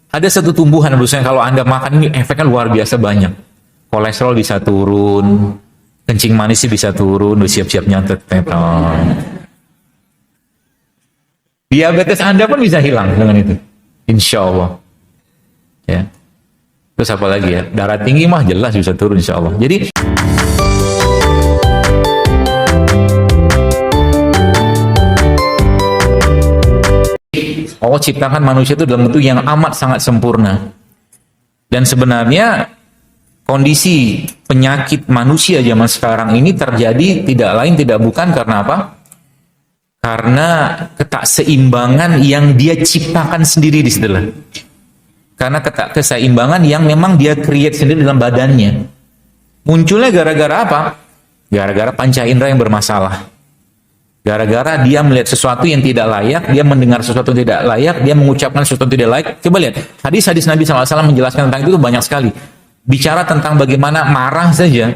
Ada satu tumbuhan yang kalau Anda makan ini efeknya luar biasa banyak. Kolesterol bisa turun, kencing manisnya bisa turun, udah siap-siap nyatet. Diabetes Anda pun bisa hilang dengan itu. Insya Allah. Ya. Terus apa lagi ya? Darah tinggi mah jelas bisa turun insya Allah. Jadi Allah ciptakan manusia itu dalam bentuk yang amat sangat sempurna. Dan sebenarnya kondisi penyakit manusia zaman sekarang ini terjadi tidak lain tidak bukan karena apa? Karena ketakseimbangan yang dia ciptakan sendiri di situ. Karena keseimbangan yang memang dia create sendiri dalam badannya. Munculnya gara-gara apa? Gara-gara panca indera yang bermasalah. Gara-gara dia melihat sesuatu yang tidak layak, dia mendengar sesuatu yang tidak layak, dia mengucapkan sesuatu yang tidak layak. Coba lihat, hadis-hadis Nabi SAW menjelaskan tentang itu banyak sekali. Bicara tentang bagaimana marah saja.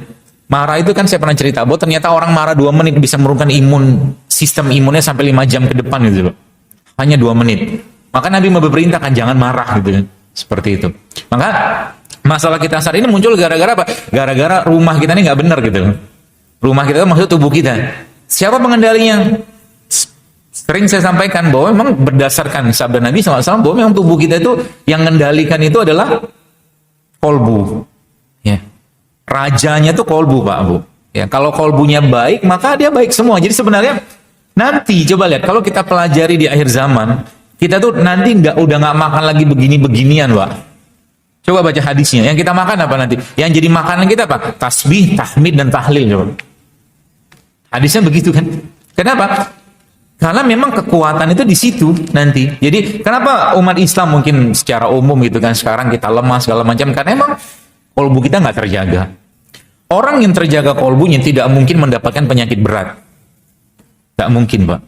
Marah itu kan saya pernah cerita, bahwa ternyata orang marah 2 menit bisa menurunkan sistem imunnya sampai 5 jam ke depan gitu loh. Hanya 2 menit. Maka Nabi memperintahkan jangan marah gitu kan. Seperti itu. Maka masalah kita saat ini muncul gara-gara apa? Gara-gara rumah kita ini nggak benar gitu loh. Rumah kita itu maksud tubuh kita. Siapa pengendalinya? Sering saya sampaikan bahwa memang berdasarkan sabda Nabi SAW bahwa memang tubuh kita itu yang mengendalikan itu adalah kolbu. Ya. Rajanya itu kolbu, Pak Bu. Ya, kalau kolbunya baik, maka dia baik semua. Jadi sebenarnya nanti coba lihat kalau kita pelajari di akhir zaman, kita tuh nanti udah nggak makan lagi begini-beginian, Pak. Coba baca hadisnya. Yang kita makan apa nanti? Yang jadi makanan kita apa? Tasbih, tahmid, dan tahlil. Coba. Hadisnya begitu kan? Kenapa? Karena memang kekuatan itu di situ nanti. Jadi kenapa umat Islam mungkin secara umum gitu kan sekarang kita lemah segala macam? Karena memang kolbu kita nggak terjaga. Orang yang terjaga kolbunya tidak mungkin mendapatkan penyakit berat. Tak mungkin, Pak.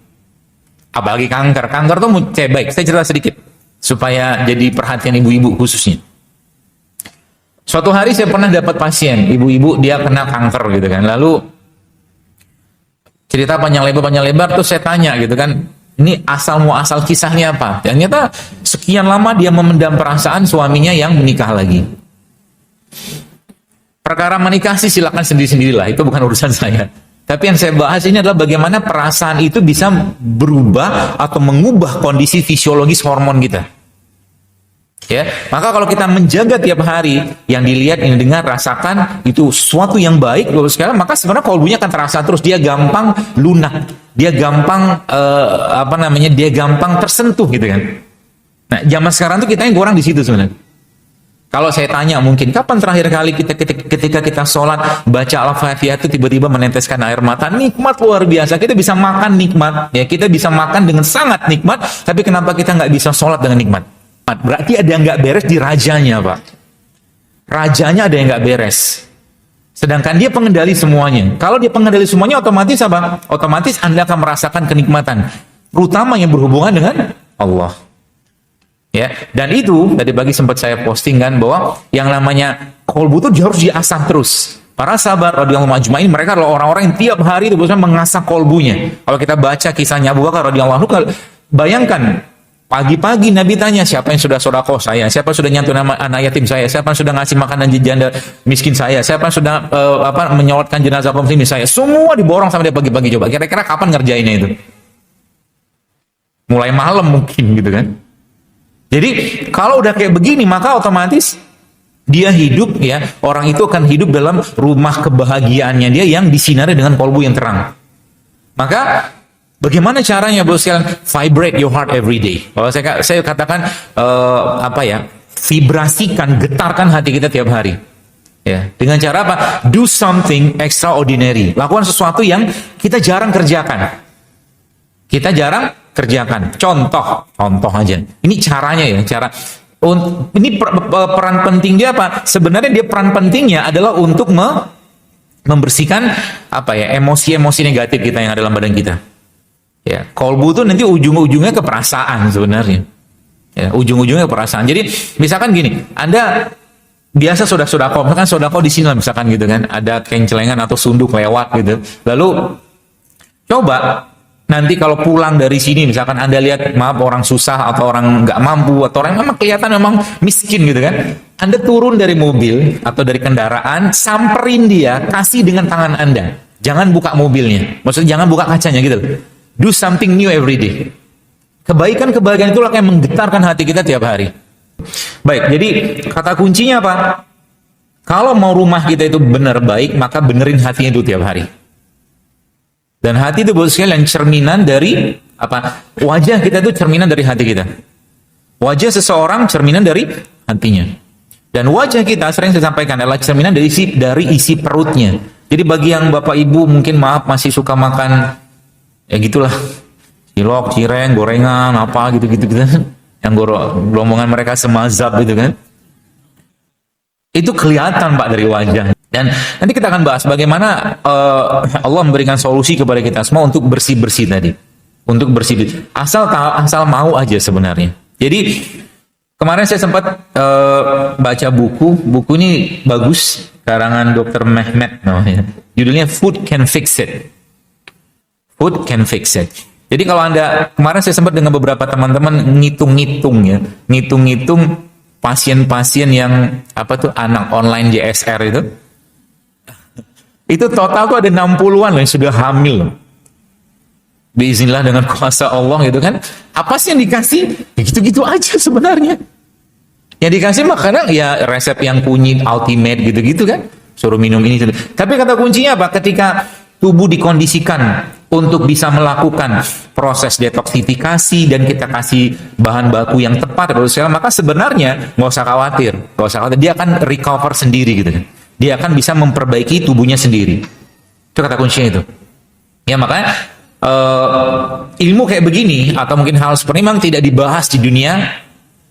Apalagi kanker. Kanker tuh baik. Saya cerita sedikit supaya jadi perhatian ibu-ibu khususnya. Suatu hari saya pernah dapat pasien, ibu-ibu dia kena kanker gitu kan. Lalu cerita panjang lebar terus saya tanya gitu kan, ini asal kisahnya apa? Ternyata sekian lama dia memendam perasaan suaminya yang menikah lagi. Perkara menikah sih silakan sendiri-sendirilah, itu bukan urusan saya. Tapi yang saya bahas ini adalah bagaimana perasaan itu bisa berubah atau mengubah kondisi fisiologis hormon kita. Ya, maka kalau kita menjaga tiap hari, yang dilihat, yang dengar, rasakan itu sesuatu yang baik, lalu sekarang maka sebenarnya kolbunya akan terasa terus, dia gampang lunak, dia gampang dia gampang tersentuh gitu kan. Nah, zaman sekarang tuh kita yang kurang di situ sebenarnya. Kalau saya tanya mungkin kapan terakhir kali ketika kita sholat baca Al-Fatihah itu tiba-tiba meneteskan air mata, nikmat luar biasa. Kita bisa makan nikmat, ya kita bisa makan dengan sangat nikmat, tapi kenapa kita nggak bisa sholat dengan nikmat? Berarti ada yang nggak beres di rajanya, Pak. Rajanya ada yang nggak beres. Sedangkan dia pengendali semuanya. Kalau dia pengendali semuanya, otomatis apa? Otomatis Anda akan merasakan kenikmatan, terutama yang berhubungan dengan Allah. Ya, dan itu tadi pagi sempat saya posting kan bahwa yang namanya kolbu itu harus diasah terus. Para sahabat radhiyallahu majma'in mereka adalah orang-orang yang tiap hari itu berusaha mengasah kolbunya. Kalau kita baca kisahnya Abu Bakar radhiyallahu anhu, bayangkan pagi-pagi Nabi tanya, siapa yang sudah sedekah saya, siapa yang sudah nyantun anak yatim saya, siapa yang sudah ngasih makanan janda miskin saya, siapa yang sudah menyolatkan jenazah kaum muslimin saya. Semua diborong sama dia pagi-pagi. Coba kira-kira kapan ngerjainnya itu? Mulai malam mungkin gitu kan. Jadi kalau udah kayak begini, maka otomatis dia hidup, ya, orang itu akan hidup dalam rumah kebahagiaannya dia yang disinari dengan kolbu yang terang. Maka bagaimana caranya, bos sekalian? Vibrate your heart every day. Kalau saya katakan vibrasikan, getarkan hati kita tiap hari. Ya, dengan cara apa? Do something extraordinary. Lakukan sesuatu yang kita jarang kerjakan. Kita jarang kerjakan. Contoh aja. Ini caranya ya, cara. Ini peran penting dia apa? Sebenarnya dia peran pentingnya adalah untuk membersihkan emosi-emosi negatif kita yang ada dalam badan kita. Ya, kolbu itu nanti ujung-ujungnya ke perasaan sebenarnya. Ya, ujung-ujungnya ke perasaan. Jadi misalkan gini, Anda biasa sodako, misalkan sodako di sini lah misalkan gitu kan, ada kencelengan atau sunduk lewat gitu. Lalu coba nanti kalau pulang dari sini, misalkan Anda lihat, maaf, orang susah atau orang nggak mampu atau orang memang kelihatan memang miskin gitu kan, Anda turun dari mobil atau dari kendaraan, samperin dia, kasih dengan tangan Anda. Jangan buka mobilnya, maksudnya jangan buka kacanya gitu. Do something new every day. Kebaikan-kebaikan itulah yang menggetarkan hati kita tiap hari. Baik, jadi kata kuncinya apa? Kalau mau rumah kita itu benar baik, maka benerin hatinya itu tiap hari. Dan hati itu bos sekalian cerminan dari apa? Wajah kita itu cerminan dari hati kita. Wajah seseorang cerminan dari hatinya. Dan wajah kita sering saya sampaikan adalah cerminan dari isi perutnya. Jadi bagi yang Bapak Ibu mungkin maaf masih suka makan ya gitulah, cilok, cireng, gorengan, apa gitu-gitu yang rombongan mereka semazab gitu kan. Itu kelihatan Pak dari wajah. Dan nanti kita akan bahas bagaimana Allah memberikan solusi kepada kita semua untuk bersih-bersih tadi. Untuk bersih-bersih. Asal mau aja sebenarnya. Jadi kemarin saya sempat baca buku ini bagus, karangan Dr. Mehmet namanya. Judulnya Food Can Fix It. Food Can Fix It. Jadi kalau Anda, kemarin saya sempat dengan beberapa teman-teman ngitung-ngitung ya. Ngitung-ngitung pasien-pasien yang anak online JSR itu total tuh ada 60-an loh yang sudah hamil. Biiznillah dengan kuasa Allah gitu kan. Apa sih yang dikasih? Ya gitu-gitu aja sebenarnya. Yang dikasih makanan ya resep yang kunyit ultimate gitu-gitu kan. Suruh minum ini. Tapi kata kuncinya apa? Ketika tubuh dikondisikan untuk bisa melakukan proses detoksifikasi dan kita kasih bahan baku yang tepat, maka sebenarnya nggak usah khawatir. Dia akan recover sendiri gitu kan. Dia akan bisa memperbaiki tubuhnya sendiri. Itu kata kuncinya itu. Ya makanya ilmu kayak begini atau mungkin hal seperti ini memang tidak dibahas di dunia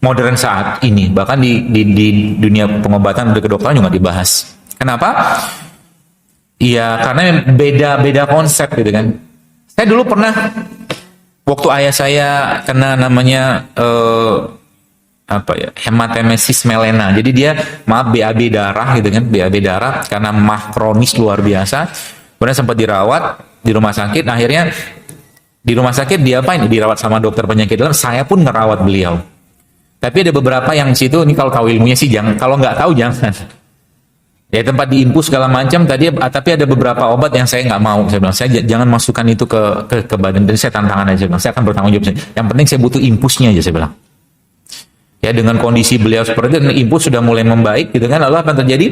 modern saat ini. Bahkan di dunia pengobatan dan kedokteran juga dibahas. Kenapa? Iya, karena beda konsep gitu kan. Saya dulu pernah waktu ayah saya kena namanya hematemesis melena. Jadi dia BAB darah gitu kan, BAB darah karena mah kronis luar biasa. Kemudian sempat dirawat di rumah sakit. Akhirnya di rumah sakit dia dirawat sama dokter penyakit dalam. Saya pun ngerawat beliau. Tapi ada beberapa yang situ, ini kalau tahu ilmunya sih jangan, kalau nggak tahu jangan. Ya tempat diinfus segala macam tadi, tapi ada beberapa obat yang saya nggak mau. Saya bilang, saya jangan masukkan itu ke badan. Dan saya tantangan aja, saya akan bertanggung jawab. Yang penting saya butuh infusnya aja, saya bilang. Ya dengan kondisi beliau seperti itu, infus sudah mulai membaik gitu kan. Lalu apa yang terjadi?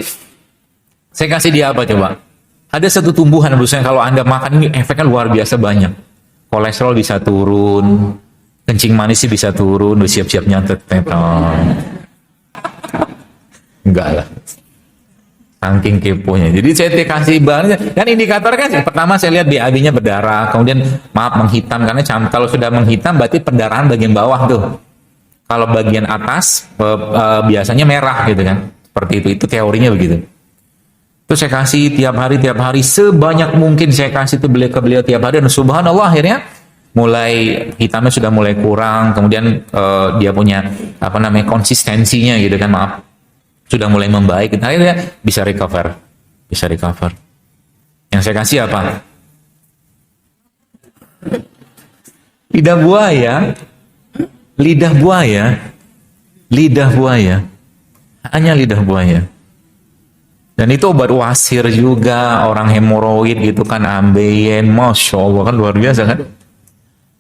Saya kasih dia apa coba? Ada satu tumbuhan misalnya kalau Anda makan ini efeknya luar biasa banyak. Kolesterol bisa turun, kencing manisnya bisa turun, udah siap-siap nyantet teton. Enggak lah. Saking keponya. Jadi saya kasih bahannya. Dan indikator kan pertama saya lihat BAB-nya berdarah, kemudian menghitam karena kalau sudah menghitam berarti pendarahan bagian bawah tuh. Kalau bagian atas biasanya merah gitu kan. Seperti itu teorinya begitu. Terus saya kasih tiap hari sebanyak mungkin saya kasih itu ke beliau tiap hari dan subhanallah akhirnya mulai hitamnya sudah mulai kurang, kemudian dia punya konsistensinya gitu kan, sudah mulai membaik, akhirnya bisa recover. Yang saya kasih apa? Lidah buaya, hanya lidah buaya. Dan itu obat wasir juga, orang hemoroid gitu kan, ambeien, masya Allah kan luar biasa kan.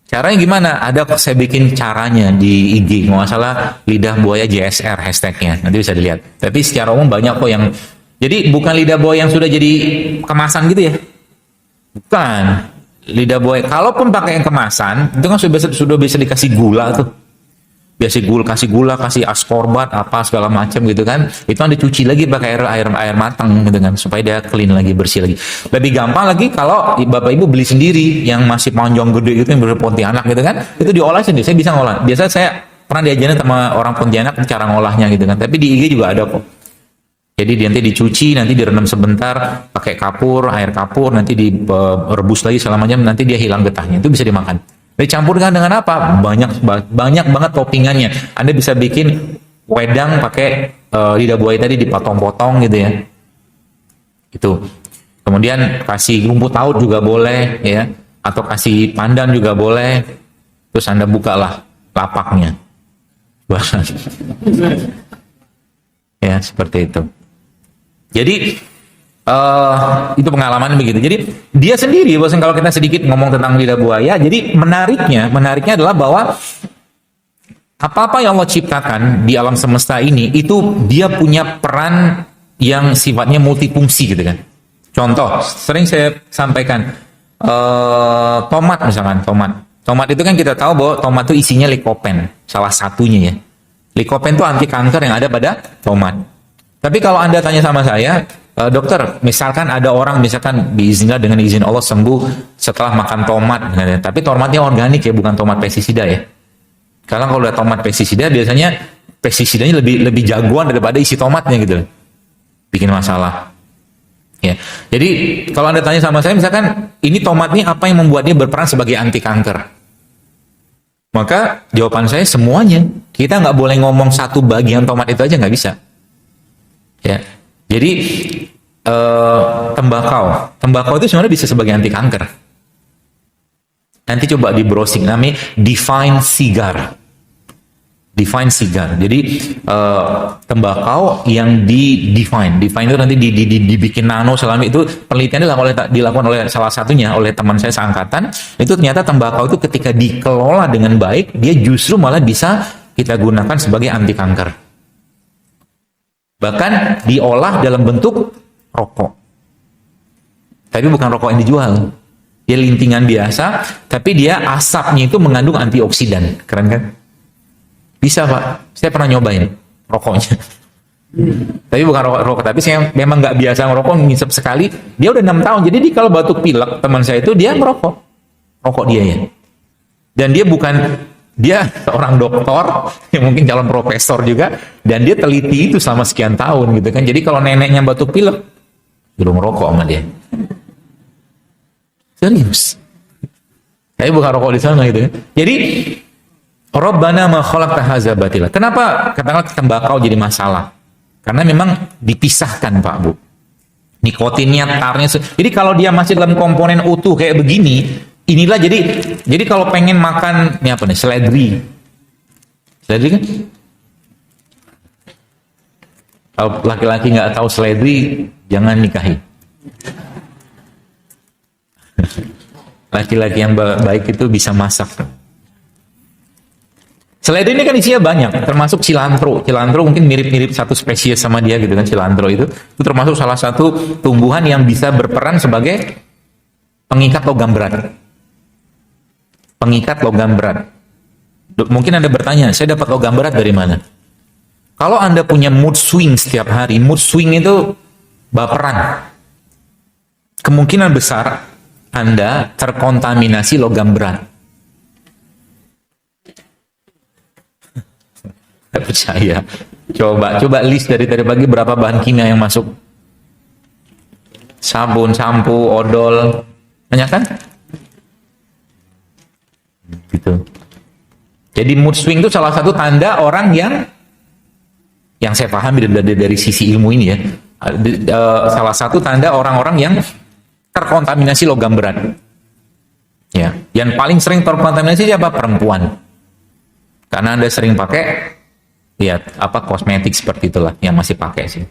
Caranya gimana? Ada saya bikin caranya di IG, nggak salah lidah buaya JSR hashtagnya, nanti bisa dilihat. Tapi secara umum banyak kok yang, jadi bukan lidah buaya yang sudah jadi kemasan gitu ya, bukan. Lidah buaya, kalaupun pakai yang kemasan, itu kan sudah bisa dikasih gula tuh. Biasa kasih gula, kasih askorbat, apa segala macam gitu kan. Itu kan dicuci lagi pakai air matang gitu kan, supaya dia clean lagi, bersih lagi. Lebih gampang lagi kalau Bapak Ibu beli sendiri yang masih panjang gede gitu, yang berpontianak gitu kan. Itu diolah sendiri, saya bisa ngolah. Biasa saya pernah diajarin sama orang Pontianak cara ngolahnya gitu kan. Tapi di IG juga ada kok. Jadi nanti dicuci, nanti direndam sebentar pakai air kapur, nanti direbus lagi selama jam, nanti dia hilang getahnya. Itu bisa dimakan. Dicampurkan dengan apa? Banyak banget toppingannya. Anda bisa bikin wedang pakai lidah buaya tadi dipotong-potong gitu ya. Itu. Kemudian kasih rumput laut juga boleh ya. atau kasih pandan juga boleh. Terus Anda bukalah lapaknya. Ya, seperti itu. Jadi itu pengalaman begitu. Jadi dia sendiri, bosan kalau kita sedikit ngomong tentang lidah buaya. Jadi menariknya adalah bahwa apa-apa yang Allah ciptakan di alam semesta ini itu dia punya peran yang sifatnya multifungsi gitu kan. Contoh, sering saya sampaikan tomat misalkan, tomat itu kan kita tahu bahwa tomat itu isinya lycopene, salah satunya ya. Lycopene itu anti kanker yang ada pada tomat. Tapi kalau Anda tanya sama saya, dokter, misalkan ada orang misalkan diizinkan dengan izin Allah sembuh setelah makan tomat, tapi tomatnya organik ya, bukan tomat pestisida ya. Karena kalau udah tomat pestisida, biasanya pestisidanya lebih jagoan daripada isi tomatnya gitu, bikin masalah. Ya, jadi kalau Anda tanya sama saya, misalkan ini tomatnya apa yang membuatnya berperan sebagai anti kanker? Maka jawaban saya semuanya. Kita nggak boleh ngomong satu bagian tomat itu aja, nggak bisa. Ya, jadi tembakau itu sebenarnya bisa sebagai anti kanker. Nanti coba di browsing, namanya Divine Cigar. Jadi tembakau yang divine itu nanti dibikin nano selama itu, penelitian dilakukan oleh salah satunya oleh teman saya seangkatan. Itu ternyata tembakau itu ketika dikelola dengan baik, dia justru malah bisa kita gunakan sebagai anti kanker. Bahkan diolah dalam bentuk rokok. Tapi bukan rokok yang dijual. Dia lintingan biasa, tapi dia asapnya itu mengandung antioksidan. Keren kan? Bisa Pak, saya pernah nyobain rokoknya. Tapi bukan rokok, tapi saya memang nggak biasa ngerokok, ngisep sekali. Dia udah 6 tahun, jadi dia kalau batuk pilek, teman saya itu dia merokok. Rokok dia ya. Dan dia seorang doktor, yang mungkin calon profesor juga, dan dia teliti itu selama sekian tahun gitu kan. Jadi kalau neneknya batuk pilek, belum ngerokok sama dia. Serius. Tapi bukan rokok di sana gitu kan. Jadi Rabbana ma khalaqta hadza batila. Kenapa katakanlah tembakau jadi masalah? Karena memang dipisahkan Pak Bu. Nikotinnya, tarnya. Jadi kalau dia masih dalam komponen utuh kayak begini, inilah jadi kalau pengen makan ini apa nih? Seledri. Seledri kan? Kalau laki-laki nggak tahu seledri, jangan nikahi. Laki-laki yang baik itu bisa masak. Seledri ini kan isinya banyak, termasuk cilantro. Cilantro mungkin mirip-mirip satu spesies sama dia gitu kan, cilantro itu termasuk salah satu tumbuhan yang bisa berperan sebagai pengikat logam berat. Pengikat logam berat. Mungkin Anda bertanya, saya dapat logam berat dari mana? Kalau Anda punya mood swing setiap hari, mood swing itu baperan. Kemungkinan besar Anda terkontaminasi logam berat. Tidak percaya. Coba list dari pagi berapa bahan kimia yang masuk. Sabun, sampo, odol. Banyak kan? Gitu. Jadi mood swing itu salah satu tanda orang yang saya pahami dari sisi ilmu ini ya. Salah satu tanda orang-orang yang terkontaminasi logam berat. Ya, yang paling sering terkontaminasi siapa? Perempuan. Karena Anda sering pakai kosmetik seperti itulah yang masih pakai sih.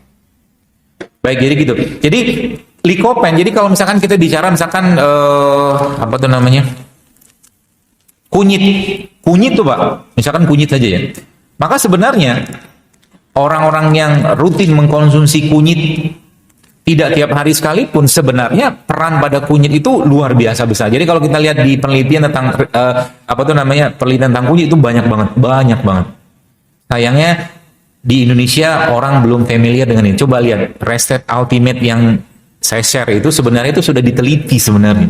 Baik, jadi gitu. Jadi lycopene. Jadi kalau misalkan kita bicara misalkan kunyit tuh Pak. Misalkan kunyit saja ya. Maka sebenarnya orang-orang yang rutin mengkonsumsi kunyit tidak tiap hari sekalipun, sebenarnya peran pada kunyit itu luar biasa besar. Jadi kalau kita lihat di penelitian tentang penelitian tentang kunyit itu banyak banget. Sayangnya di Indonesia orang belum familiar dengan ini. Coba lihat Rested Ultimate yang saya share itu sebenarnya itu sudah diteliti sebenarnya.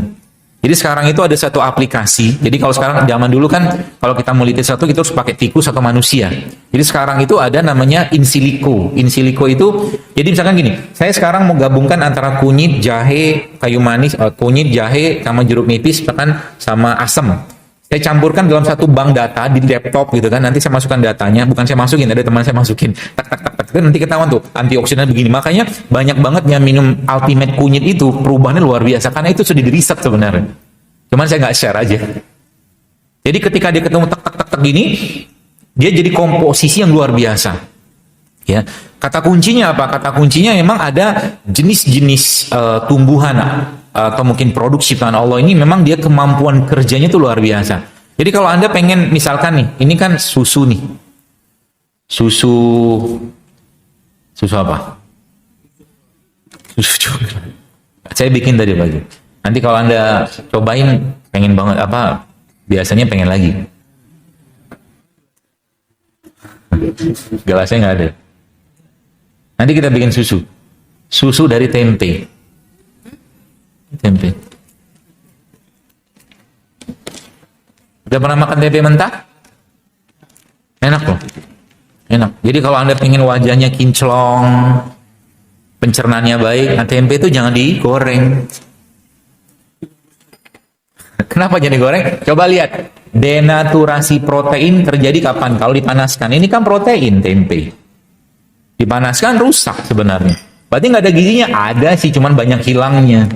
Jadi sekarang itu ada satu aplikasi. Jadi kalau sekarang zaman dulu kan kalau kita mau teliti satu kita harus pakai tikus atau manusia. Jadi sekarang itu ada namanya in silico. In silico itu jadi misalkan gini, saya sekarang mau gabungkan antara kunyit, jahe, kayu manis, kunyit, jahe sama jeruk nipis bahkan sama asam. Saya campurkan dalam satu bank data di laptop gitu kan. Nanti saya masukkan datanya, bukan saya masukin, ada teman saya masukin. Tak. Nanti ketahuan tuh antioksidan begini. Makanya banyak banget yang minum Ultimate kunyit itu perubahannya luar biasa karena itu sudah diriset sebenarnya. Cuman saya nggak share aja. Jadi ketika dia ketemu tek tek tek tek gini, dia jadi komposisi yang luar biasa. Ya, kata kuncinya apa? Kata kuncinya memang ada jenis-jenis tumbuhan atau mungkin produk ciptaan Allah ini memang dia kemampuan kerjanya itu luar biasa. Jadi kalau Anda pengen misalkan nih, ini kan susu nih. Susu apa? Susu coklat. Saya bikin tadi pagi. Nanti kalau Anda cobain pengen banget apa? Biasanya pengen lagi. Gelasnya nggak ada. Nanti kita bikin susu. Susu dari tempe. Tempe. Udah pernah makan tempe mentah? Enak loh. Enak. Jadi kalau Anda pengen wajahnya kinclong, pencernaannya baik, nah tempe itu jangan digoreng. Kenapa jadi goreng? Coba lihat, denaturasi protein terjadi kapan? Kalau dipanaskan. Ini kan protein tempe. Dipanaskan rusak sebenarnya. Berarti nggak ada gizinya? Ada sih, cuman banyak hilangnya.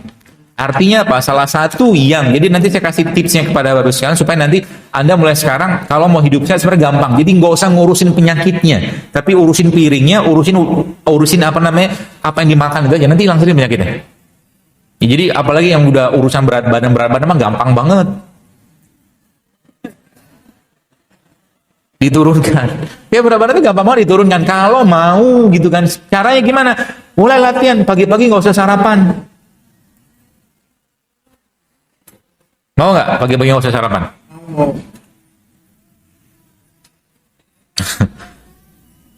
Artinya apa? Salah satu yang, jadi nanti saya kasih tipsnya kepada bapak sekalian supaya nanti Anda mulai sekarang kalau mau hidup sehat sebenarnya gampang. Jadi nggak usah ngurusin penyakitnya, tapi urusin piringnya, urusin apa namanya, apa yang dimakan itu aja. Nanti hilang sendiri penyakitnya. Ya, jadi apalagi yang udah urusan berat badan mah gampang banget diturunkan. Ya berat badan itu gampang banget diturunkan kalau mau gitu kan. Caranya gimana? Mulai latihan pagi-pagi nggak usah sarapan. Mau nggak pagi-pagi nggak usah sarapan? Mau.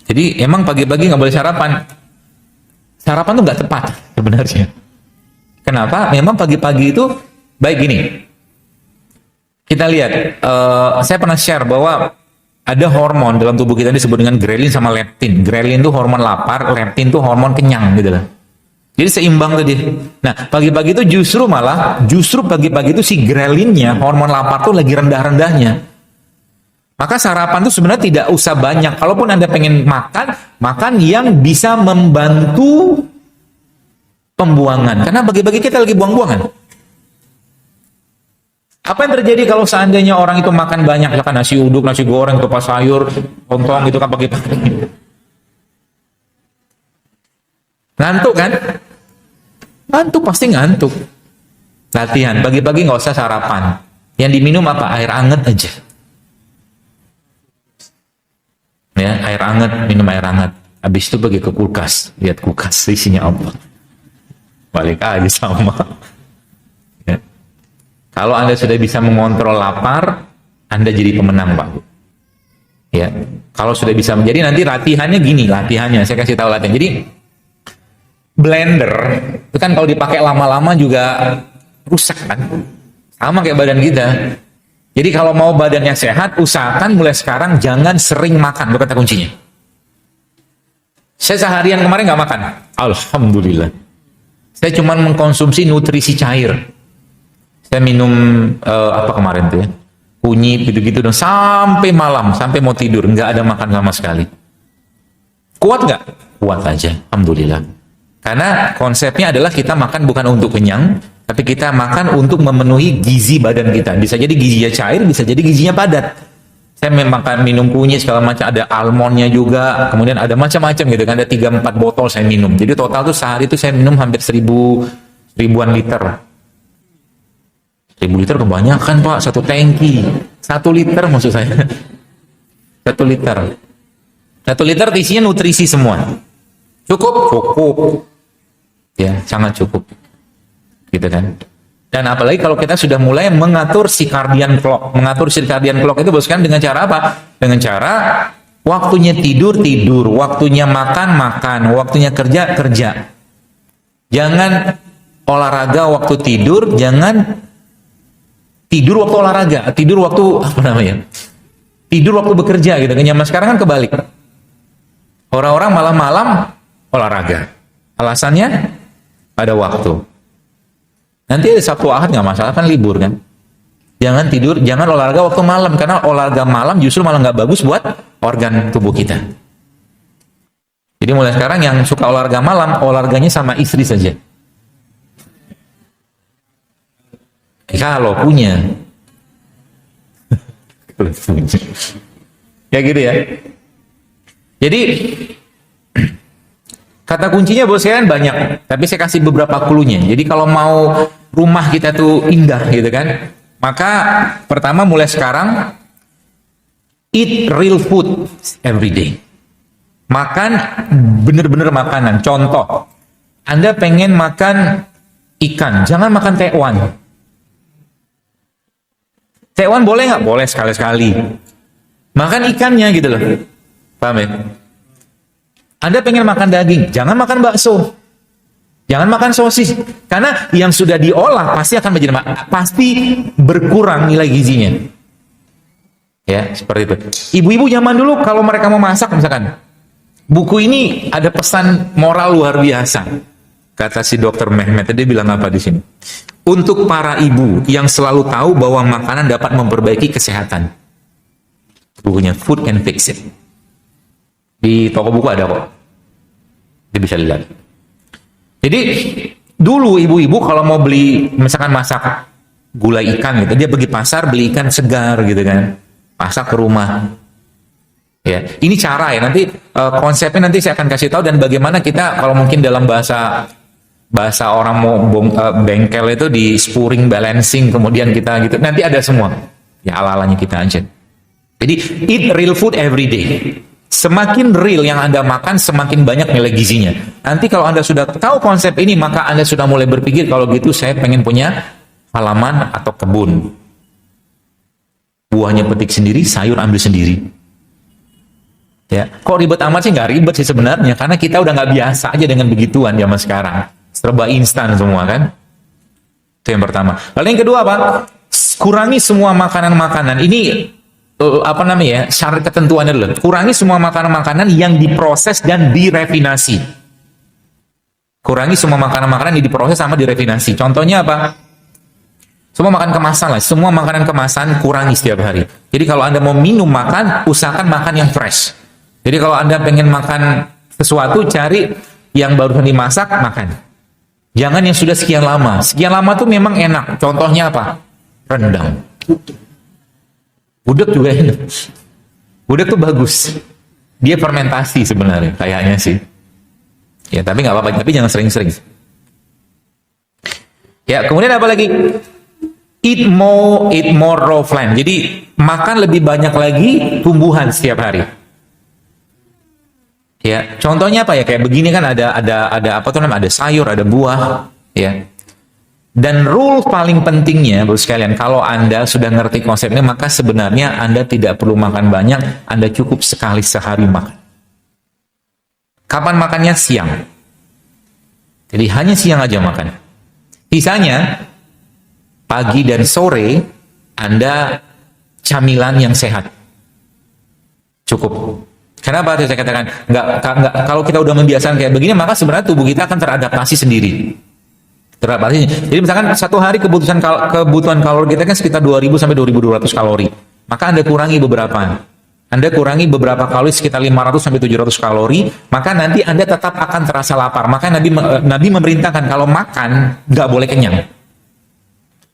Jadi emang pagi-pagi nggak boleh sarapan. Sarapan tuh nggak tepat sebenarnya. Kenapa? Memang pagi-pagi itu baik gini. Kita lihat, saya pernah share bahwa ada hormon dalam tubuh kita disebut dengan grelin sama leptin. Grelin itu hormon lapar, leptin itu hormon kenyang gitu lah. Jadi seimbang tadi. Nah, pagi-pagi itu justru pagi-pagi itu si grelinnya, hormon lapar tuh lagi rendah-rendahnya. Maka sarapan itu sebenarnya tidak usah banyak. Kalaupun Anda pengen makan yang bisa membantu pembuangan. Karena bagi-bagi kita lagi buang-buangan. Apa yang terjadi kalau seandainya orang itu makan banyak, misalkan nasi uduk, nasi goreng, kupas sayur, lontong gitu kan pagi-pagi. Ngantuk kan? Ngantuk, pasti ngantuk. Latihan, pagi-pagi nggak usah sarapan. Yang diminum apa? Air anget aja. Ya, air anget, minum air anget. Habis itu pergi ke kulkas, lihat kulkas isinya apa. Balik aja sama. Ya. Kalau Anda sudah bisa mengontrol lapar, Anda jadi pemenang, Pak. Ya. Kalau sudah bisa menjadi, nanti latihannya gini, saya kasih tahu latihan. Jadi blender itu kan kalau dipakai lama-lama juga rusak kan, sama kayak badan kita. Jadi kalau mau badannya sehat, usahakan mulai sekarang jangan sering makan, itu kata kuncinya. Saya seharian kemarin nggak makan, alhamdulillah. Saya cuma mengkonsumsi nutrisi cair. Saya minum apa kemarin tuh ya, kunyit gitu-gitu dan sampai malam, sampai mau tidur nggak ada makan sama sekali. Kuat nggak? Kuat aja, alhamdulillah. Karena konsepnya adalah kita makan bukan untuk kenyang, tapi kita makan untuk memenuhi gizi badan kita. Bisa jadi gizinya cair, bisa jadi gizinya padat. Saya makan minum kunyit segala macam, ada almondnya juga, kemudian ada macam-macam gitu kan, ada 3-4 botol saya minum. Jadi total tuh sehari itu saya minum hampir ribuan liter. 1000 liter kebanyakan Pak, satu tangki. 1 liter maksud saya. 1 liter. 1 liter isinya nutrisi semua. Cukup. Ya, sangat cukup. Gitu kan. Dan apalagi kalau kita sudah mulai mengatur circadian clock. Mengatur circadian clock itu boskan dengan cara apa? Dengan cara waktunya tidur, waktunya makan, waktunya kerja. Jangan olahraga waktu tidur, jangan tidur waktu olahraga, tidur waktu apa namanya? Tidur waktu bekerja gitu kan. Zaman sekarang kan kebalik. Orang-orang malam-malam olahraga. Alasannya ada waktu. Nanti Sabtu Ahad nggak masalah kan libur kan. Jangan tidur, jangan olahraga waktu malam karena olahraga malam justru malah nggak bagus buat organ tubuh kita. Jadi mulai sekarang yang suka olahraga malam, olahraganya sama istri saja. Kalau punya. Ya gitu ya. Jadi kata kuncinya bos sekalian banyak, tapi saya kasih beberapa clue-nya. Jadi kalau mau rumah kita tuh indah gitu kan, maka pertama mulai sekarang eat real food every day. Makan bener-bener makanan. Contoh, Anda pengen makan ikan, jangan makan tekwan. Tekwan boleh nggak? Boleh sekali-sekali. Makan ikannya gitu loh. Paham ya? Anda pengen makan daging, jangan makan bakso. Jangan makan sosis. Karena yang sudah diolah pasti akan menjadi pasti berkurang nilai gizinya. Ya, seperti itu. Ibu-ibu zaman dulu kalau mereka mau masak misalkan, buku ini ada pesan moral luar biasa. Kata si Dokter Mehmet, dia bilang apa di sini? Untuk para ibu yang selalu tahu bahwa makanan dapat memperbaiki kesehatan. Bukunya Food and Fix It. Di toko buku ada kok. Dia bisa lihat. Jadi dulu ibu-ibu kalau mau beli misalkan masak gulai ikan gitu, dia pergi pasar beli ikan segar gitu kan, masak ke rumah. Ya, ini cara ya. Nanti konsepnya nanti saya akan kasih tahu dan bagaimana kita kalau mungkin dalam bahasa orang mau bengkel itu di spuring balancing kemudian kita gitu. Nanti ada semua. Ya ala-alanya kita aja. Jadi eat real food every day. Semakin real yang Anda makan, semakin banyak nilai gizinya. Nanti kalau Anda sudah tahu konsep ini, maka Anda sudah mulai berpikir, kalau gitu saya pengen punya halaman atau kebun. Buahnya petik sendiri, sayur ambil sendiri. Ya, kok ribet amat sih? Nggak ribet sih sebenarnya, karena kita udah nggak biasa aja dengan begituan zaman sekarang. Serba instan semua kan. Itu yang pertama. Lalu yang kedua apa? Kurangi semua makanan-makanan. Ini apa namanya, syarat ketentuannya dulu. Kurangi semua makanan-makanan yang diproses dan direfinasi. Kurangi semua makanan-makanan yang diproses sama direfinasi. Contohnya apa? Semua makan kemasan lah. Semua makanan kemasan kurangi setiap hari. Jadi kalau Anda mau minum makan, usahakan makan yang fresh. Jadi kalau Anda pengen makan sesuatu, cari yang baru dimasak, makan. Jangan yang sudah sekian lama. Sekian lama tuh memang enak. Contohnya apa? Rendang. Gudeg juga enak. Gudeg tuh bagus. Dia fermentasi sebenarnya, kayaknya sih. Ya, tapi nggak apa-apa. Tapi jangan sering-sering. Ya, kemudian apa lagi? Eat more raw plant. Jadi makan lebih banyak lagi tumbuhan setiap hari. Ya, contohnya apa ya? Kayak begini kan ada apa tuh namanya? Ada sayur, ada buah. Ya. Dan rule paling pentingnya, Bapak sekalian, kalau Anda sudah ngerti konsepnya, maka sebenarnya Anda tidak perlu makan banyak, Anda cukup sekali sehari makan. Kapan makannya? Siang. Jadi hanya siang aja makan. Sisanya, pagi dan sore, Anda camilan yang sehat. Cukup. Kenapa saya katakan? Nggak, kalau kita udah membiasakan kayak begini, maka sebenarnya tubuh kita akan teradaptasi sendiri. Jadi misalkan satu hari kebutuhan kalori kita kan sekitar 2000 sampai 2200 kalori. Maka Anda kurangi beberapa. Anda kurangi beberapa kalori sekitar 500 sampai 700 kalori, maka nanti Anda tetap akan terasa lapar. Maka Nabi memerintahkan kalau makan nggak boleh kenyang.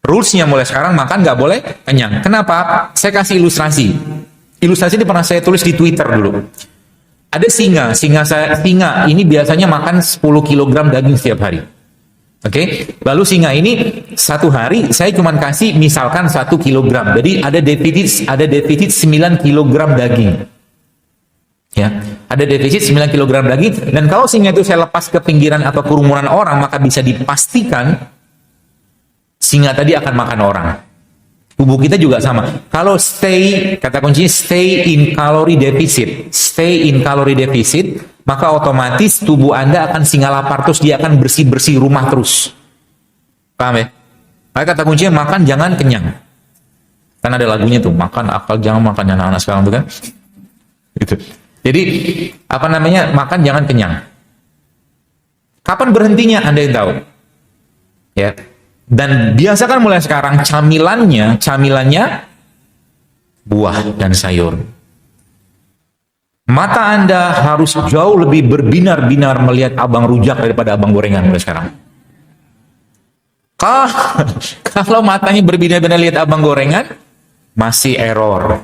Rules-nya mulai sekarang makan nggak boleh kenyang. Kenapa? Saya kasih ilustrasi. Ilustrasi ini pernah saya tulis di Twitter dulu. Ada singa ini biasanya makan 10 kg daging setiap hari. Oke, lalu singa ini satu hari saya cuma kasih misalkan 1 kg. Jadi ada defisit 9 kg daging. Ya, ada defisit 9 kg daging. Dan kalau singa itu saya lepas ke pinggiran atau kerumunan orang, maka bisa dipastikan singa tadi akan makan orang. Tubuh kita juga sama. Kalau kata kuncinya stay in calorie deficit, maka otomatis tubuh Anda akan singa lapar terus, dia akan bersih-bersih rumah terus. Paham ya? Maka kata kuncinya makan jangan kenyang. Kan ada lagunya tuh, makan akal jangan makan, anak-anak sekarang tuh kan. Gitu. Jadi apa namanya? Makan jangan kenyang. Kapan berhentinya Anda yang tahu. Ya. Dan biasakan mulai sekarang camilannya buah dan sayur. Mata Anda harus jauh lebih berbinar-binar melihat abang rujak daripada abang gorengan mulai sekarang. Kalau, kalau matanya berbeda-beda lihat abang gorengan, masih error.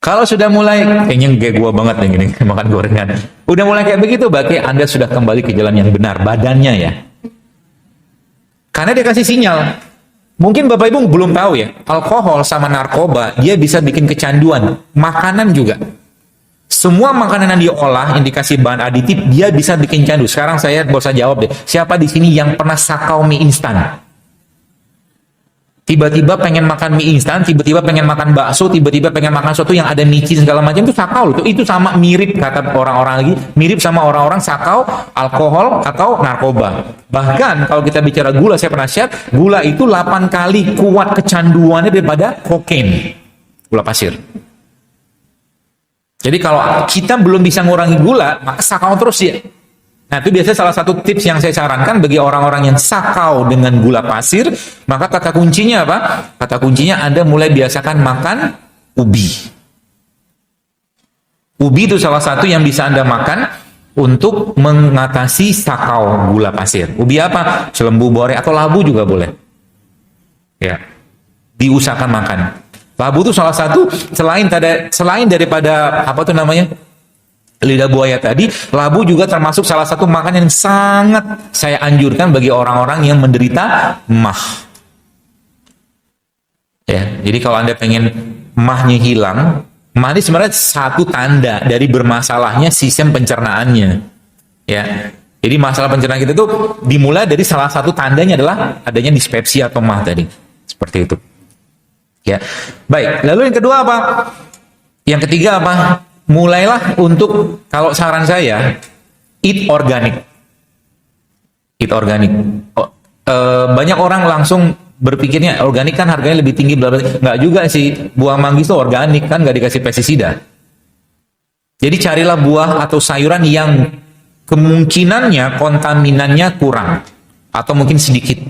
Kalau sudah mulai, kayaknya kayak gua banget nih gini, makan gorengan. Udah mulai kayak begitu, berarti Anda sudah kembali ke jalan yang benar, badannya ya. Karena dia kasih sinyal. Mungkin Bapak Ibu belum tahu ya, alkohol sama narkoba, dia bisa bikin kecanduan. Makanan juga. Semua makanan yang diolah, yang dikasih bahan aditif, dia bisa bikin candu. Sekarang saya gak usah jawab deh. Siapa di sini yang pernah sakau mie instan? Tiba-tiba pengen makan mie instan, tiba-tiba pengen makan bakso, tiba-tiba pengen makan sesuatu yang ada micin segala macam, itu sakau loh. Itu sama mirip, kata orang-orang lagi, mirip sama orang-orang sakau alkohol atau narkoba. Bahkan kalau kita bicara gula, saya pernah share, gula itu 8 kali kuat kecanduannya daripada kokain. Gula pasir. Jadi kalau kita belum bisa ngurangi gula, maka sakau terus ya. Nah itu biasanya salah satu tips yang saya sarankan bagi orang-orang yang sakau dengan gula pasir, maka kata kuncinya apa? Kata kuncinya Anda mulai biasakan makan ubi. Ubi itu salah satu yang bisa Anda makan untuk mengatasi sakau gula pasir. Ubi apa? Selembu, bore, atau labu juga boleh. Ya, diusahakan makan. Labu itu salah satu selain daripada apa tuh namanya lidah buaya tadi, labu juga termasuk salah satu makanan yang sangat saya anjurkan bagi orang-orang yang menderita MAH. Ya, jadi kalau Anda pengen MAH-nya hilang, MAH ini sebenarnya satu tanda dari bermasalahnya sistem pencernaannya. Ya, jadi masalah pencernaan kita tuh dimulai dari salah satu tandanya adalah adanya dispepsia atau MAH tadi, seperti itu. Ya, baik. Lalu yang kedua apa? Yang ketiga apa? Mulailah untuk, kalau saran saya, eat organic. Eat organic. Banyak orang langsung berpikirnya organik kan harganya lebih tinggi, bla bla. Nggak juga sih. Buah manggis itu organik kan, nggak dikasih pestisida. Jadi carilah buah atau sayuran yang kemungkinannya kontaminannya kurang atau mungkin sedikit.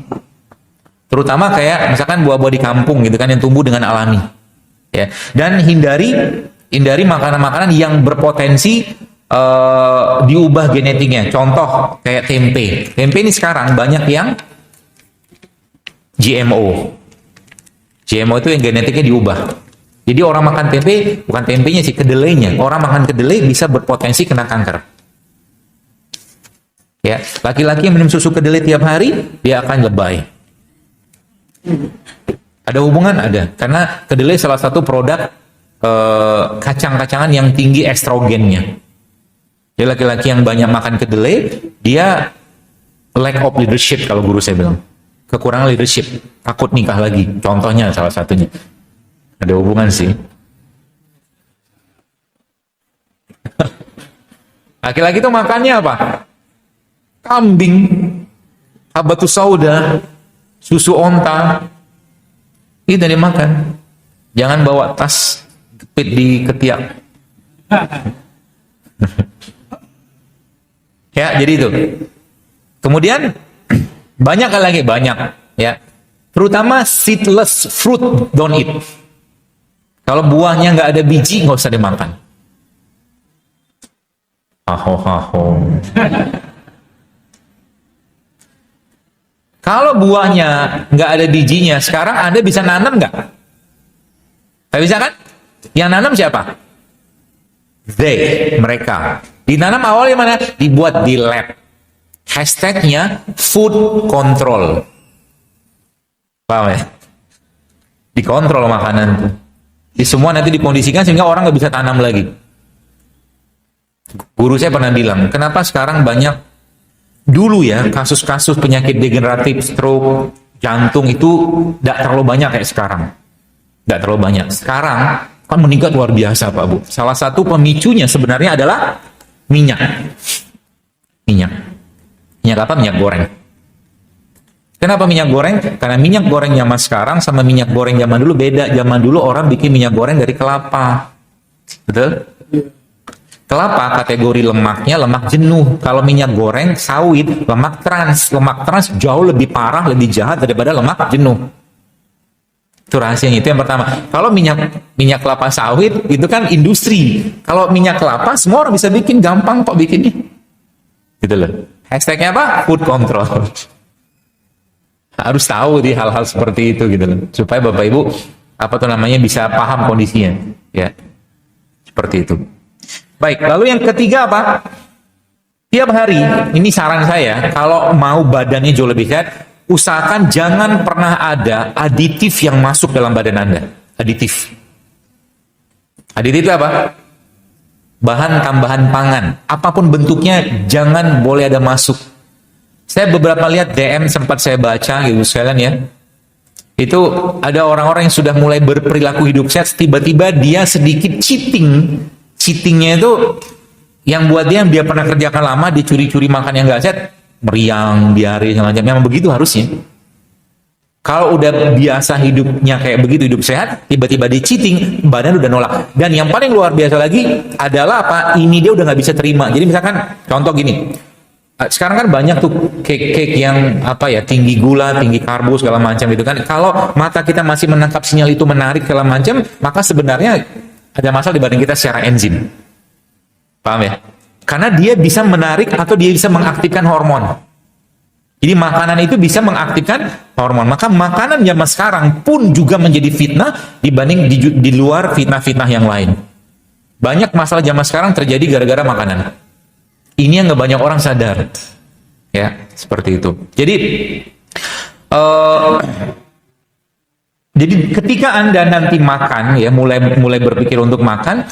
Terutama kayak misalkan buah-buah di kampung gitu kan yang tumbuh dengan alami. Ya. Dan hindari makanan-makanan yang berpotensi diubah genetiknya. Contoh kayak tempe. Tempe ini sekarang banyak yang GMO. GMO itu yang genetiknya diubah. Jadi orang makan tempe, bukan tempenya sih, kedelainya. Orang makan kedelai bisa berpotensi kena kanker. Ya, laki-laki yang minum susu kedelai tiap hari, dia akan lebay. Ada hubungan? Ada. Karena kedelai salah satu produk kacang-kacangan yang tinggi estrogennya. Jadi laki-laki yang banyak makan kedelai, dia lack of leadership kalau guru saya bilang. Kekurangan leadership, takut nikah lagi. Contohnya salah satunya. Ada hubungan sih. Laki-laki itu makannya apa? Kambing, habatus sauda, susu onta, itu yang dimakan. Jangan bawa tas jepit di ketiak. Ya, jadi itu. Kemudian banyak lagi, ya. Terutama seedless fruit, don't eat. Kalau buahnya nggak ada biji, nggak usah dimakan. Kalau buahnya nggak ada bijinya, sekarang Anda bisa nanam nggak? Nggak bisa kan? Yang nanam siapa? Mereka. Ditanam awalnya mana? Dibuat di lab. Hashtagnya food control. Paham ya? Dikontrol makanan tuh. Di semua nanti dikondisikan sehingga orang nggak bisa tanam lagi. Guru saya pernah bilang, kenapa sekarang banyak dulu ya, kasus-kasus penyakit degeneratif, stroke, jantung itu tidak terlalu banyak kayak sekarang. Tidak terlalu banyak. Sekarang kan meningkat luar biasa Pak Bu. Salah satu pemicunya sebenarnya adalah minyak. Minyak apa? Minyak goreng. Kenapa minyak goreng? Karena minyak goreng zaman sekarang sama minyak goreng zaman dulu beda. Zaman dulu orang bikin minyak goreng dari kelapa. Betul? Kelapa kategori lemaknya lemak jenuh. Kalau minyak goreng sawit lemak trans. Lemak trans jauh lebih parah, lebih jahat daripada lemak jenuh. Itu rahasianya. Itu yang pertama. Kalau minyak kelapa sawit itu kan industri. Kalau minyak kelapa semua orang bisa bikin, gampang kok bikinnya. Gitu loh. Hashtagnya apa? Food control. Harus tahu di hal-hal seperti itu gitu loh. Supaya Bapak Ibu bisa paham kondisinya, ya. Seperti itu. Baik, lalu yang ketiga apa? Tiap hari, ini saran saya, kalau mau badannya jauh lebih sehat, usahakan jangan pernah ada aditif yang masuk dalam badan Anda. Aditif. Aditif itu apa? Bahan tambahan pangan. Apapun bentuknya, jangan boleh ada masuk. Saya beberapa lihat DM sempat saya baca gitu sekalian ya. Itu ada orang-orang yang sudah mulai berperilaku hidup sehat, tiba-tiba dia sedikit cheating. Cheatingnya itu yang buat dia pernah kerjakan lama, dia curi-curi makan yang gak sehat, meriang, diare, segala macam. Memang begitu harusnya. Kalau udah biasa hidupnya kayak begitu, hidup sehat, tiba-tiba dia cheating, badan udah nolak. Dan yang paling luar biasa lagi adalah apa? Ini dia udah nggak bisa terima. Jadi misalkan contoh gini, sekarang kan banyak tuh cake yang tinggi gula, tinggi karbo segala macam itu kan. Kalau mata kita masih menangkap sinyal itu menarik segala macam, maka sebenarnya ada masalah di badan kita secara enzim. Paham ya? Karena dia bisa menarik atau dia bisa mengaktifkan hormon. Jadi makanan itu bisa mengaktifkan hormon. Maka makanan zaman sekarang pun juga menjadi fitnah dibanding di luar fitnah-fitnah yang lain. Banyak masalah zaman sekarang terjadi gara-gara makanan. Ini yang nggak banyak orang sadar. Ya, seperti itu. Jadi ketika Anda nanti makan, ya mulai berpikir untuk makan,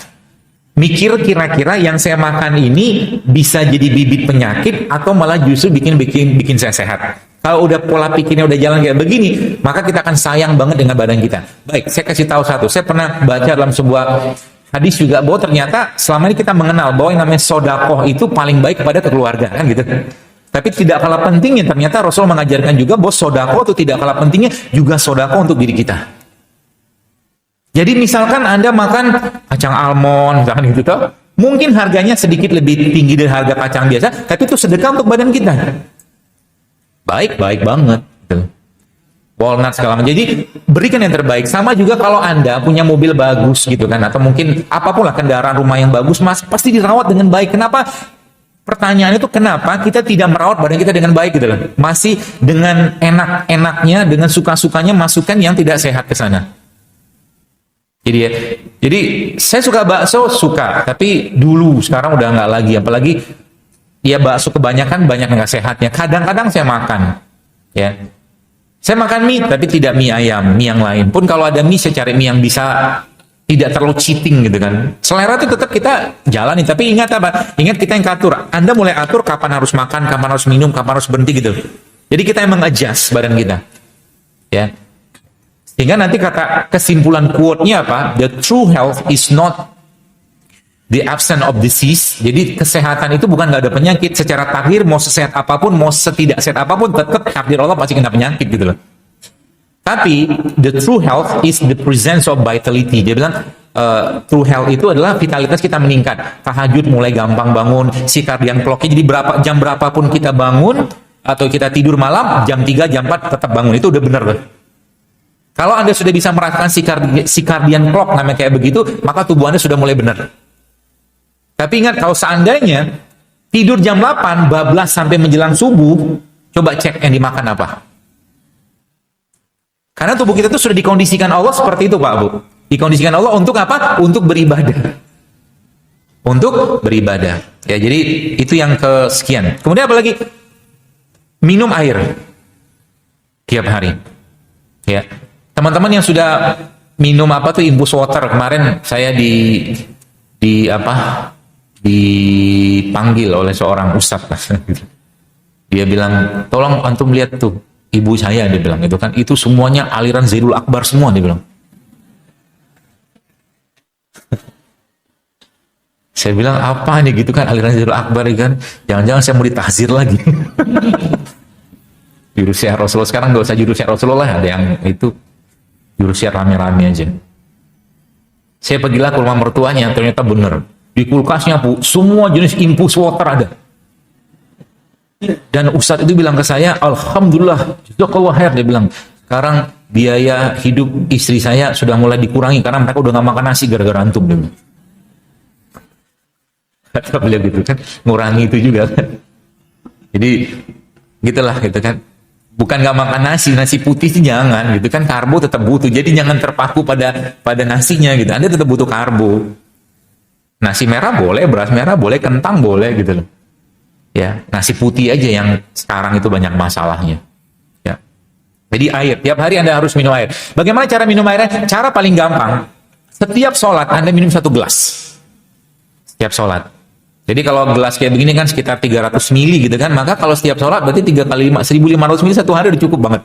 mikir kira-kira yang saya makan ini bisa jadi bibit penyakit atau malah justru bikin saya sehat. Kalau udah pola pikirnya udah jalan kayak begini, maka kita akan sayang banget dengan badan kita. Baik, saya kasih tahu satu. Saya pernah baca dalam sebuah hadis juga bahwa ternyata selama ini kita mengenal bahwa yang namanya sodakoh itu paling baik kepada keluarga, kan gitu. Tapi tidak kalah pentingnya, ternyata Rasul mengajarkan juga bahwa sodakoh itu tidak kalah pentingnya juga sodakoh untuk diri kita. Jadi misalkan Anda makan kacang almond, misalkan gitu toh, mungkin harganya sedikit lebih tinggi dari harga kacang biasa, tapi itu sedekah untuk badan kita. Baik banget. Gitu. Walnut segala macam. Jadi berikan yang terbaik. Sama juga kalau Anda punya mobil bagus gitu kan, atau mungkin apapun lah kendaraan rumah yang bagus, mas pasti dirawat dengan baik. Kenapa? Pertanyaan itu kenapa kita tidak merawat badan kita dengan baik gitu loh. Masih dengan enak-enaknya, dengan suka-sukanya masukkan yang tidak sehat ke sana. Jadi saya suka bakso, tapi dulu, sekarang udah nggak lagi. Apalagi ya bakso kebanyakan banyak nggak sehatnya. Kadang-kadang saya makan, ya. Saya makan mie, tapi tidak mie ayam, mie yang lain. Pun kalau ada mie, saya cari mie yang bisa tidak terlalu cheating gitu kan. Selera itu tetap kita jalani, tapi ingat apa? Ingat kita yang atur. Anda mulai atur kapan harus makan, kapan harus minum, kapan harus berhenti gitu. Jadi kita yang mengadjust badan kita. Ya. Sehingga nanti kata kesimpulan quote-nya apa? The true health is not the absence of disease. Jadi kesehatan itu bukan nggak ada penyakit. Secara takdir mau sesehat apapun, mau setidak sehat apapun, tetap takdir Allah pasti kena penyakit gitu loh. Tapi the true health is the presence of vitality. Dia bilang true health itu adalah vitalitas kita meningkat. Tahajud mulai gampang bangun, circadian clock-nya jadi jam berapapun kita bangun atau kita tidur malam, jam 3, jam 4 tetap bangun. Itu udah benar loh. Kalau Anda sudah bisa merasakan circadian clock namanya kayak begitu, maka tubuh Anda sudah mulai benar. Tapi ingat, kalau seandainya tidur jam 8, bablas sampai menjelang subuh, coba cek yang dimakan apa. Karena tubuh kita itu sudah dikondisikan Allah seperti itu, Pak Bu. Dikondisikan Allah untuk apa? Untuk beribadah. Untuk beribadah. Ya, jadi itu yang kesekian. Kemudian apa lagi? Minum air tiap hari. Ya. Teman-teman yang sudah minum infus water, kemarin saya dipanggil oleh seorang ustadz. Dia bilang, tolong antum lihat tuh ibu saya, dia bilang itu kan, itu semuanya aliran Zaidul Akbar semua, dia bilang. Saya bilang, apa nih gitu kan aliran Zaidul Akbar kan? Jangan-jangan saya mau ditahzir lagi. Jurus syiar Rasulullah sekarang nggak usah jurus syiar Rasulullah, ada yang itu jurus syiar rame-rame aja. Saya pergilah ke rumah mertuanya, ternyata benar. Di kulkasnya Bu, semua jenis infus water ada. Dan Ustadz itu bilang ke saya, alhamdulillah, jazakallah khair, dia bilang, sekarang biaya hidup istri saya sudah mulai dikurangi karena mereka udah nggak makan nasi gara-gara antum. Dia bilang. Kata beliau gitu kan, ngurangi itu juga kan. Jadi gitulah gitu kan. Bukan nggak makan nasi putih sih jangan gitu kan, karbo tetap butuh. Jadi jangan terpaku pada nasinya gitu. Anda tetap butuh karbo. Nasi merah boleh, beras merah boleh, kentang boleh gitu loh. Ya, nasi putih aja yang sekarang itu banyak masalahnya. Ya. Jadi air, tiap hari Anda harus minum air. Bagaimana cara minum airnya? Cara paling gampang, setiap sholat Anda minum 1 gelas. Setiap sholat. Jadi kalau gelas kayak begini kan sekitar 300 mili gitu kan, maka kalau setiap sholat berarti 3 kali 5, 1500 mili satu hari udah cukup banget.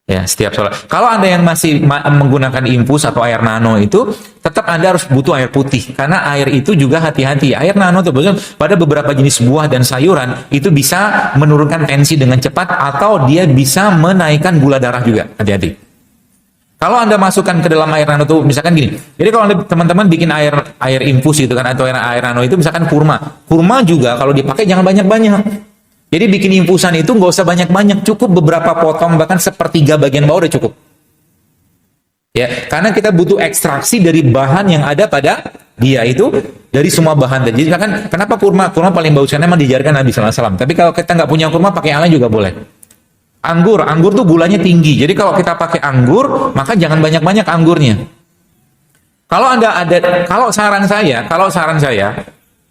Ya, setiap sholat. Kalau Anda yang masih menggunakan infus atau air nano itu, tetap Anda harus butuh air putih. Karena air itu juga hati-hati. Air nano itu pada beberapa jenis buah dan sayuran, itu bisa menurunkan tensi dengan cepat, atau dia bisa menaikkan gula darah juga. Hati-hati. Kalau Anda masukkan ke dalam air nano itu, misalkan gini. Jadi kalau teman-teman bikin air infus gitu kan, atau air nano itu misalkan kurma. Kurma juga kalau dipakai jangan banyak-banyak. Jadi bikin infusan itu nggak usah banyak-banyak, cukup beberapa potong, bahkan 1/3 bagian bawah udah cukup. Ya, karena kita butuh ekstraksi dari bahan yang ada pada dia itu, dari semua bahan. Jadi kan kenapa kurma paling bagus, karena memang diajarkan Nabi SAW. Tapi kalau kita nggak punya kurma, pakai yang lain juga boleh. Anggur tuh gulanya tinggi. Jadi kalau kita pakai anggur, maka jangan banyak-banyak anggurnya. Kalau saran saya,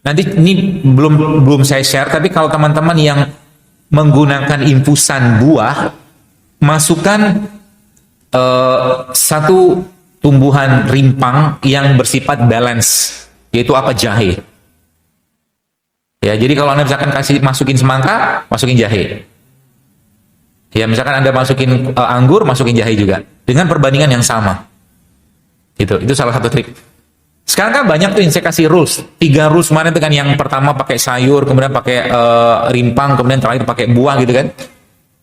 nanti ini belum saya share, tapi kalau teman-teman yang menggunakan infusan buah, masukkan satu tumbuhan rimpang yang bersifat balance, yaitu apa? Jahe. Ya, jadi kalau Anda misalkan masukin semangka, masukin jahe. Ya, misalkan Anda masukin anggur, masukin jahe juga. Dengan perbandingan yang sama. Itu salah satu trik. Sekarang kan banyak tuh yang saya kasih rules. 3 rules kemarin itu kan, yang pertama pakai sayur, kemudian pakai rimpang, kemudian terakhir pakai buah gitu kan.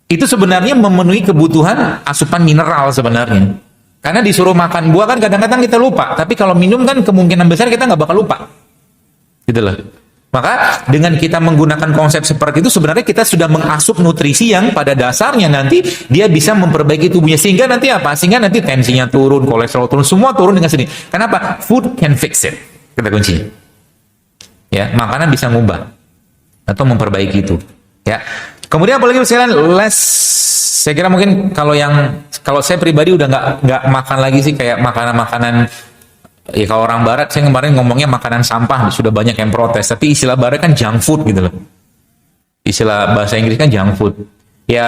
Itu sebenarnya memenuhi kebutuhan asupan mineral sebenarnya. Karena disuruh makan buah kan kadang-kadang kita lupa. Tapi kalau minum kan kemungkinan besar kita nggak bakal lupa. Gitu loh. Maka dengan kita menggunakan konsep seperti itu, sebenarnya kita sudah mengasup nutrisi yang pada dasarnya nanti dia bisa memperbaiki tubuhnya. Sehingga nanti apa? Sehingga nanti tensinya turun, kolesterol turun, semua turun dengan sendiri. Kenapa? Food can fix it. Kata kuncinya. Ya, makanan bisa ngubah atau memperbaiki itu. Ya. Kemudian apalagi misalnya saya kira mungkin kalau saya pribadi udah nggak makan lagi sih kayak makanan-makanan. Ya kalau orang barat, saya kemarin ngomongnya makanan sampah, sudah banyak yang protes. Tapi istilah barat kan junk food gitu loh. Istilah bahasa Inggris kan junk food. Ya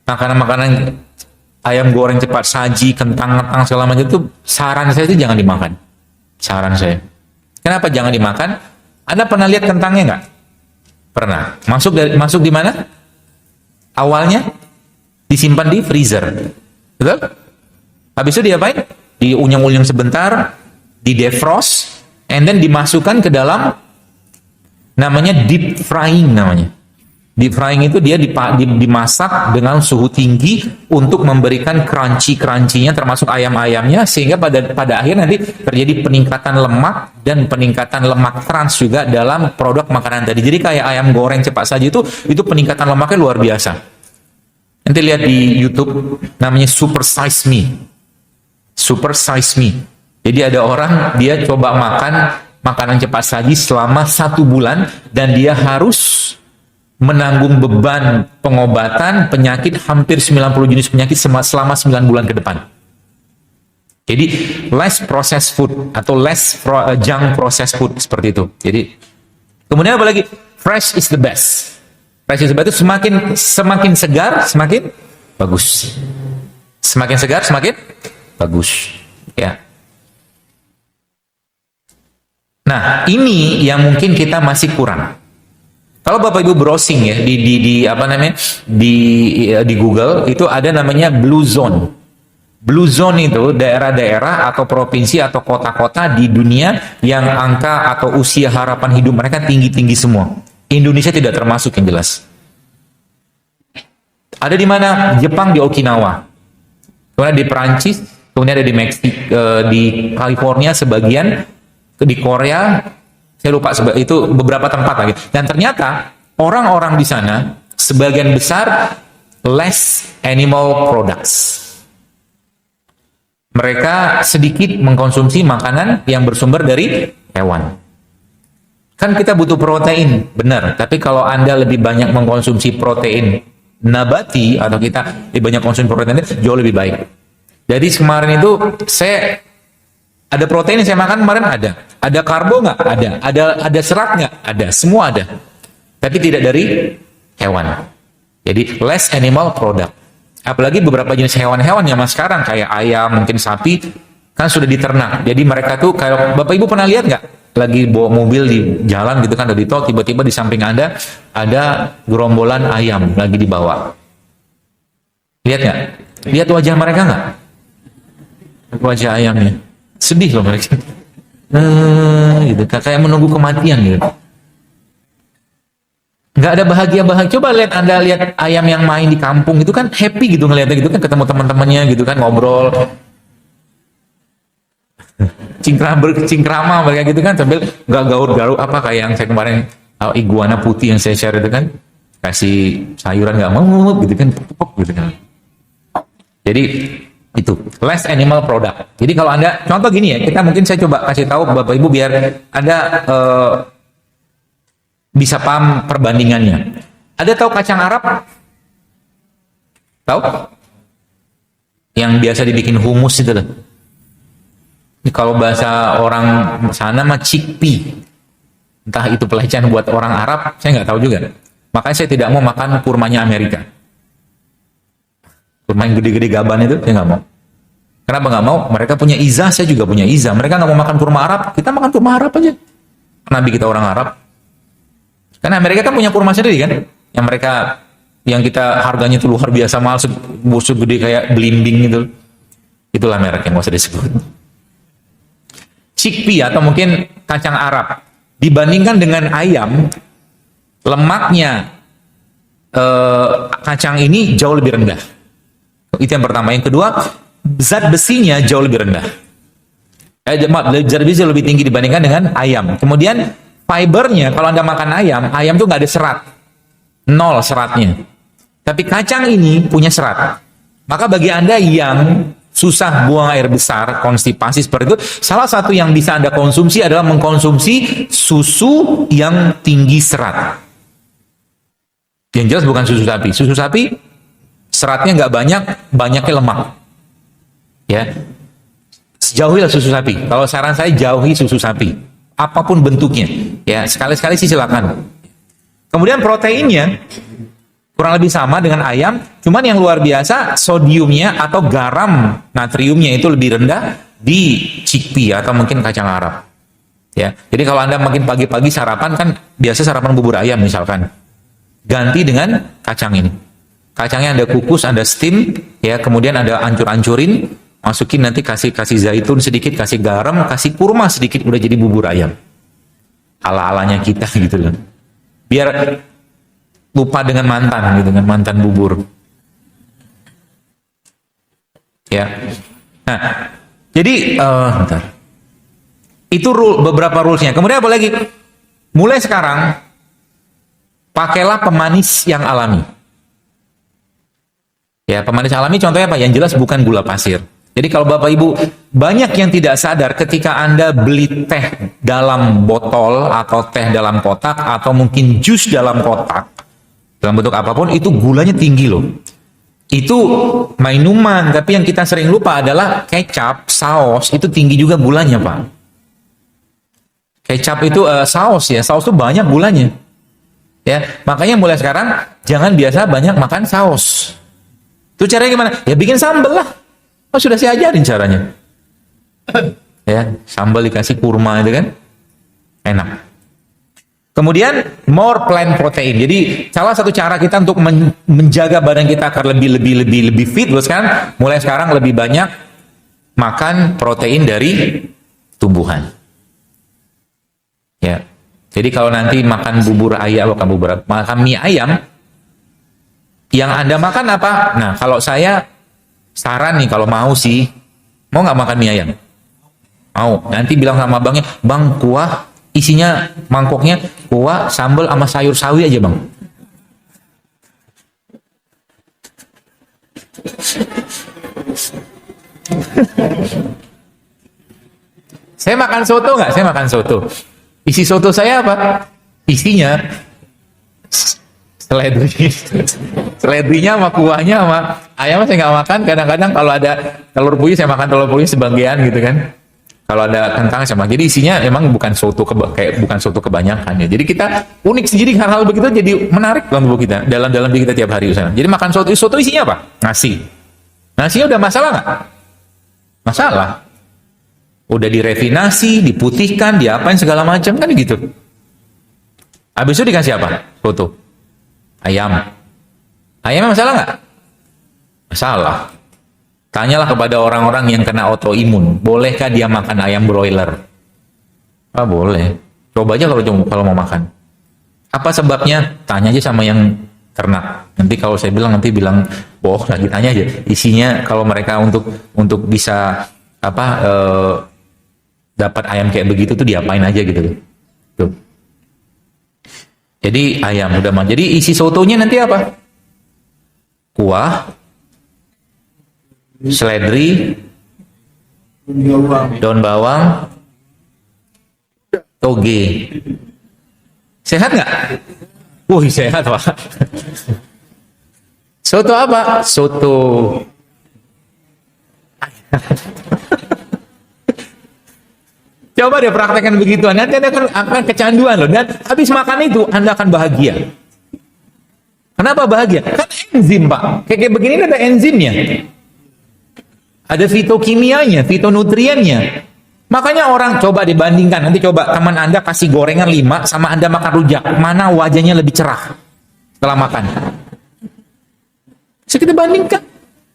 makanan-makanan ayam goreng cepat saji, kentang segala macam itu, saran saya itu jangan dimakan. Saran saya. Kenapa jangan dimakan? Anda pernah lihat kentangnya nggak? Pernah. Masuk di mana? Awalnya disimpan di freezer. Betul? Habis itu diapain? Diunyeng-unyeng sebentar, di defrost, and then dimasukkan ke dalam namanya deep frying namanya. Deep frying itu dia dimasak dengan suhu tinggi untuk memberikan crunchy-crunchy-nya termasuk ayam-ayamnya, sehingga pada akhir nanti terjadi peningkatan lemak dan peningkatan lemak trans juga dalam produk makanan tadi. Jadi kayak ayam goreng cepat saji itu peningkatan lemaknya luar biasa. Nanti lihat di YouTube namanya Super Size Me. Super Size Me. Jadi ada orang dia coba makan makanan cepat saji selama 1 bulan dan dia harus menanggung beban pengobatan penyakit hampir 90 jenis penyakit selama 9 bulan ke depan. Jadi less processed food atau less junk processed food seperti itu. Jadi kemudian apa lagi? Fresh is the best. Fresh is the best itu semakin segar semakin bagus. Semakin segar semakin bagus. Ya. Nah, ini yang mungkin kita masih kurang. Kalau Bapak Ibu browsing ya di Google itu ada namanya Blue Zone. Blue Zone itu daerah-daerah atau provinsi atau kota-kota di dunia yang angka atau usia harapan hidup mereka tinggi-tinggi semua. Indonesia tidak termasuk yang jelas. Ada di mana? Jepang di Okinawa. Kemudian di Perancis, kemudian ada di Meksiko, di California sebagian, di Korea, saya lupa itu beberapa tempat lagi. Dan ternyata orang-orang di sana sebagian besar less animal products. Mereka sedikit mengkonsumsi makanan yang bersumber dari hewan. Kan kita butuh protein, benar. Tapi kalau Anda lebih banyak mengkonsumsi protein nabati atau kita lebih banyak konsumsi protein jauh lebih baik. Jadi kemarin itu saya ada protein yang saya makan kemarin ada karbo nggak ada serat nggak ada, semua ada, tapi tidak dari hewan. Jadi less animal product. Apalagi beberapa jenis hewan-hewan yang sekarang kayak ayam, mungkin sapi kan sudah diternak. Jadi mereka tuh kayak Bapak Ibu pernah lihat nggak? Lagi bawa mobil di jalan gitu kan, ada di tol, tiba-tiba di samping Anda ada gerombolan ayam lagi dibawa. Lihat nggak? Lihat wajah mereka nggak? Wajah ayamnya sedih loh mereka. Gitu, kayak menunggu kematian gitu. Nggak ada bahagia-bahagia. Coba Anda lihat ayam yang main di kampung itu kan happy gitu ngeliatnya gitu kan, ketemu teman-temannya gitu kan, ngobrol. Cingkrama mereka gitu kan, sambil nggak gaul-gaul apa kayak yang saya kemarin iguana putih yang saya share itu kan, kasih sayuran nggak mau gitu kan, gitu kan. Jadi itu less animal product. Jadi kalau Anda contoh gini ya, mungkin saya coba kasih tahu Bapak Ibu biar Anda bisa paham perbandingannya. Ada tahu kacang Arab? Tahu? Yang biasa dibikin humus itu loh. Ini kalau bahasa orang sana mah chickpea. Entah itu pelecehan buat orang Arab, saya nggak tahu juga. Makanya saya tidak mau makan kurmanya Amerika. Kurma yang gede-gede gaban itu, saya nggak mau. Kenapa nggak mau? Mereka punya izah, saya juga punya izah. Mereka nggak mau makan kurma Arab, kita makan kurma Arab aja. Nabi kita orang Arab. Karena Amerika kan punya kurma sendiri kan, yang kita harganya itu luar biasa mahal, busuk gede kayak belimbing gitu. Itulah merek yang nggak usah disebut. Chickpea atau mungkin kacang Arab dibandingkan dengan ayam, lemaknya kacang ini jauh lebih rendah. Itu yang pertama. Yang kedua, zat besinya jauh lebih rendah. Zat besi lebih tinggi dibandingkan dengan ayam. Kemudian fibernya, kalau Anda makan ayam tuh nggak ada serat, 0 seratnya. Tapi kacang ini punya serat. Maka bagi Anda yang susah buang air besar, konstipasi seperti itu, salah satu yang bisa Anda konsumsi adalah mengkonsumsi susu yang tinggi serat. Yang jelas bukan susu sapi. Susu sapi seratnya nggak banyak, banyaknya lemak. Ya, jauhilah susu sapi. Kalau saran saya jauhi susu sapi, apapun bentuknya. Ya, sekali-sekali sih silakan. Kemudian proteinnya kurang lebih sama dengan ayam, cuman yang luar biasa sodiumnya atau garam natriumnya itu lebih rendah di chickpea atau mungkin kacang Arab. Ya, jadi kalau Anda makin pagi-pagi sarapan kan biasa sarapan bubur ayam misalkan, ganti dengan kacang ini. Kacangnya Anda kukus, Anda steam, ya, kemudian Anda ancur-ancurin, masukin nanti kasih zaitun sedikit, kasih garam, kasih kurma sedikit, udah jadi bubur ayam. Ala-alanya kita gitu loh. Biar lupa dengan mantan gitu, dengan mantan bubur. Ya. Nah, jadi bentar. Itu beberapa rulesnya. Kemudian apa lagi? Mulai sekarang pakailah pemanis yang alami. Ya, pemanis alami contohnya apa? Yang jelas bukan gula pasir. Jadi kalau Bapak Ibu banyak yang tidak sadar ketika Anda beli teh dalam botol atau teh dalam kotak atau mungkin jus dalam kotak dalam bentuk apapun, itu gulanya tinggi loh. Itu minuman, tapi yang kita sering lupa adalah kecap, saus, itu tinggi juga gulanya, Pak. Kecap itu saus ya, saus itu banyak gulanya. Ya, makanya mulai sekarang jangan biasa banyak makan saus. Itu caranya gimana? Ya bikin sambal lah. Oh, sudah saya ajarin caranya. Ya, sambal dikasih kurma itu kan enak. Kemudian more plant protein. Jadi salah satu cara kita untuk menjaga badan kita agar lebih fit, mulai sekarang lebih banyak makan protein dari tumbuhan. Ya. Jadi kalau nanti makan bubur ayam, makan mie ayam, yang Anda makan apa? Nah, kalau saya saran nih, kalau mau sih, mau nggak makan mie ayam? Mau. Nanti bilang sama abangnya, Bang, kuah isinya mangkoknya kuah, sambal sama sayur sawi aja, Bang. Saya makan soto nggak? Saya makan soto. Isi soto saya apa? Isinya Seledri. Seledrinya sama kuahnya sama ayamnya saya nggak makan. Kadang-kadang kalau ada telur puyuh saya makan telur puyuh sebagian gitu kan. Kalau ada kentang sama. Jadi isinya emang bukan soto kayak bukan soto kebanyakan ya. Jadi kita unik sendiri hal-hal begitu jadi menarik dalam tubuh kita, dalam diri kita tiap hari Ustaz. Jadi makan soto isinya apa? Nasi. Nasinya udah masalah nggak? Masalah. Udah direfinasi, diputihkan, diapain segala macam kan gitu. Habis itu dikasih apa? Soto. Ayam. Ayamnya masalah nggak? Masalah. Tanyalah kepada orang-orang yang kena autoimun, bolehkah dia makan ayam broiler? Ah, boleh. Coba aja kalau mau makan. Apa sebabnya? Tanya aja sama yang ternak. Nanti kalau saya bilang bohong lagi, tanya aja. Isinya kalau mereka untuk bisa dapat ayam kayak begitu tuh diapain aja gitu tuh. Jadi ayam udah mah. Jadi isi sotonya nanti apa? Kuah, seledri, daun bawang, toge. Sehat nggak? Wih, sehat Pak. Soto apa? Soto. Coba deh praktekkan begitu, nanti Anda akan kecanduan loh. Dan habis makan itu Anda akan bahagia. Kenapa bahagia? Kan enzim Pak. Kayak begini ada enzimnya. Ada fitokimianya, fitonutriennya. Makanya orang coba dibandingkan. Nanti coba teman Anda kasih gorengan 5 sama Anda makan rujak. Mana wajahnya lebih cerah setelah makan? Bisa kita bandingkan.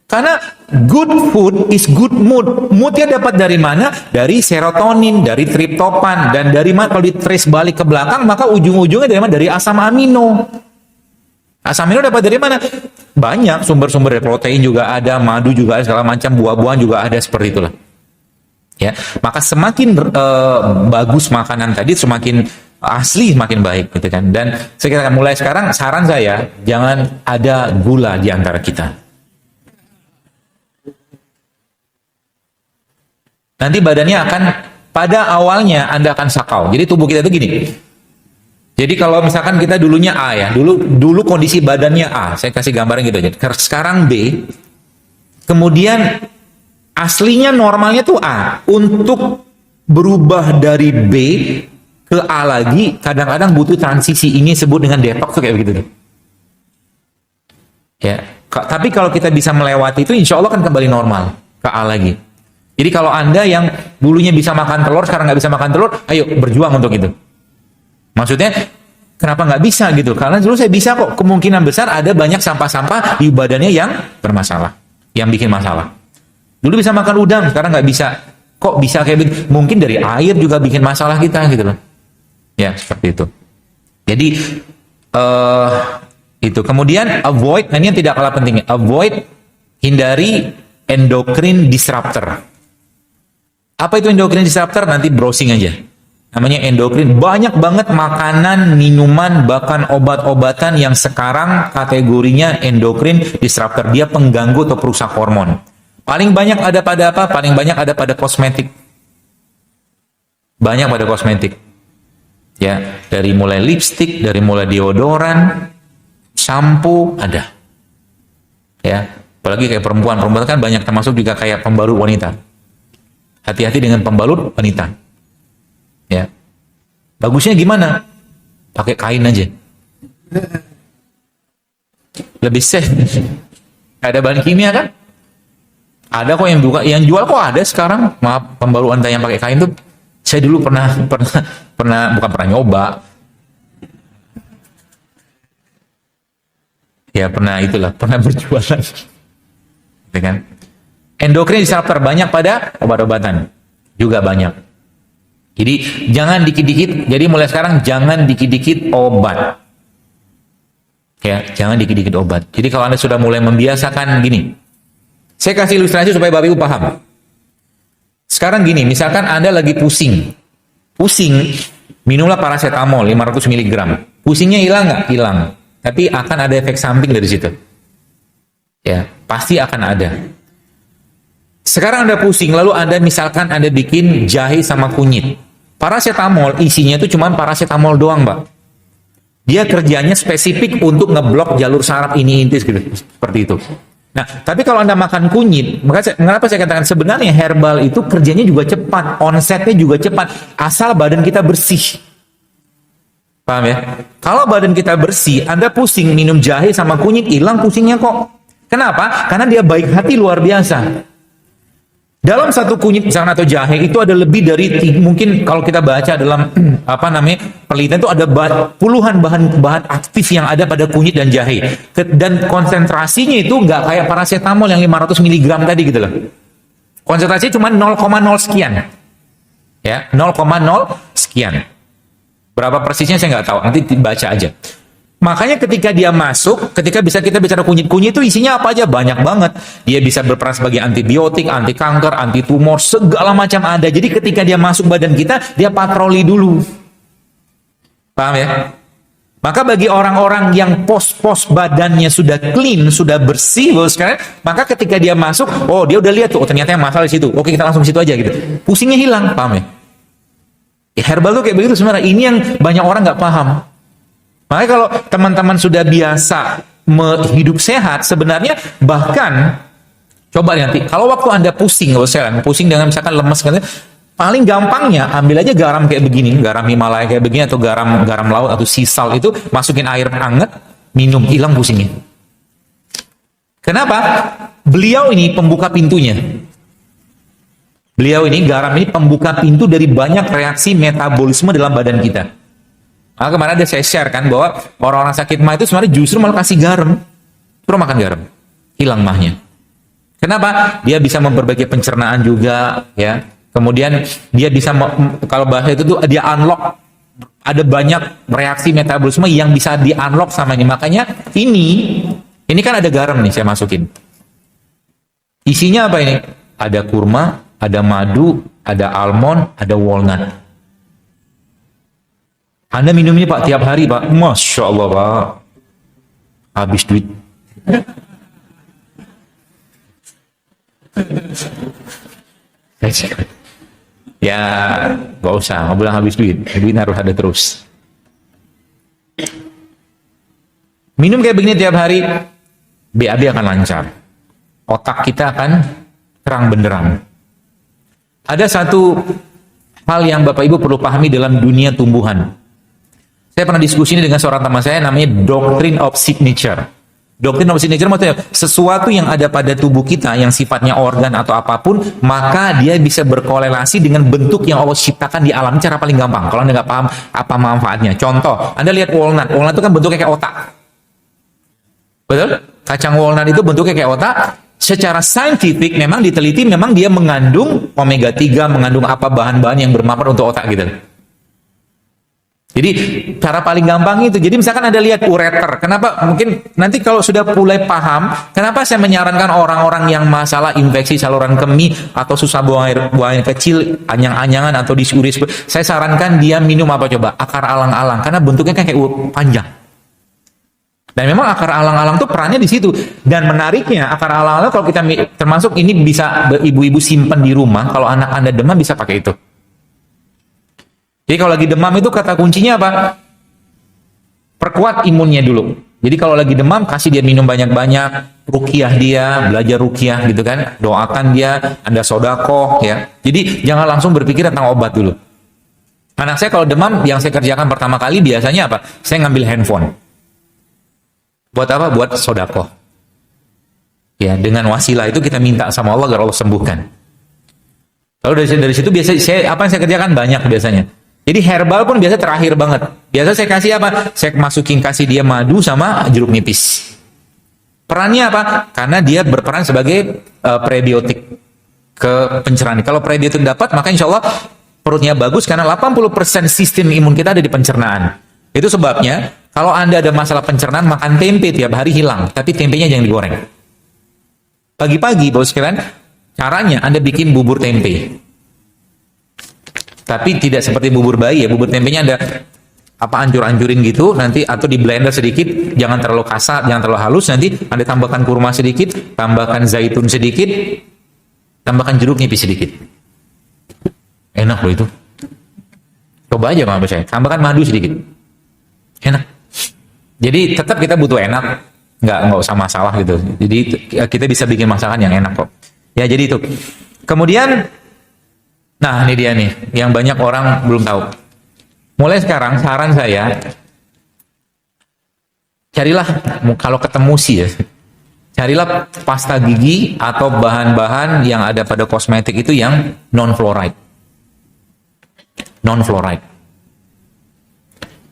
Karena good food is good mood. Moodnya dapat dari mana? Dari serotonin, dari triptopan, dan dari mana? Kalau di trace balik ke belakang, maka ujung-ujungnya dari mana? Dari asam amino. Asam amino dapat dari mana? Banyak sumber-sumber protein juga ada, madu juga ada, segala macam buah-buahan juga ada, seperti itulah. Ya, maka semakin bagus makanan tadi, semakin asli, semakin baik, gitu kan. Dan sekitar mulai sekarang, saran saya jangan ada gula di antara kita. Nanti badannya akan, pada awalnya Anda akan sakau. Jadi tubuh kita itu gini. Jadi kalau misalkan kita dulunya A ya, dulu kondisi badannya A, saya kasih gambaran gitu aja. Sekarang B, kemudian aslinya normalnya tuh A. Untuk berubah dari B ke A lagi, kadang-kadang butuh transisi. Ini sebut dengan detox tuh kayak begitu. Ya, tapi kalau kita bisa melewati itu, insya Allah kan kembali normal ke A lagi. Jadi kalau Anda yang dulunya bisa makan telur, sekarang nggak bisa makan telur, ayo berjuang untuk itu. Maksudnya, kenapa nggak bisa gitu? Karena dulu saya bisa kok. Kemungkinan besar ada banyak sampah-sampah di badannya yang bermasalah, yang bikin masalah. Dulu bisa makan udang, sekarang nggak bisa. Kok bisa kayak begitu? Mungkin dari air juga bikin masalah kita gitu loh. Ya, seperti itu. Jadi, itu. Kemudian, avoid, ini yang tidak kalah pentingnya. Avoid, hindari endocrine disruptor. Apa itu endocrine disruptor? Nanti browsing aja. Namanya endokrin. Banyak banget makanan, minuman, bahkan obat-obatan yang sekarang kategorinya endokrin disruptor. Dia pengganggu atau perusak hormon. Paling banyak ada pada apa? Paling banyak ada pada kosmetik. Banyak pada kosmetik. Ya, dari mulai lipstick, dari mulai deodoran, shampoo, ada. Ya, apalagi kayak perempuan kan banyak, termasuk juga kayak pembalut wanita. Hati-hati dengan pembalut wanita. Ya. Bagusnya gimana? Pakai kain aja. Lebih safe. Ada bahan kimia kan? Ada kok yang jual kok ada sekarang. Maaf, pembalut wanita yang pakai kain tuh saya dulu bukan pernah nyoba. Ya pernah berjualan. Gitu kan? Endokrin disruptor banyak pada obat-obatan. Juga banyak. Jadi jangan dikit-dikit. Jadi mulai sekarang jangan dikit-dikit obat. Ya, jangan dikit-dikit obat. Jadi kalau Anda sudah mulai membiasakan gini. Saya kasih ilustrasi supaya Bapak Ibu paham. Sekarang gini, misalkan Anda lagi pusing. Minumlah paracetamol 500 mg. Pusingnya hilang nggak? Hilang. Tapi akan ada efek samping dari situ. Ya, pasti akan ada. Sekarang Anda pusing, lalu misalkan Anda bikin jahe sama kunyit. Paracetamol isinya itu cuma paracetamol doang, Mbak. Dia kerjanya spesifik untuk ngeblok jalur saraf ini gitu, seperti itu. Nah, tapi kalau Anda makan kunyit, mengapa saya katakan sebenarnya herbal itu kerjanya juga cepat, onsetnya juga cepat, asal badan kita bersih. Paham ya? Kalau badan kita bersih, Anda pusing minum jahe sama kunyit, hilang pusingnya kok. Kenapa? Karena dia baik hati luar biasa. Dalam satu kunyit misalkan atau jahe itu ada lebih dari, mungkin kalau kita baca dalam penelitian itu ada puluhan bahan aktif yang ada pada kunyit dan jahe, dan konsentrasinya itu nggak kayak paracetamol yang 500 mg tadi gitu loh. Konsentrasinya cuma 0,0 sekian, ya 0,0 sekian. Berapa persisnya saya nggak tahu, nanti dibaca aja. Makanya ketika dia masuk, ketika kita bicara kunyit itu isinya apa aja? Banyak banget. Dia bisa berperan sebagai antibiotik, anti kanker, anti tumor, segala macam ada. Jadi ketika dia masuk badan kita, dia patroli dulu. Paham ya? Maka bagi orang-orang yang pos-pos badannya sudah clean, sudah bersih, sekarang, maka ketika dia masuk, oh dia udah lihat tuh, oh, ternyata yang masalah di situ. Oke, kita langsung ke situ aja gitu. Pusingnya hilang, paham ya? Herbal tuh kayak begitu sebenarnya. Ini yang banyak orang nggak paham. Makanya kalau teman-teman sudah biasa hidup sehat, sebenarnya bahkan coba nanti kalau waktu Anda pusing, pusing dengan misalkan lemes, paling gampangnya ambil aja garam kayak begini, garam Himalaya kayak begini, atau garam laut atau sea salt itu, masukin air hangat, minum, hilang pusingnya. Kenapa? Beliau ini pembuka pintunya. Beliau ini, garam ini pembuka pintu dari banyak reaksi metabolisme dalam badan kita. Nah, kemarin ada saya share kan bahwa orang-orang sakit mah itu sebenarnya justru malah kasih garam, terus makan garam, hilang mahnya. Kenapa? Dia bisa memperbaiki pencernaan juga, ya. Kemudian dia bisa, kalau bahasa itu tuh dia unlock, ada banyak reaksi metabolisme yang bisa di unlock sama ini. Makanya ini kan ada garam nih saya masukin. Isinya apa ini? Ada kurma, ada madu, ada almond, ada walnut. Anda minum ini Pak tiap hari Pak, Masya Allah Pak, habis duit. Ya gak usah, nggak bilang habis duit harus ada terus. Minum kayak begini tiap hari, BAB akan lancar, otak kita akan terang benderang. Ada satu hal yang Bapak Ibu perlu pahami dalam dunia tumbuhan. Saya pernah diskusi ini dengan seorang teman saya, namanya Doctrine of Signature. Doctrine of Signature maksudnya sesuatu yang ada pada tubuh kita yang sifatnya organ atau apapun, maka dia bisa berkorelasi dengan bentuk yang Allah ciptakan di alam. Cara paling gampang, kalau Anda nggak paham apa manfaatnya. Contoh, Anda lihat walnut. Walnut itu kan bentuknya kayak otak. Betul? Kacang walnut itu bentuknya kayak otak. Secara saintifik memang diteliti, memang dia mengandung omega 3, mengandung apa bahan-bahan yang bermanfaat untuk otak gitu. Jadi cara paling gampang itu. Jadi misalkan Anda lihat ureter, kenapa mungkin nanti kalau sudah mulai paham, kenapa saya menyarankan orang-orang yang masalah infeksi saluran kemih atau susah buang air kecil, anyang-anyangan atau disuris, saya sarankan dia minum apa coba? Akar alang-alang, karena bentuknya kan kayak panjang. Dan memang akar alang-alang tuh perannya di situ. Dan menariknya akar alang-alang kalau kita termasuk ini bisa ibu-ibu simpan di rumah, kalau anak Anda demam bisa pakai itu. Jadi kalau lagi demam itu kata kuncinya apa? Perkuat imunnya dulu. Jadi kalau lagi demam, kasih dia minum banyak-banyak, ruqyah dia, belajar ruqyah gitu kan, doakan dia, Anda sodakoh ya. Jadi jangan langsung berpikir tentang obat dulu. Anak saya kalau demam, yang saya kerjakan pertama kali biasanya apa? Saya ngambil handphone. Buat apa? Buat sodakoh. Ya, dengan wasilah itu kita minta sama Allah agar Allah sembuhkan. Lalu dari situ biasa apa yang saya kerjakan banyak biasanya. Jadi herbal pun biasa terakhir banget. Biasa saya kasih apa? Saya kasih dia madu sama jeruk nipis. Perannya apa? Karena dia berperan sebagai prebiotik ke pencernaan. Kalau prebiotik dapat, maka insya Allah perutnya bagus, karena 80% sistem imun kita ada di pencernaan. Itu sebabnya kalau Anda ada masalah pencernaan, makan tempe tiap hari hilang. Tapi tempenya jangan digoreng. Pagi-pagi, bos sekalian, caranya Anda bikin bubur tempe. Tapi tidak seperti bubur bayi ya, bubur tempenya ada apa hancur-hancurin gitu nanti, atau di blender sedikit, jangan terlalu kasar, jangan terlalu halus, nanti Anda tambahkan kurma sedikit, tambahkan zaitun sedikit, tambahkan jeruk nipis sedikit. Enak loh itu. Coba aja sama saya, tambahkan madu sedikit. Enak. Jadi tetap kita butuh enak, nggak usah masalah gitu. Jadi kita bisa bikin masakan yang enak kok. Ya jadi itu. Kemudian, nah ini dia nih, yang banyak orang belum tahu. Mulai sekarang saran saya, carilah kalau ketemu sih ya, carilah pasta gigi atau bahan-bahan yang ada pada kosmetik itu yang non fluoride. Non fluoride.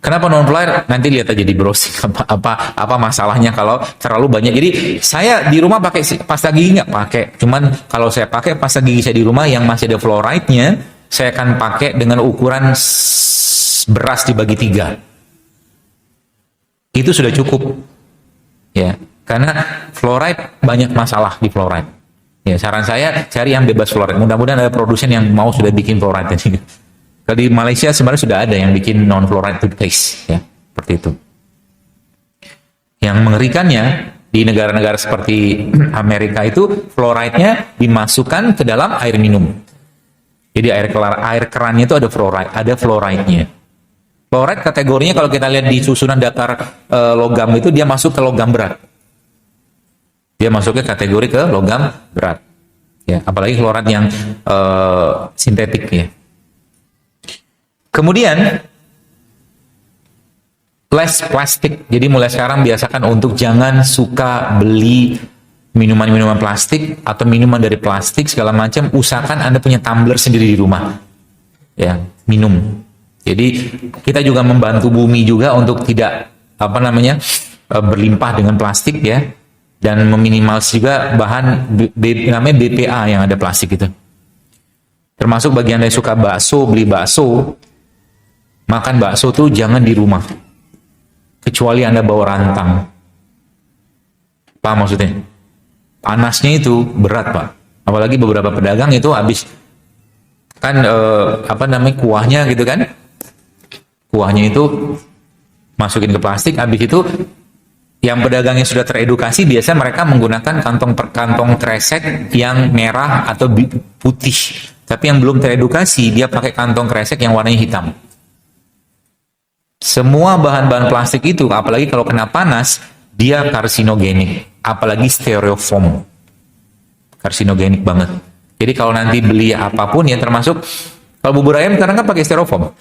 Kenapa non fluoride? Nanti lihat aja di browsing apa masalahnya kalau terlalu banyak. Jadi saya di rumah pakai pasta gigi nggak pakai. Cuman kalau saya pakai pasta gigi saya di rumah yang masih ada fluoride-nya, saya akan pakai dengan ukuran beras dibagi 3. Itu sudah cukup. Ya, karena fluoride banyak masalah di fluoride. Ya, saran saya cari yang bebas fluoride. Mudah-mudahan ada produsen yang mau sudah bikin fluoride. Kalau di Malaysia sebenarnya sudah ada yang bikin non fluoride toothpaste, ya, seperti itu. Yang mengerikannya di negara-negara seperti Amerika itu fluoride-nya dimasukkan ke dalam air minum. Jadi air kerannya itu ada fluoride-nya. Fluoride kategorinya kalau kita lihat di susunan daftar logam itu dia masuk ke logam berat. Dia masuk ke kategori ke logam berat. Ya, apalagi fluoride yang sintetik ya. Kemudian less plastik. Jadi mulai sekarang biasakan untuk jangan suka beli minuman-minuman plastik atau minuman dari plastik segala macam. Usahakan Anda punya tumbler sendiri di rumah. Ya, minum. Jadi kita juga membantu bumi juga untuk tidak berlimpah dengan plastik ya, dan meminimalis juga bahan namanya BPA yang ada plastik itu. Termasuk bagi Anda yang suka bakso, beli bakso. Makan bakso tuh jangan di rumah, kecuali Anda bawa rantang. Paham maksudnya? Panasnya itu berat Pak. Apalagi beberapa pedagang itu habis kan kuahnya gitu kan, kuahnya itu masukin ke plastik. Habis itu yang pedagang yang sudah teredukasi biasa mereka menggunakan kantong kresek yang merah atau putih. Tapi yang belum teredukasi dia pakai kantong kresek yang warnanya hitam. Semua bahan-bahan plastik itu, apalagi kalau kena panas, dia karsinogenik. Apalagi styrofoam. Karsinogenik banget. Jadi kalau nanti beli apapun ya, termasuk kalau bubur ayam sekarang kan pakai styrofoam.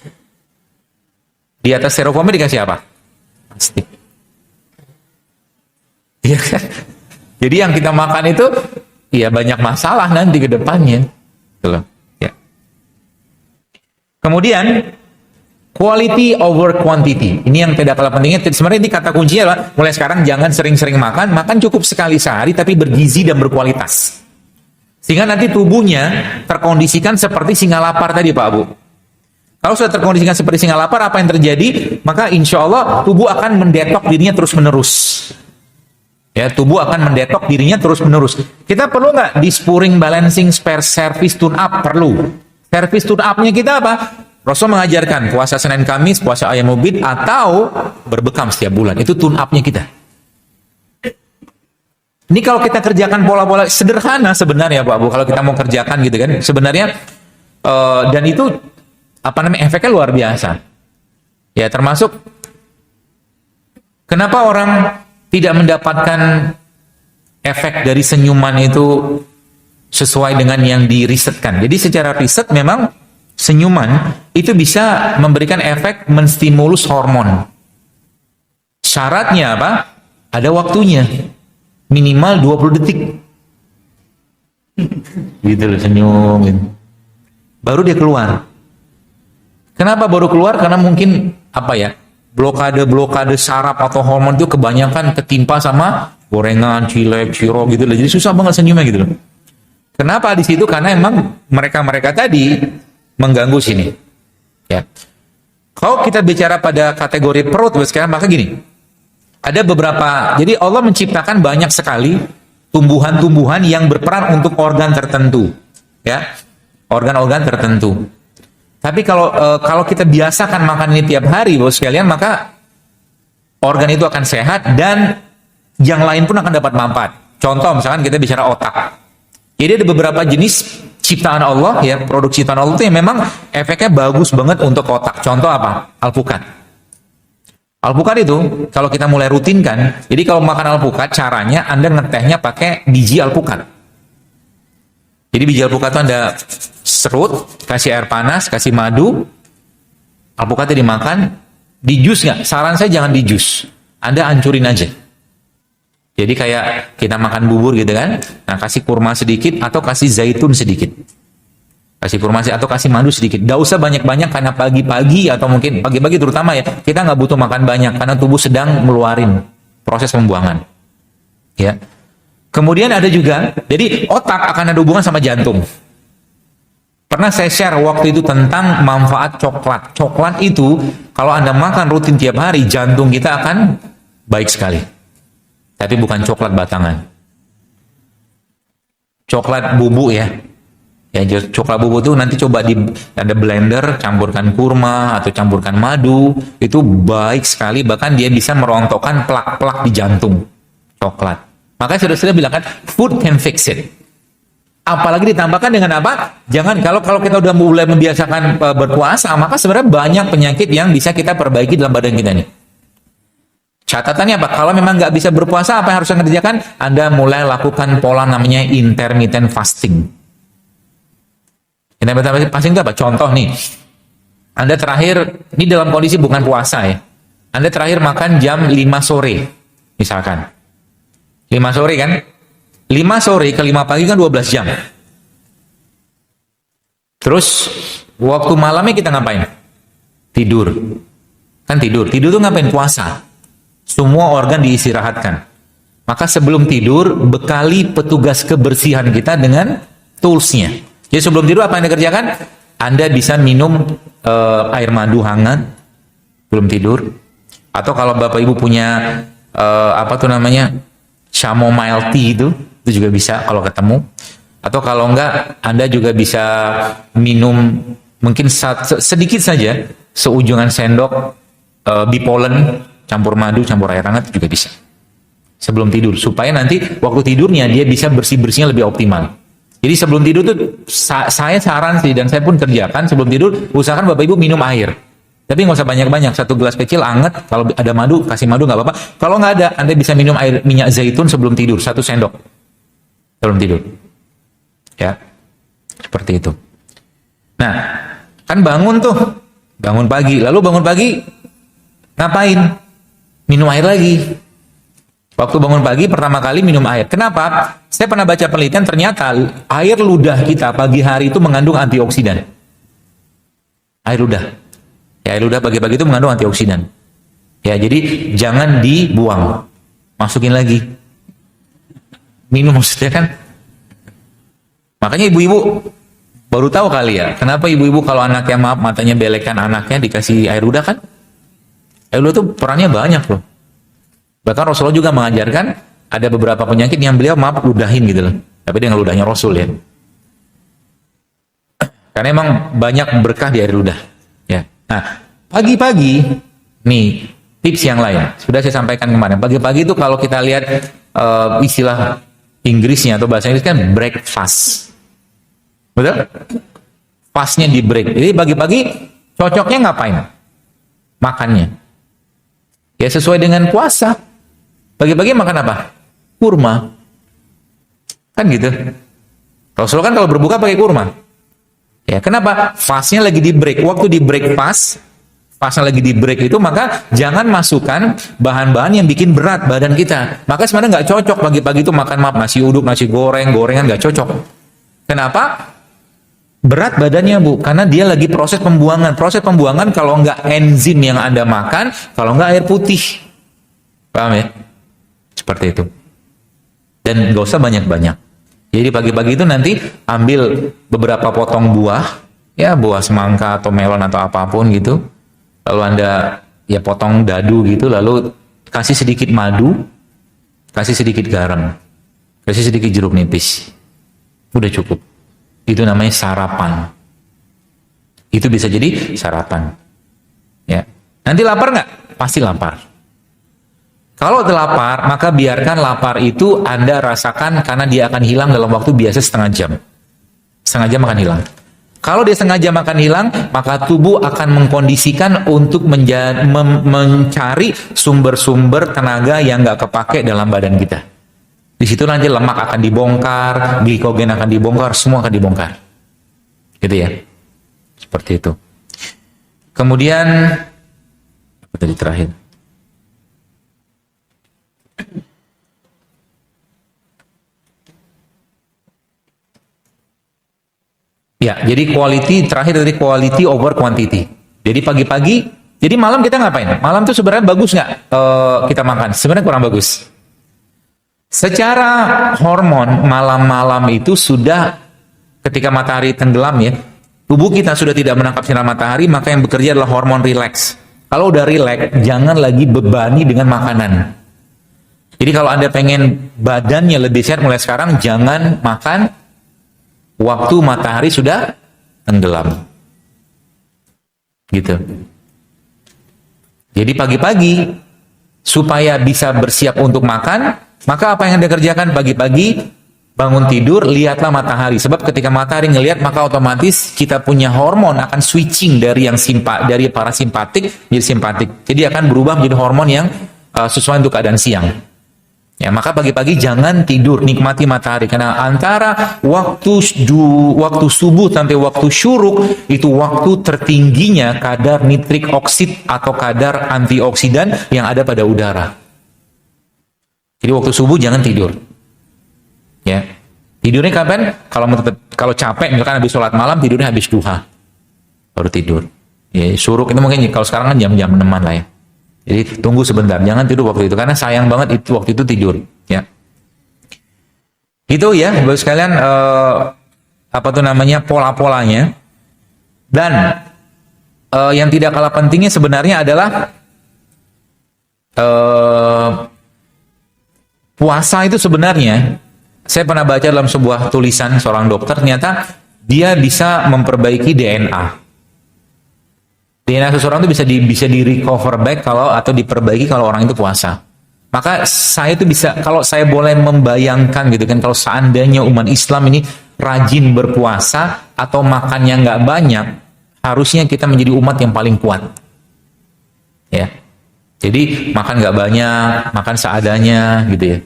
Di atas styrofoamnya dikasih apa? Plastik. Iya kan? Jadi yang kita makan itu ya banyak masalah nanti ke depannya. Gitu. Ya. Kemudian quality over quantity. Ini yang tidak kalah pentingnya. Sebenarnya ini kata kuncinya adalah mulai sekarang jangan sering-sering makan. Makan cukup sekali sehari tapi bergizi dan berkualitas. Sehingga nanti tubuhnya terkondisikan seperti singa lapar tadi Pak Bu. Kalau sudah terkondisikan seperti singa lapar, apa yang terjadi? Maka insya Allah tubuh akan mendetok dirinya terus-menerus. Ya, tubuh akan mendetok dirinya terus-menerus. Kita perlu nggak di spurring balancing spare service tune up? Perlu. Service tune up-nya kita apa? Rasul mengajarkan puasa Senin Kamis, puasa ayam ubid, atau berbekam setiap bulan. Itu tune up-nya kita. Ini kalau kita kerjakan pola-pola sederhana sebenarnya Pak Bu, kalau kita mau kerjakan gitu kan, sebenarnya dan itu efeknya luar biasa. Ya, termasuk kenapa orang tidak mendapatkan efek dari senyuman itu sesuai dengan yang dirisetkan. Jadi secara riset memang senyuman itu bisa memberikan efek menstimulus hormon. Syaratnya apa? Ada waktunya. Minimal 20 detik. Gitu loh, senyum gitu. Baru dia keluar. Kenapa baru keluar? Karena mungkin blokade saraf atau hormon itu kebanyakan ketimpa sama gorengan, cilek, cilok gitu loh. Jadi susah banget senyumnya gitu loh. Kenapa di situ? Karena emang mereka tadi mengganggu sini. Ya. Kalau kita bicara pada kategori perut sekarang, maka gini. Ada beberapa, jadi Allah menciptakan banyak sekali tumbuhan-tumbuhan yang berperan untuk organ tertentu. Ya. Organ-organ tertentu. Tapi kalau kita biasakan makan ini tiap hari, Bapak sekalian, maka organ itu akan sehat dan yang lain pun akan dapat manfaat. Contoh misalkan kita bicara otak. Jadi ada beberapa jenis ciptaan Allah, ya, produk ciptaan Allah itu yang memang efeknya bagus banget untuk otak. Contoh apa? Alpukat. Alpukat itu kalau kita mulai rutinkan, jadi kalau makan alpukat caranya Anda ngetehnya pakai biji alpukat. Jadi biji alpukat itu Anda serut, kasih air panas, kasih madu, alpukatnya dimakan, di jus nggak? Saran saya jangan di jus, Anda hancurin aja. Jadi kayak kita makan bubur gitu kan, nah kasih kurma sedikit atau kasih zaitun sedikit. Kasih kurma atau kasih madu sedikit. Gak usah banyak-banyak karena pagi-pagi atau mungkin pagi-pagi terutama ya, kita nggak butuh makan banyak karena tubuh sedang meluarin proses pembuangan. Ya. Kemudian ada juga, jadi otak akan ada hubungan sama jantung. Pernah saya share waktu itu tentang manfaat coklat. Coklat itu kalau Anda makan rutin tiap hari, jantung kita akan baik sekali. Tapi bukan coklat batangan. Coklat bubuk ya. Ya, coklat bubuk itu nanti coba ada blender, campurkan kurma atau campurkan madu, itu baik sekali, bahkan dia bisa merontokkan plak-plak di jantung. Coklat. Makanya sudah bilang kan, food can fix it. Apalagi ditambahkan dengan apa? Jangan kalau kita udah mulai membiasakan berpuasa, maka sebenarnya banyak penyakit yang bisa kita perbaiki dalam badan kita nih. Catatannya apa? Kalau memang nggak bisa berpuasa, apa yang harus Anda kerjakan? Anda mulai lakukan pola namanya intermittent fasting. Intermittent fasting itu apa? Contoh nih, Anda terakhir, ini dalam kondisi bukan puasa ya, Anda terakhir makan jam 5 sore, misalkan. 5 sore kan? 5 sore ke 5 pagi kan 12 jam. Terus, waktu malamnya kita ngapain? Tidur. Kan tidur. Tidur tuh ngapain? Puasa. Semua organ diistirahatkan. Maka sebelum tidur, bekali petugas kebersihan kita dengan toolsnya. Jadi sebelum tidur apa yang Anda kerjakan? Anda bisa minum air madu hangat sebelum tidur. Atau kalau Bapak Ibu punya chamomile tea itu juga bisa kalau ketemu. Atau kalau enggak, Anda juga bisa minum mungkin sedikit saja seujungan sendok bipolen, campur madu, campur air hangat juga bisa. Sebelum tidur, supaya nanti waktu tidurnya dia bisa bersih-bersihnya lebih optimal. Jadi sebelum tidur tuh saya saran sih, dan saya pun kerjakan sebelum tidur, usahakan Bapak Ibu minum air. Tapi nggak usah banyak-banyak, 1 gelas kecil anget, kalau ada madu, kasih madu nggak apa-apa. Kalau nggak ada, Anda bisa minum air minyak zaitun sebelum tidur, 1 sendok sebelum tidur. Ya, seperti itu. Nah, kan bangun pagi, lalu bangun pagi ngapain? Minum air lagi. Waktu bangun pagi pertama kali minum air. Kenapa? Saya pernah baca penelitian, ternyata air ludah kita pagi hari itu mengandung antioksidan. Air ludah. Ya, air ludah pagi-pagi itu mengandung antioksidan. Ya, jadi jangan dibuang. Masukin lagi. Minum maksudnya kan. Makanya ibu-ibu baru tahu kali ya, kenapa ibu-ibu kalau anaknya matanya belekan anaknya dikasih air ludah kan? Air ludah itu perannya banyak loh. Bahkan Rasulullah juga mengajarkan ada beberapa penyakit yang beliau ludahin gitu loh. Tapi dia ngeludahnya Rasul ya. Karena emang banyak berkah di air ludah. Ya. Nah, pagi-pagi nih tips yang lain. Sudah saya sampaikan kemarin. Pagi-pagi itu kalau kita lihat istilah Inggrisnya atau bahasa Inggris kan breakfast. Betul? Fastnya di break. Jadi pagi-pagi cocoknya ngapain? Makannya. Ya sesuai dengan puasa. Pagi-pagi makan apa? Kurma. Kan gitu. Rasulullah kan kalau berbuka pakai kurma. Ya, kenapa? Fastnya lagi di break. Waktu di break pasnya lagi di break itu, maka jangan masukkan bahan-bahan yang bikin berat badan kita. Maka sebenarnya nggak cocok pagi-pagi itu makan nasi uduk, nasi goreng, gorengan nggak cocok. Kenapa? Berat badannya Bu, karena dia lagi proses pembuangan. Proses pembuangan kalau nggak enzim yang Anda makan, kalau nggak air putih. Paham ya? Seperti itu. Dan nggak usah banyak-banyak. Jadi pagi-pagi itu nanti ambil beberapa potong buah, ya buah semangka atau melon atau apapun gitu. Lalu Anda ya potong dadu gitu, lalu kasih sedikit madu, kasih sedikit garam, kasih sedikit jeruk nipis. Udah cukup. Itu namanya sarapan. Itu bisa jadi sarapan. Ya. Nanti lapar nggak? Pasti lapar. Kalau lapar, maka biarkan lapar itu Anda rasakan karena dia akan hilang dalam waktu biasa setengah jam. Setengah jam akan hilang. Kalau dia sengaja makan hilang, maka tubuh akan mengkondisikan untuk mencari sumber-sumber tenaga yang nggak kepake dalam badan kita. Di situ nanti lemak akan dibongkar, glikogen akan dibongkar, semua akan dibongkar. Gitu ya. Seperti itu. Kemudian, apa tadi terakhir? Ya, jadi terakhir dari quality over quantity. Jadi pagi-pagi, jadi malam kita ngapain? Malam tuh sebenarnya bagus nggak kita makan? Sebenarnya kurang bagus. Secara hormon, malam-malam itu sudah ketika matahari tenggelam ya, tubuh kita sudah tidak menangkap sinar matahari, maka yang bekerja adalah hormon relax. Kalau udah relax, jangan lagi bebani dengan makanan. Jadi kalau Anda pengen badannya lebih sehat mulai sekarang, jangan makan waktu matahari sudah tenggelam. Gitu. Jadi pagi-pagi supaya bisa bersiap untuk makan, maka apa yang Anda kerjakan pagi-pagi? Bangun tidur, lihatlah matahari. Sebab ketika matahari ngelihat, maka otomatis kita punya hormon akan switching dari yang dari parasimpatik menjadi simpatik. Jadi akan berubah menjadi hormon yang sesuai untuk keadaan siang. Ya, maka pagi-pagi jangan tidur, nikmati matahari, karena antara waktu subuh sampai waktu syuruk itu waktu tertingginya kadar nitrik oksid atau kadar antioksidan yang ada pada udara. Jadi waktu subuh jangan tidur. Ya. Tidurnya kapan? Kalau capek misalkan habis sholat malam, tidurnya habis duha. Baru tidur. Ya, syuruk itu mungkin kalau sekarang kan jam-jam 6-an lah ya. Jadi tunggu sebentar, jangan tidur waktu itu karena sayang banget itu waktu itu tidur, ya. Itu ya, Bapak sekalian pola-polanya. Dan yang tidak kalah pentingnya sebenarnya adalah puasa itu sebenarnya saya pernah baca dalam sebuah tulisan seorang dokter, ternyata dia bisa memperbaiki DNA. DNA seseorang itu bisa di recover back atau diperbaiki kalau orang itu puasa. Maka saya itu bisa, kalau saya boleh membayangkan gitu kan, kalau seandainya umat Islam ini rajin berpuasa atau makannya nggak banyak, harusnya kita menjadi umat yang paling kuat. Ya, jadi makan nggak banyak, makan seadanya gitu ya.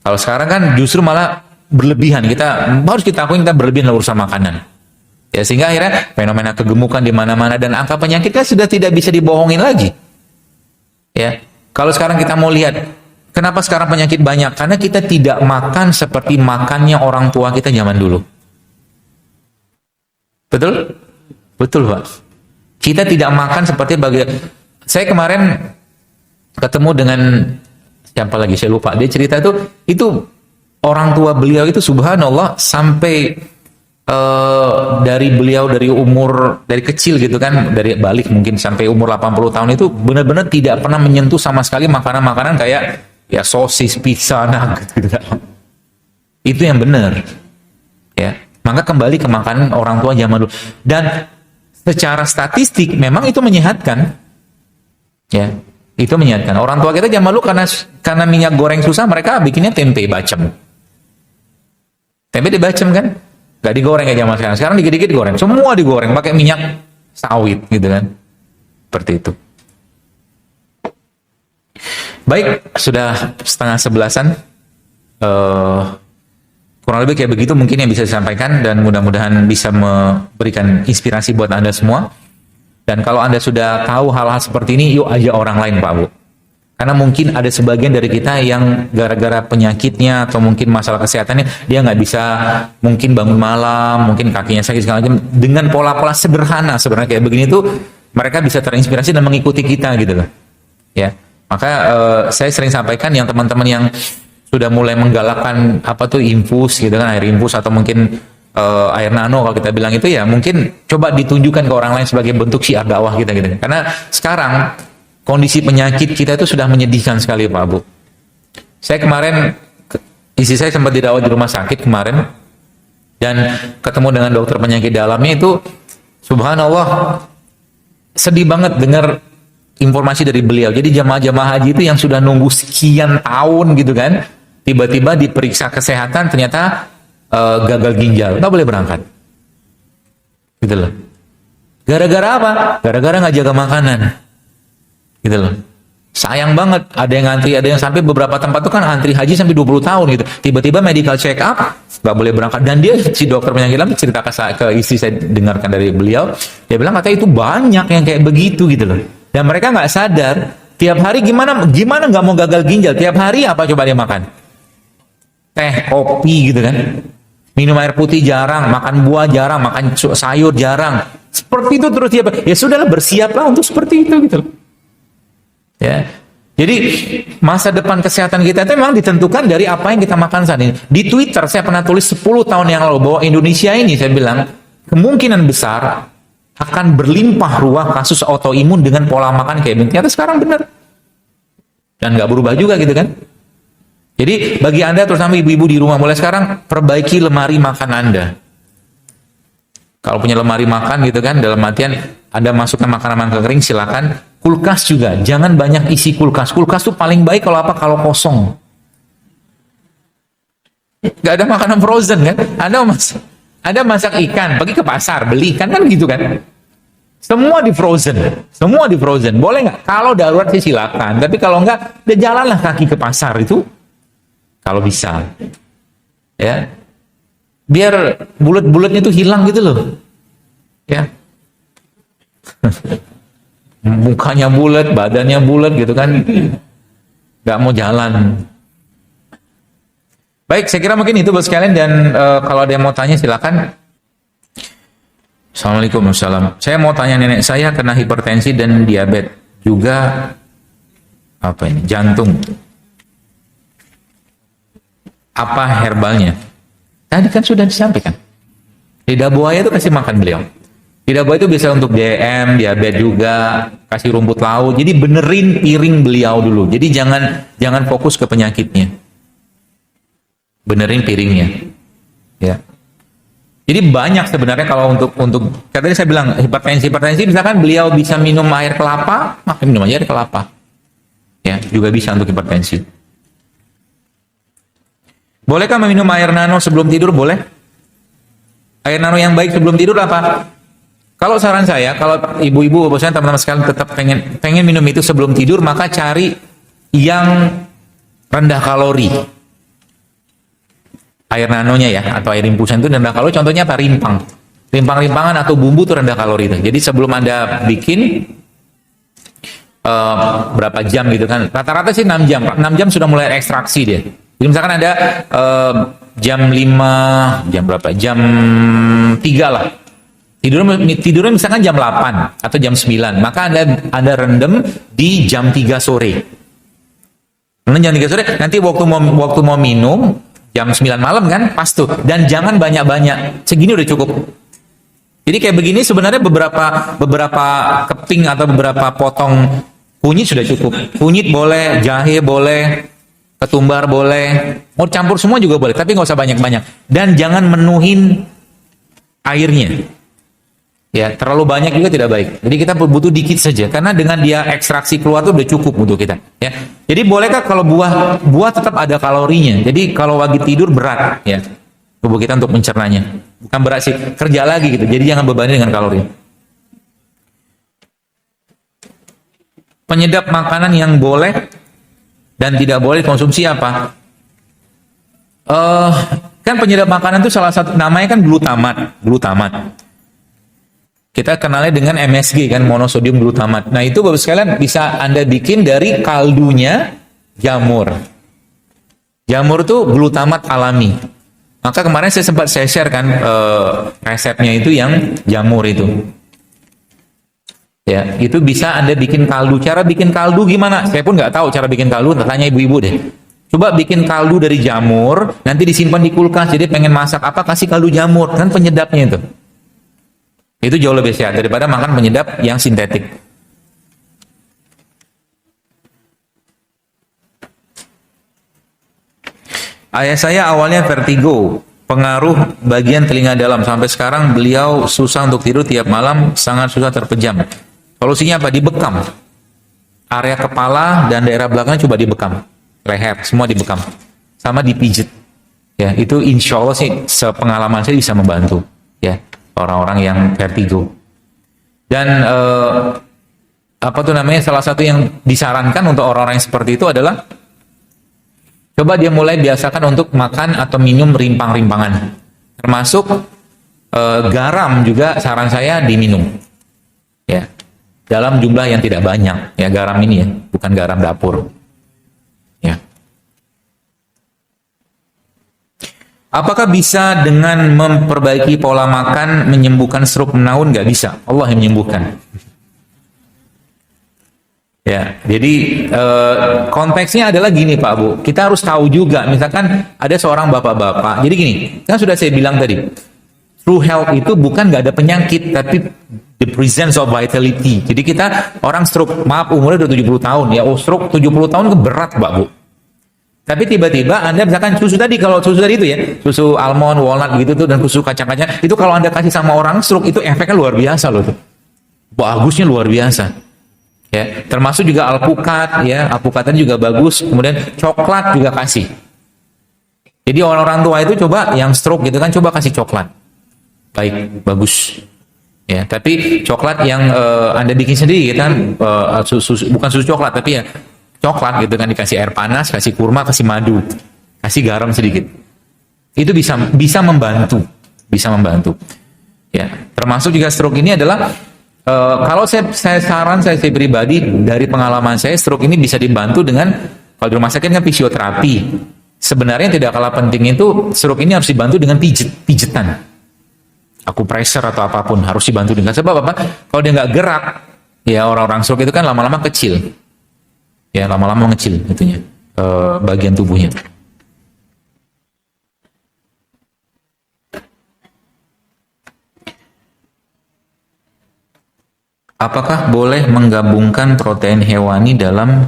Kalau sekarang kan justru malah berlebihan, harus kita akuin kita berlebihan dalam urusan makanan. Ya, sehingga akhirnya fenomena kegemukan di mana-mana dan angka penyakitnya sudah tidak bisa dibohongin lagi. Ya, kalau sekarang kita mau lihat kenapa sekarang penyakit banyak, karena kita tidak makan seperti makannya orang tua kita zaman dulu. Betul? Betul, Pak. Kita tidak makan seperti saya kemarin ketemu dengan siapa lagi saya lupa. Dia cerita itu orang tua beliau itu subhanallah sampai dari umur dari kecil gitu kan, dari balik mungkin sampai umur 80 tahun itu benar-benar tidak pernah menyentuh sama sekali makanan-makanan kayak ya sosis, pizza, nugget gitu. Itu yang benar. Ya. Maka kembali ke makanan orang tua zaman dulu. Dan secara statistik memang itu menyehatkan. Ya. Itu menyehatkan. Orang tua kita zaman dulu karena minyak goreng susah, mereka bikinnya tempe bacem. Tempe dibacem kan? Gak digoreng kayak zaman sekarang. Sekarang dikit-dikit goreng. Semua digoreng pakai minyak sawit gitu kan. Seperti itu. Baik, sudah 10:30. Kurang lebih kayak begitu mungkin yang bisa disampaikan, dan mudah-mudahan bisa memberikan inspirasi buat Anda semua. Dan kalau Anda sudah tahu hal-hal seperti ini, yuk ajak orang lain, Pak Bu. Karena mungkin ada sebagian dari kita yang gara-gara penyakitnya atau mungkin masalah kesehatannya, dia nggak bisa mungkin bangun malam, mungkin kakinya sakit segala macam. Dengan pola-pola sederhana sebenarnya kayak begini tuh, mereka bisa terinspirasi dan mengikuti kita gitu loh. Ya, maka saya sering sampaikan yang teman-teman yang sudah mulai menggalakkan infus gitu kan, air infus atau mungkin air nano kalau kita bilang itu, ya mungkin coba ditunjukkan ke orang lain sebagai bentuk syiar dakwah kita gitu. Karena sekarang kondisi penyakit kita itu sudah menyedihkan sekali, Pak Bu. Saya kemarin, istri saya sempat dirawat di rumah sakit kemarin, dan ketemu dengan dokter penyakit dalamnya itu, subhanallah, sedih banget dengar informasi dari beliau. Jadi jamaah-jamaah haji itu yang sudah nunggu sekian tahun gitu kan, tiba-tiba diperiksa kesehatan ternyata gagal ginjal, nggak boleh berangkat. Gitu loh. Gara-gara apa? Gara-gara nggak jaga makanan. Gitu loh. Sayang banget, ada yang ngantri, ada yang sampai beberapa tempat tuh kan antri haji sampai 20 tahun gitu. Tiba-tiba medical check up, nggak boleh berangkat. Dan dia, si dokter penyakit dalam cerita ke istri, saya dengarkan dari beliau, dia bilang katanya itu banyak yang kayak begitu gitu loh. Dan mereka nggak sadar, tiap hari gimana nggak mau gagal ginjal, tiap hari apa coba dia makan? Teh, kopi gitu kan. Minum air putih jarang, makan buah jarang, makan sayur jarang. Seperti itu terus dia, ya sudahlah bersiaplah untuk seperti itu gitu loh. Ya. Jadi masa depan kesehatan kita itu memang ditentukan dari apa yang kita makan saat ini. Di Twitter saya pernah tulis 10 tahun yang lalu bahwa Indonesia ini, saya bilang, kemungkinan besar akan berlimpah ruah kasus autoimun dengan pola makan kayak begini. Ternyata sekarang benar. Dan nggak berubah juga gitu kan. Jadi bagi Anda terutama ibu-ibu di rumah, mulai sekarang perbaiki lemari makan Anda. Kalau punya lemari makan gitu kan, dalam artian Anda masukkan makanan-makanan kering, silakan. Kulkas juga, jangan banyak isi kulkas. Kulkas tuh paling baik kalau apa? Kalau kosong. Gak ada makanan frozen kan? Anda masak ikan, pergi ke pasar, beli ikan kan gitu kan? Semua di frozen. Boleh nggak? Kalau darurat sih silakan. Tapi kalau nggak, udah jalanlah kaki ke pasar itu. Kalau bisa, ya, biar bulat-bulatnya itu hilang gitu loh, ya. Mukanya bulat, badannya bulat gitu kan, nggak mau jalan. Baik, saya kira mungkin itu buat sekalian, dan kalau ada yang mau tanya silakan. Assalamualaikum warahmatullahi wabarakatuh. Saya mau tanya, nenek saya kena hipertensi dan diabetes juga, apa ini, jantung. Apa herbalnya? Tadi kan sudah disampaikan. Lidah buaya itu kasih makan beliau. Lidah buaya itu bisa untuk DM, diabetes juga, kasih rumput laut. Jadi benerin piring beliau dulu. Jadi jangan fokus ke penyakitnya. Benerin piringnya. Ya. Jadi banyak sebenarnya kalau untuk katanya saya bilang hipertensi misalkan beliau bisa minum air kelapa, maka minum aja air kelapa. Ya, juga bisa untuk hipertensi. Bolehkah meminum air nano sebelum tidur? Boleh. Air nano yang baik sebelum tidur apa? Kalau saran saya, kalau ibu-ibu, bosnya teman-teman sekalian tetap pengen minum itu sebelum tidur, maka cari yang rendah kalori. Air nanonya ya, atau air rimpusan itu rendah kalori. Contohnya apa? Rimpang-rimpangan atau bumbu itu rendah kalori itu. Jadi sebelum Anda bikin berapa jam gitu kan? Rata-rata sih 6 jam. 6 jam sudah mulai ekstraksi dia. Jadi misalkan ada jam 5, jam berapa? Jam 3 lah. Tidurnya misalkan jam 8 atau jam 9. Maka Anda rendam di jam 3 sore. Rendam jam 3 sore, nanti waktu mau minum jam 9 malam kan, pas tuh. Dan jangan banyak-banyak. Segini udah cukup. Jadi kayak begini sebenarnya beberapa keping atau beberapa potong kunyit sudah cukup. Kunyit boleh, jahe boleh, ketumbar boleh, mau campur semua juga boleh, tapi nggak usah banyak-banyak. Dan jangan menuhin airnya. Ya, terlalu banyak juga tidak baik. Jadi kita butuh dikit saja, karena dengan dia ekstraksi keluar itu udah cukup untuk kita. Ya, jadi bolehkah kalau buah tetap ada kalorinya. Jadi kalau lagi tidur berat, ya, tubuh kita untuk mencernanya. Bukan berat sih, kerja lagi gitu. Jadi jangan bebani dengan kalori. Penyedap makanan yang boleh dan tidak boleh konsumsi apa? Kan penyedap makanan itu salah satu namanya kan glutamat. Kita kenalnya dengan MSG kan, monosodium glutamat. Nah itu Bapak sekalian bisa Anda bikin dari kaldunya jamur. Jamur itu glutamat alami. Maka kemarin saya sempat share kan resepnya itu yang jamur itu. Ya, itu bisa Anda bikin kaldu. Cara bikin kaldu gimana? Saya pun nggak tahu cara bikin kaldu, tanya ibu-ibu deh. Coba bikin kaldu dari jamur, nanti disimpan di kulkas. Jadi pengen masak apa, kasih kaldu jamur. Kan penyedapnya itu. Itu jauh lebih sehat daripada makan penyedap yang sintetik. Ayah saya awalnya vertigo, pengaruh bagian telinga dalam. Sampai sekarang beliau susah untuk tidur tiap malam, sangat susah terpejam. Solusinya apa? Dibekam. Area kepala dan daerah belakang coba dibekam. Leher, semua dibekam. Sama dipijit. Ya, itu insya Allah sih sepengalaman saya bisa membantu. Ya. orang-orang yang vertigo. Dan salah satu yang disarankan untuk orang-orang yang seperti itu adalah coba dia mulai biasakan untuk makan atau minum rimpang-rimpangan, termasuk garam juga saran saya diminum, ya, dalam jumlah yang tidak banyak, ya, garam ini ya, bukan garam dapur, ya. Apakah bisa dengan memperbaiki pola makan menyembuhkan stroke menaun? Nggak bisa, Allah yang menyembuhkan. Ya, jadi konteksnya adalah gini Pak Bu, kita harus tahu juga, misalkan ada seorang bapak-bapak, jadi gini, kan sudah saya bilang tadi, true health itu bukan nggak ada penyakit, tapi the presence of vitality. Jadi kita orang stroke, maaf umurnya udah 70 tahun, ya, stroke 70 tahun berat Pak Bu. Tapi tiba-tiba Anda misalkan susu tadi, kalau susu tadi itu ya, susu almond, walnut gitu tuh, dan susu kacang-kacang, itu kalau Anda kasih sama orang stroke, itu efeknya luar biasa loh tuh. Bagusnya luar biasa. Ya, termasuk juga alpukat, ya, alpukat tadi juga bagus, kemudian coklat juga kasih. Jadi orang-orang tua itu coba yang stroke gitu kan, coba kasih coklat. Baik, bagus. Ya, tapi coklat yang Anda bikin sendiri gitu kan, bukan susu coklat, tapi ya coklat gitu kan, dikasih air panas, kasih kurma, kasih madu, kasih garam sedikit. Itu bisa membantu, Ya, termasuk juga stroke ini adalah kalau saya saran saya pribadi dari pengalaman saya, stroke ini bisa dibantu dengan, kalau di rumah sakit kan fisioterapi. Sebenarnya yang tidak kalah penting itu stroke ini harus dibantu dengan pijetan, akupressure atau apapun harus dibantu dengan, sebab apa? Kalau dia nggak gerak, ya orang-orang stroke itu kan lama-lama kecil. Ya, lama-lama mengecil itunya, bagian tubuhnya. Apakah boleh menggabungkan protein hewani dalam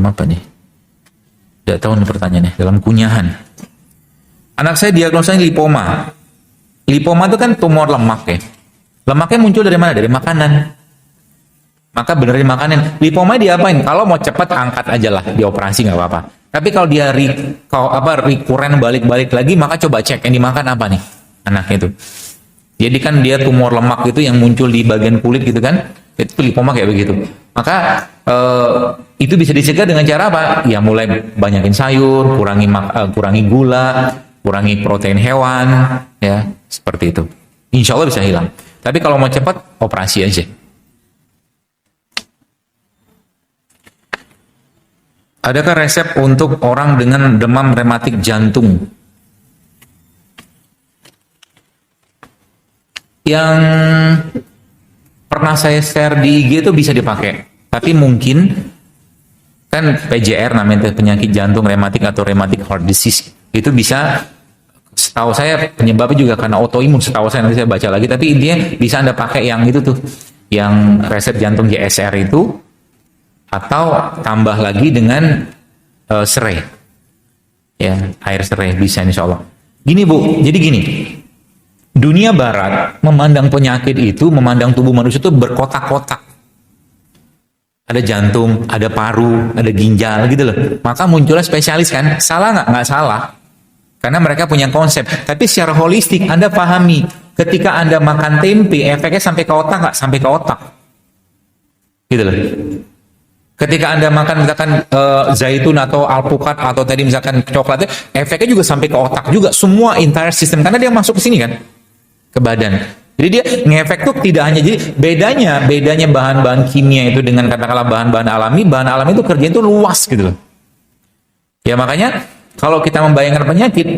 apa nih? Tidak tahu nih pertanyaannya. Dalam kunyahan. Anak saya diagnosanya lipoma. Lipoma itu kan tumor lemak ya. Lemaknya muncul dari mana? Dari makanan. Maka benerin makanan. Lipoma diapain? Kalau mau cepat angkat aja lah, dioperasi nggak apa-apa. Tapi kalau dia recurrent balik-balik lagi, maka coba cek yang dimakan apa nih anaknya itu. Jadi kan dia tumor lemak itu yang muncul di bagian kulit gitu kan, itu lipoma kayak begitu. Maka itu bisa dicegah dengan cara apa? Ya mulai banyakin sayur, kurangi gula, kurangi protein hewan, ya seperti itu. Insya Allah bisa hilang. Tapi kalau mau cepat, operasi aja. Adakah resep untuk orang dengan demam rematik jantung? Yang pernah saya share di IG itu bisa dipakai. Tapi mungkin, kan PJR namanya penyakit jantung rematik atau rheumatic heart disease, itu bisa, setahu saya penyebabnya juga karena autoimun, setahu saya, nanti saya baca lagi, tapi intinya bisa Anda pakai yang itu tuh, yang resep jantung JSR itu, atau tambah lagi dengan serai, ya, air serai bisa insya Allah. Gini Bu, jadi gini, dunia barat memandang penyakit itu, memandang tubuh manusia itu berkotak-kotak. Ada jantung, ada paru, ada ginjal gitu loh. Maka munculnya spesialis kan, salah nggak? Nggak salah, karena mereka punya konsep. Tapi secara holistik Anda pahami, ketika Anda makan tempe, efeknya sampai ke otak nggak? Sampai ke otak, gitu loh. Ketika Anda makan misalkan zaitun atau alpukat atau tadi misalkan coklatnya, efeknya juga sampai ke otak juga, semua entire system, karena dia masuk ke sini kan, ke badan. Jadi dia ngefek tuh tidak hanya, jadi bedanya bahan-bahan kimia itu dengan katakanlah bahan-bahan alami itu kerjanya itu luas gitu loh. Ya makanya kalau kita membayangkan penyakit,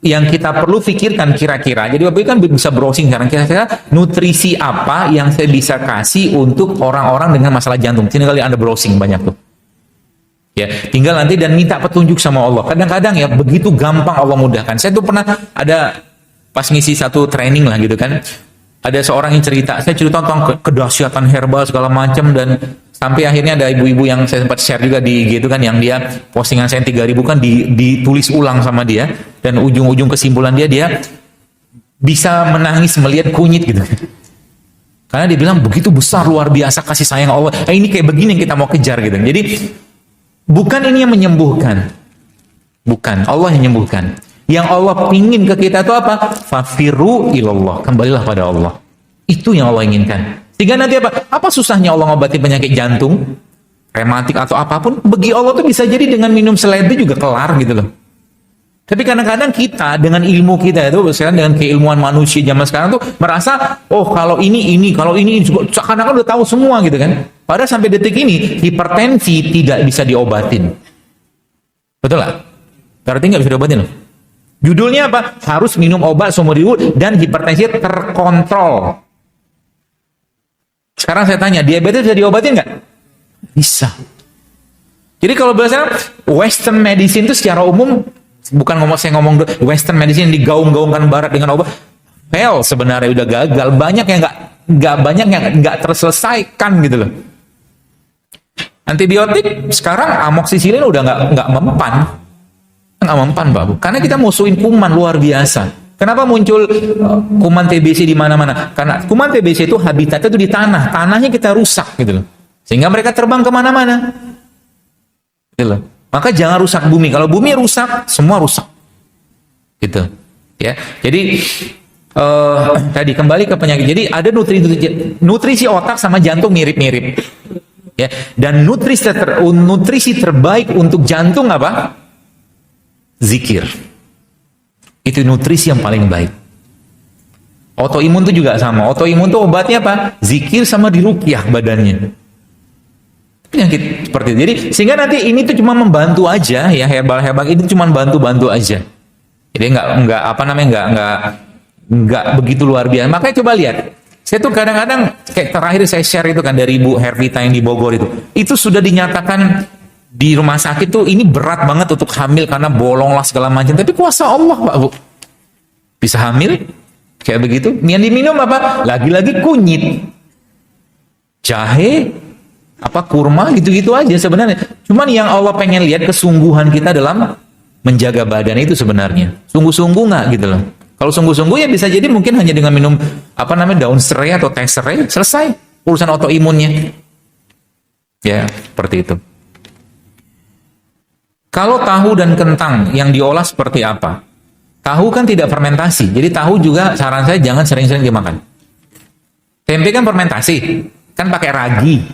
yang kita perlu pikirkan kira-kira, jadi Bapak kan bisa browsing sekarang, kira-kira nutrisi apa yang saya bisa kasih untuk orang-orang dengan masalah jantung. Sini kali Anda browsing banyak tuh. Ya, tinggal nanti dan minta petunjuk sama Allah. Kadang-kadang ya begitu gampang Allah mudahkan. Saya tuh pernah ada pas ngisi satu training lah gitu kan. Ada seorang yang cerita, saya cerita tentang kedahsyatan herbal segala macam, dan sampai akhirnya ada ibu-ibu yang saya sempat share juga di gitu kan, yang dia postingan saya 3.000 kan ditulis ulang sama dia, dan ujung-ujung kesimpulan dia bisa menangis melihat kunyit gitu. Karena dia bilang begitu besar luar biasa kasih sayang Allah. Ini kayak begini yang kita mau kejar gitu. Jadi bukan ini yang menyembuhkan. Bukan, Allah yang menyembuhkan. Yang Allah pingin ke kita itu apa? Fafiru ilallah, kembalilah pada Allah. Itu yang Allah inginkan. Sehingga nanti apa? Apa susahnya Allah ngobati penyakit jantung, rematik atau apapun? Bagi Allah tuh bisa jadi dengan minum seledri juga kelar gitu loh. Tapi kadang-kadang kita dengan ilmu kita itu, sekarang dengan keilmuan manusia zaman sekarang tuh merasa, oh kalau ini, kalau ini, kadang-kadang udah tahu semua gitu kan. Padahal sampai detik ini, hipertensi tidak bisa diobatin. Betul lah? Berarti nggak bisa diobatin loh. Judulnya apa? Harus minum obat seumur hidup dan hipertensi terkontrol. Sekarang saya tanya, diabetes bisa diobatin nggak? Bisa. Jadi kalau bahasa Western medicine itu secara umum, bukan saya ngomong Western medicine digaung-gaungkan Barat dengan obat, fail sebenarnya, udah gagal. Banyak yang nggak terselesaikan gitu loh. Antibiotik sekarang amoksisilin udah nggak mempan, Pak. Karena kita musuhin kuman luar biasa. Kenapa muncul kuman TBC di mana-mana? Karena kuman TBC itu habitatnya itu di tanahnya kita rusak gitu loh. Sehingga mereka terbang kemana-mana. Gitu loh. Maka jangan rusak bumi. Kalau bumi rusak, semua rusak. Gitu. Ya. Jadi tadi kembali ke penyakit. Jadi ada nutrisi otak sama jantung mirip-mirip. Ya. Dan nutrisi terbaik untuk jantung apa? Zikir. Itu nutrisi yang paling baik. Autoimun itu juga sama. Autoimun itu obatnya apa? Zikir sama diruqyah badannya. Penyakit seperti itu. Jadi sehingga nanti ini tuh cuma membantu aja ya, herbal ini cuma bantu aja. Jadi nggak begitu luar biasa. Makanya coba lihat. Saya tuh kadang-kadang kayak terakhir saya share itu kan dari Ibu Hervita yang di Bogor itu. Itu sudah dinyatakan di rumah sakit tuh ini berat banget untuk hamil karena bolong lah segala macam. Tapi kuasa Allah, Pak Bu. Bisa hamil kayak begitu. Yang diminum apa? Lagi-lagi kunyit. Jahe, kurma gitu-gitu aja sebenarnya. Cuman yang Allah pengen lihat kesungguhan kita dalam menjaga badan itu sebenarnya. Sungguh-sungguh nggak gitu loh. Kalau sungguh-sungguh ya bisa jadi mungkin hanya dengan minum daun serai atau teh serai selesai urusan autoimunnya. Ya, seperti itu. Kalau tahu dan kentang yang diolah seperti apa? Tahu kan tidak fermentasi. Jadi tahu juga saran saya jangan sering-sering dimakan. Tempe kan fermentasi. Kan pakai ragi.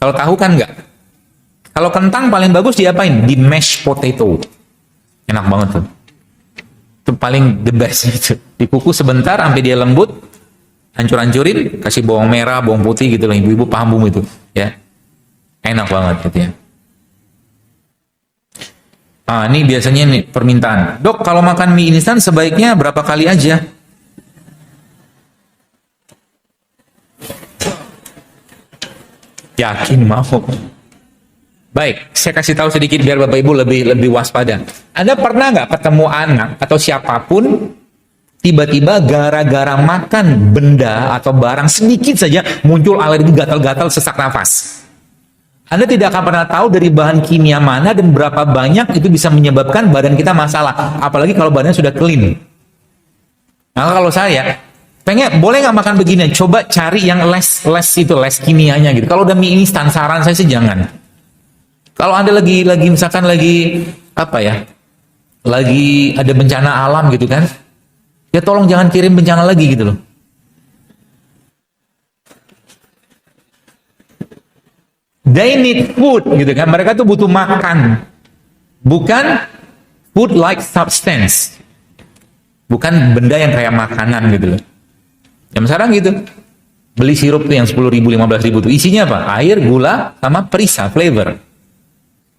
Kalau tahu kan enggak. Kalau kentang paling bagus diapain? Di mashed potato. Enak banget tuh. Itu paling the best itu. Dikukus sebentar sampai dia lembut. Hancur-hancurin, kasih bawang merah, bawang putih gitu lah. Ibu-ibu paham bumbu itu, ya. Enak banget gitu ya. Ini biasanya nih permintaan. Dok, kalau makan mie instan sebaiknya berapa kali aja? Yakin mau? Baik, saya kasih tahu sedikit biar Bapak Ibu lebih waspada. Anda pernah nggak ketemu anak atau siapapun tiba-tiba gara-gara makan benda atau barang sedikit saja muncul alergi, gatal-gatal, sesak nafas? Anda tidak akan pernah tahu dari bahan kimia mana dan berapa banyak itu bisa menyebabkan badan kita masalah. Apalagi kalau badannya sudah clean. Nah, kalau saya boleh nggak makan begini? Coba cari yang less kimianya gitu. Kalau udah mie instan, saran saya sih jangan. Kalau Anda lagi misalkan lagi ada bencana alam gitu kan, ya tolong jangan kirim bencana lagi gitu loh. They need food gitu kan. Mereka tuh butuh makan. Bukan food like substance. Bukan benda yang kayak makanan gitu loh. Yang sekarang gitu. Beli sirup tuh yang 10.000, 15.000 tuh. Isinya apa? Air, gula, sama perisa, flavor.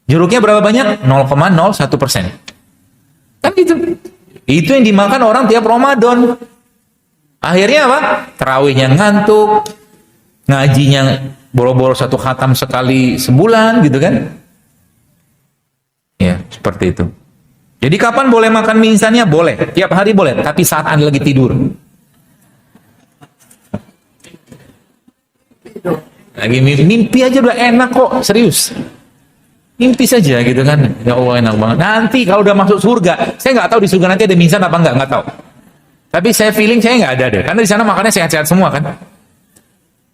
Jeruknya berapa banyak? 0,01%. Kan gitu. Itu yang dimakan orang tiap Ramadan. Akhirnya apa? Tarawihnya ngantuk. Ngajinya boro-boro 1 khatam sekali sebulan gitu kan. Ya, seperti itu. Jadi kapan boleh makan mie instannya? Boleh. Tiap hari boleh, tapi saat Anda lagi tidur. Lagi mimpi aja udah enak kok, serius. Mimpi saja gitu kan. Ya Allah, enak banget. Nanti kalau udah masuk surga, saya nggak tahu di surga nanti ada mie instan apa nggak tahu. Tapi saya feeling saya nggak ada deh. Karena di sana makannya sehat-sehat semua kan.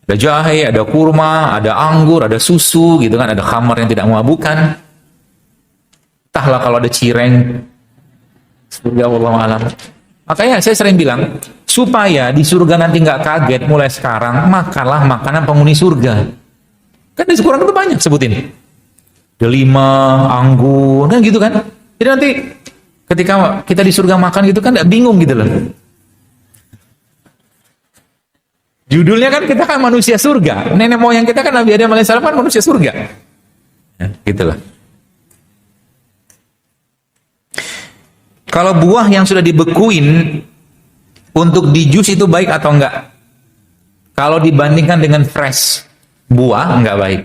Ada jahe, ada kurma, ada anggur, ada susu gitu kan, ada khamar yang tidak memabukkan. Entahlah kalau ada cireng. Surga wallahu alam. Makanya saya sering bilang, supaya di surga nanti nggak kaget mulai sekarang, makanlah makanan penghuni surga. Kan di Quran itu banyak sebutin. Delima, anggur, kan gitu kan. Jadi nanti ketika kita di surga makan gitu kan nggak bingung gitu loh. Judulnya kan kita kan manusia surga. Nenek moyang kita kan Nabi Adam alaihissalam kan manusia surga. Ya, gitu loh. Kalau buah yang sudah dibekuin untuk di jus itu baik atau enggak? Kalau dibandingkan dengan fresh buah enggak baik.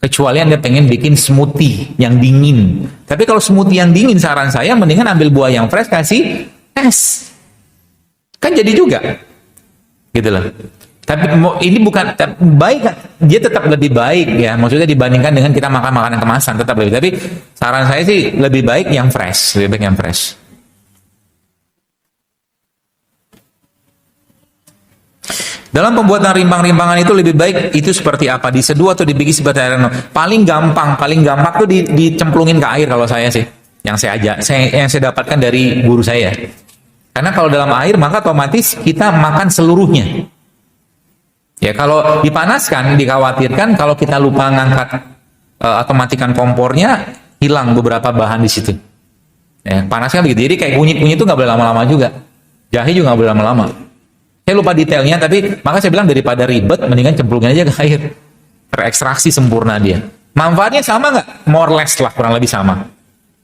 Kecuali Anda pengen bikin smoothie yang dingin. Tapi kalau smoothie yang dingin saran saya mendingan ambil buah yang fresh kasih es. Kan jadi juga. Gitu loh. Tapi ini bukan baik, dia tetap lebih baik ya. Maksudnya dibandingkan dengan kita makan makanan kemasan tetap lebih. Tapi saran saya sih lebih baik yang fresh, lebih baik yang fresh. Dalam pembuatan rimpang-rimpangan itu lebih baik itu seperti apa? Diseduh atau dibikin seperti air? Paling gampang tuh dicemplungin ke air kalau saya sih. Yang saya dapatkan dari guru saya. Karena kalau dalam air maka otomatis kita makan seluruhnya. Ya kalau dipanaskan dikhawatirkan kalau kita lupa ngangkat atau matikan kompornya hilang beberapa bahan di situ. Ya, panasnya begitu. Jadi kayak kunyit-kunyit itu nggak boleh lama-lama juga. Jahe juga nggak boleh lama-lama. Saya lupa detailnya, tapi maka saya bilang daripada ribet, mendingan cemplungin aja ke air. Terekstraksi sempurna dia. Manfaatnya sama nggak? More or less lah, kurang lebih sama.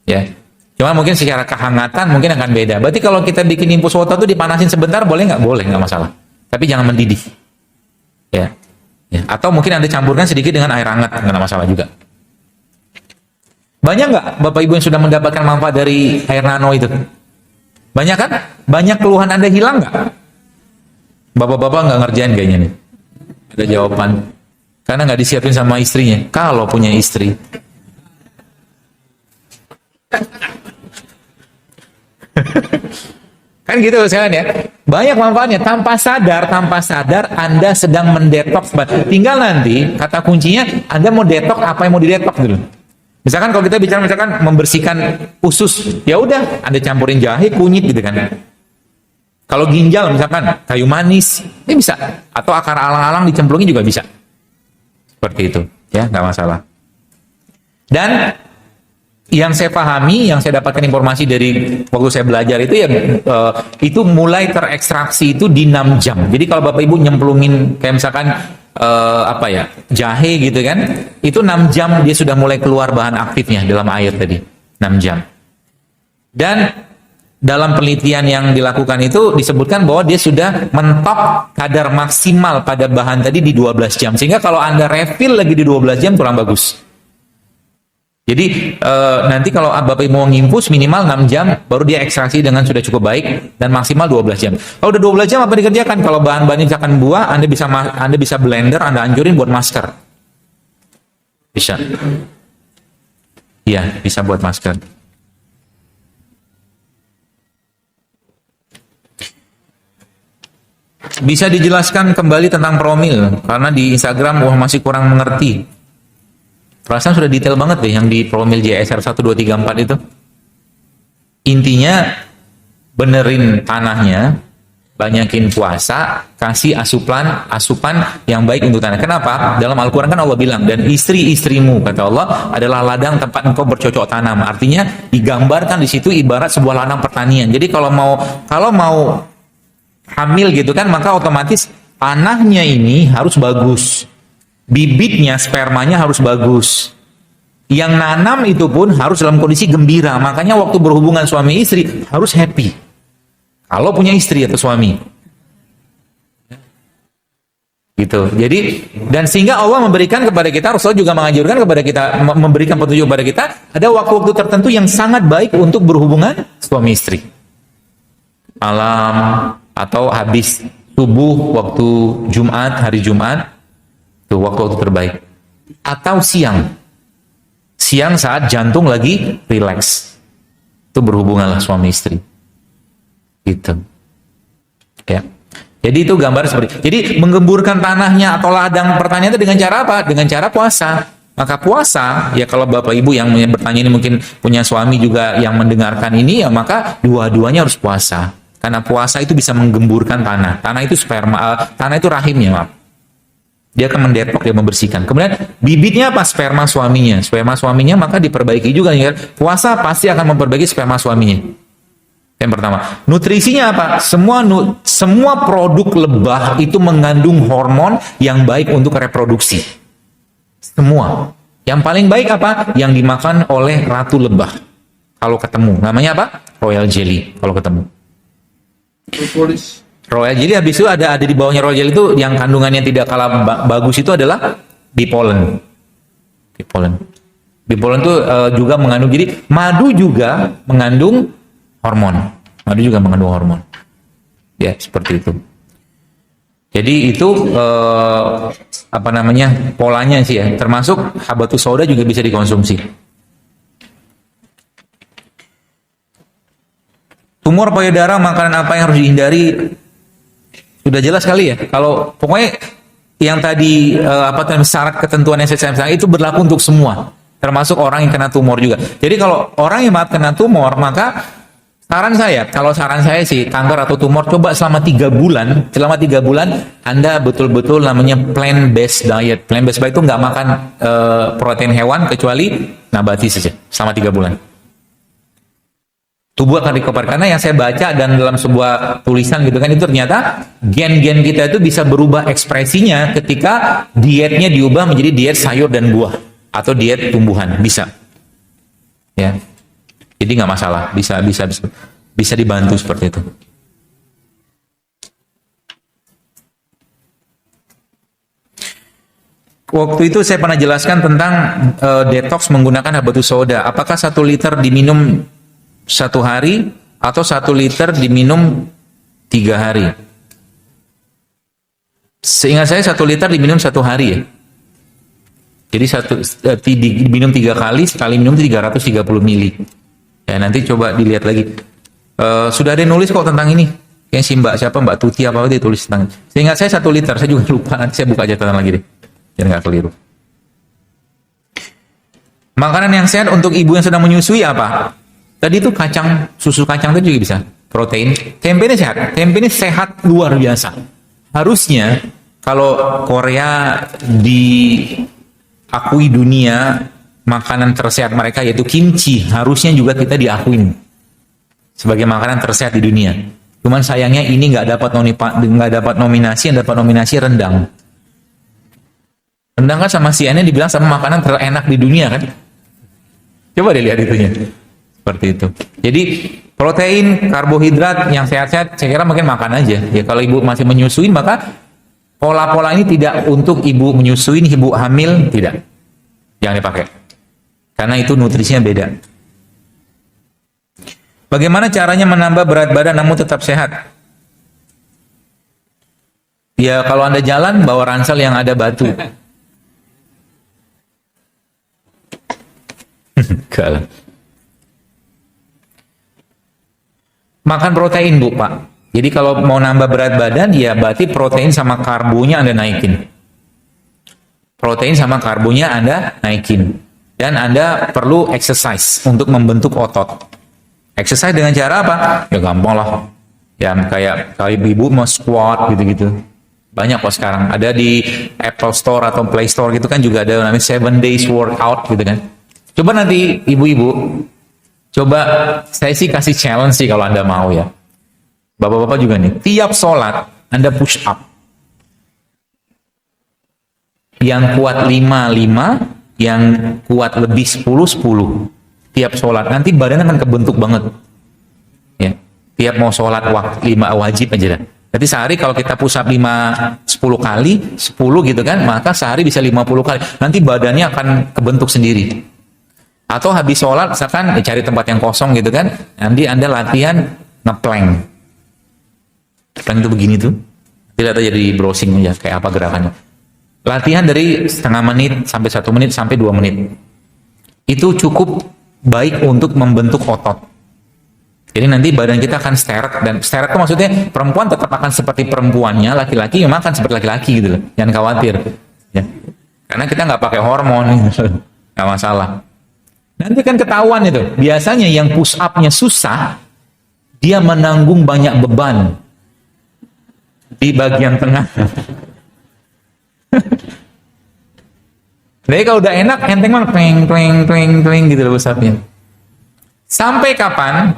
Ya. Cuma mungkin secara kehangatan mungkin akan beda. Berarti kalau kita bikin infus water itu dipanasin sebentar, boleh nggak? Boleh, nggak masalah. Tapi jangan mendidih. Ya. Ya. Atau mungkin Anda campurkan sedikit dengan air hangat, nggak masalah juga. Banyak nggak Bapak Ibu yang sudah mendapatkan manfaat dari air nano itu? Banyak kan? Banyak keluhan Anda hilang nggak? Bapak-bapak nggak ngerjain kayaknya nih. Ada jawaban. Karena nggak disiapin sama istrinya. Kalau punya istri. Kan gitu sekalian ya. Banyak manfaatnya. Tanpa sadar Anda sedang mendetoks. Tinggal nanti, kata kuncinya, Anda mau detoks apa yang mau didetoks dulu. Misalkan kalau kita bicara misalkan membersihkan usus, ya udah Anda campurin jahe, kunyit gitu kan. Kalau ginjal misalkan kayu manis, ini bisa. Atau akar alang-alang dicemplungin juga bisa. Seperti itu, ya nggak masalah. Dan yang saya pahami, yang saya dapatkan informasi dari waktu saya belajar itu ya itu mulai terekstraksi itu di 6 jam. Jadi kalau Bapak Ibu nyemplungin kayak misalkan jahe gitu kan, itu 6 jam dia sudah mulai keluar bahan aktifnya dalam air tadi. 6 jam. Dan dalam penelitian yang dilakukan itu disebutkan bahwa dia sudah mentok kadar maksimal pada bahan tadi di 12 jam. Sehingga kalau Anda refill lagi di 12 jam kurang bagus. Jadi nanti kalau Bapak Ibu mau nginfus minimal 6 jam baru dia ekstraksi dengan sudah cukup baik dan maksimal 12 jam. Kalau udah 12 jam apa dikerjakan? Kalau bahan-bahan misalkan buah, Anda bisa blender, Anda hancurin buat masker. Bisa. Iya, bisa buat masker. Bisa dijelaskan kembali tentang promil karena di Instagram masih kurang mengerti. Perasaan sudah detail banget deh yang di promil JSR 1234 itu. Intinya benerin tanahnya, banyakin puasa, kasih asupan yang baik untuk tanah. Kenapa? Dalam Al-Qur'an kan Allah bilang, dan istri-istrimu kata Allah adalah ladang tempat engkau bercocok tanam. Artinya digambarkan di situ ibarat sebuah ladang pertanian. Jadi kalau mau hamil gitu kan, maka otomatis tanahnya ini harus bagus, bibitnya, spermanya harus bagus, yang nanam itu pun harus dalam kondisi gembira. Makanya waktu berhubungan suami istri harus happy kalau punya istri atau suami gitu. Jadi dan sehingga Allah memberikan kepada kita, Rasul juga menganjurkan kepada kita, memberikan petunjuk kepada kita, ada waktu-waktu tertentu yang sangat baik untuk berhubungan suami istri. Malam atau habis subuh waktu Jumat, hari Jumat, itu waktu-waktu terbaik. Atau siang saat jantung lagi rileks, itu berhubunganlah suami istri. Gitu. Ya. Jadi itu gambar seperti. Jadi menggemburkan tanahnya atau ladang pertanian itu dengan cara apa? Dengan cara puasa. Maka puasa, ya kalau Bapak Ibu yang bertanya ini mungkin punya suami juga yang mendengarkan ini, ya maka dua-duanya harus puasa. Karena puasa itu bisa menggemburkan tanah. Tanah itu sperma, tanah itu rahimnya, maaf. Dia akan mendetok, dia membersihkan. Kemudian bibitnya apa? Sperma suaminya. Sperma suaminya maka diperbaiki juga. Ya. Puasa pasti akan memperbaiki sperma suaminya. Yang pertama. Nutrisinya apa? Semua produk lebah itu mengandung hormon yang baik untuk reproduksi. Semua. Yang paling baik apa? Yang dimakan oleh ratu lebah. Kalau ketemu. Namanya apa? Royal jelly. Kalau ketemu. Royal jelly, habis itu ada di bawahnya royal jelly itu yang kandungannya tidak kalah bagus itu adalah bipolen. Bipolen itu juga mengandung, jadi madu juga mengandung hormon. Ya, seperti itu. Jadi itu apa namanya? Polanya sih ya. Termasuk habatus sauda juga bisa dikonsumsi. Tumor payudara, makanan apa yang harus dihindari? Sudah jelas sekali ya. Kalau pokoknya yang tadi syarat ketentuan SSM itu berlaku untuk semua, termasuk orang yang kena tumor juga. Jadi kalau orang yang kena tumor, maka saran saya sih, kanker atau tumor, coba selama 3 bulan Anda betul-betul namanya plant-based diet. Plant-based diet itu nggak makan protein hewan kecuali nabati saja selama 3 bulan. Tubuh akan recover. Karena yang saya baca dan dalam sebuah tulisan gitu kan, itu ternyata gen-gen kita itu bisa berubah ekspresinya ketika dietnya diubah menjadi diet sayur dan buah atau diet tumbuhan, bisa. Ya. Jadi nggak masalah, bisa dibantu seperti itu. Waktu itu saya pernah jelaskan tentang detox menggunakan habatus sauda. Apakah 1 liter diminum 1 hari atau 1 liter diminum 3 hari? Seingat saya 1 liter diminum 1 hari ya. Jadi diminum 3 kali, sekali minum 330 mili. Ya, nanti coba dilihat lagi. Sudah ada yang nulis kok tentang ini. Kayaknya si Mbak Tuti apa dia tulis tentang. Seingat saya 1 liter, saya juga lupa. Nanti saya buka catatan lagi deh, biar nggak keliru. Makanan yang sehat untuk ibu yang sedang menyusui apa? Tadi itu susu kacang itu juga bisa. Protein. Tempe ini sehat. Tempe ini sehat luar biasa. Harusnya kalau Korea diakui dunia makanan tersehat mereka yaitu kimchi, harusnya juga kita diakuin sebagai makanan tersehat di dunia. Cuman sayangnya ini nggak dapat nominasi, yang dapat nominasi rendang. Rendang kan sama CNN dibilang sama makanan terenak di dunia kan? Coba deh lihat itunya. Seperti itu. Jadi protein, karbohidrat yang sehat-sehat, saya kira mungkin makan aja. Ya kalau ibu masih menyusui, maka pola-pola ini tidak untuk ibu menyusui, ibu hamil, tidak. Jangan dipakai. Karena itu nutrisinya beda. Bagaimana caranya menambah berat badan namun tetap sehat? Ya kalau Anda jalan, bawa ransel yang ada batu. Enggak. Makan protein, Bu, Pak. Jadi kalau mau nambah berat badan, ya berarti protein sama karbonya Anda naikin. Dan Anda perlu exercise untuk membentuk otot. Exercise dengan cara apa? Ya gampang lah. Ya kayak ibu mau squat gitu-gitu. Banyak kok sekarang. Ada di Apple Store atau Play Store gitu kan juga ada namanya 7 days workout gitu kan. Coba nanti ibu-ibu, coba saya sih kasih challenge sih kalau Anda mau ya. Bapak-bapak juga nih, tiap sholat Anda push up. Yang kuat 5, yang kuat lebih 10. Tiap sholat, nanti badan akan kebentuk banget. Ya, tiap mau sholat 5 wajib aja dah. Jadi sehari kalau kita push up 10 kali, 10 gitu kan, maka sehari bisa 50 kali. Nanti badannya akan kebentuk sendiri. Atau habis sholat, misalkan cari tempat yang kosong gitu kan, nanti Anda latihan ngeplank. Plank itu begini tuh. Tidak aja di browsing aja kayak apa gerakannya. Latihan dari setengah menit sampai 1 menit sampai 2 menit. Itu cukup baik untuk membentuk otot. Jadi nanti badan kita akan sterek, dan sterek itu maksudnya perempuan tetap akan seperti perempuannya, laki-laki memang akan seperti laki-laki gitu loh. Jangan khawatir. Ya. Karena kita nggak pakai hormon, nggak masalah. Nanti kan ketahuan itu. Biasanya yang push up-nya susah, dia menanggung banyak beban di bagian tengah. Jadi kalau udah enak, enteng mah tweng gitu loh push up-nya. Sampai kapan?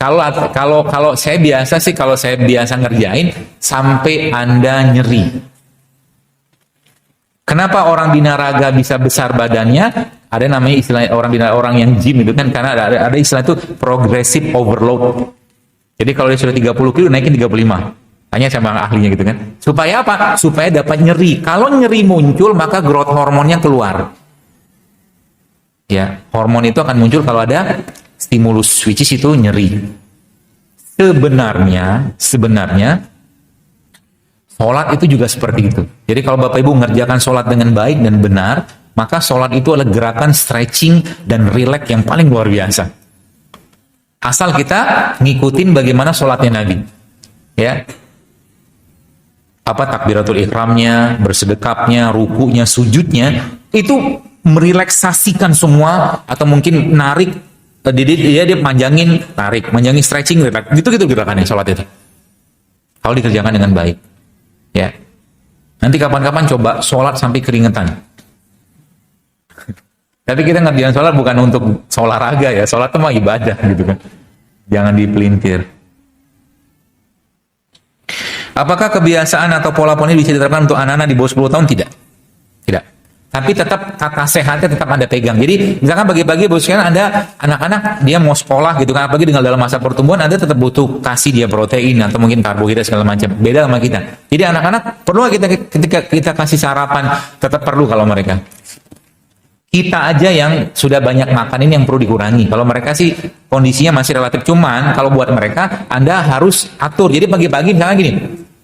Kalau saya biasa sih, kalau saya biasa ngerjain sampai Anda nyeri. Kenapa orang binaraga bisa besar badannya? Ada namanya istilah orang yang gym itu kan, karena ada istilah itu progressive overload. Jadi kalau dia sudah 30 kilo naikin 35. Hanya sama ahlinya gitu kan. Supaya apa? Supaya dapat nyeri. Kalau nyeri muncul maka growth hormonnya keluar. Ya, hormon itu akan muncul kalau ada stimulus, which is itu nyeri. Sebenarnya sholat itu juga seperti itu. Jadi kalau Bapak Ibu mengerjakan sholat dengan baik dan benar, maka sholat itu adalah gerakan stretching dan relax yang paling luar biasa. Asal kita ngikutin bagaimana sholatnya Nabi. Ya, apa takbiratul ihramnya, bersedekapnya, rukunya, sujudnya, itu merelaksasikan semua, atau mungkin narik, dia panjangin, tarik, manjangin, stretching, relax. Gitu gerakannya sholat itu. Kalau dikerjakan dengan baik. Ya. Nanti kapan-kapan coba sholat sampai keringetan. Tapi kita ngerjain sholat bukan untuk olahraga ya, sholat itu mah ibadah gitu kan. Jangan dipelintir. Apakah kebiasaan atau pola-pola ini bisa diterapkan untuk anak-anak di bawah 10 tahun? Tidak. Tidak. Tapi tetap tata sehatnya tetap Anda pegang. Jadi misalkan pagi-pagi bos sekalian Anda anak-anak dia mau sekolah gitu kan, apalagi dengan dalam masa pertumbuhan Anda tetap butuh kasih dia protein atau mungkin karbohidrat segala macam. Beda sama kita. Jadi anak-anak perlu kita ketika kita kasih sarapan, tetap perlu kalau mereka. Kita aja yang sudah banyak makan ini yang perlu dikurangi. Kalau mereka sih kondisinya masih relatif, cuman kalau buat mereka Anda harus atur. Jadi pagi-pagi misalnya gini,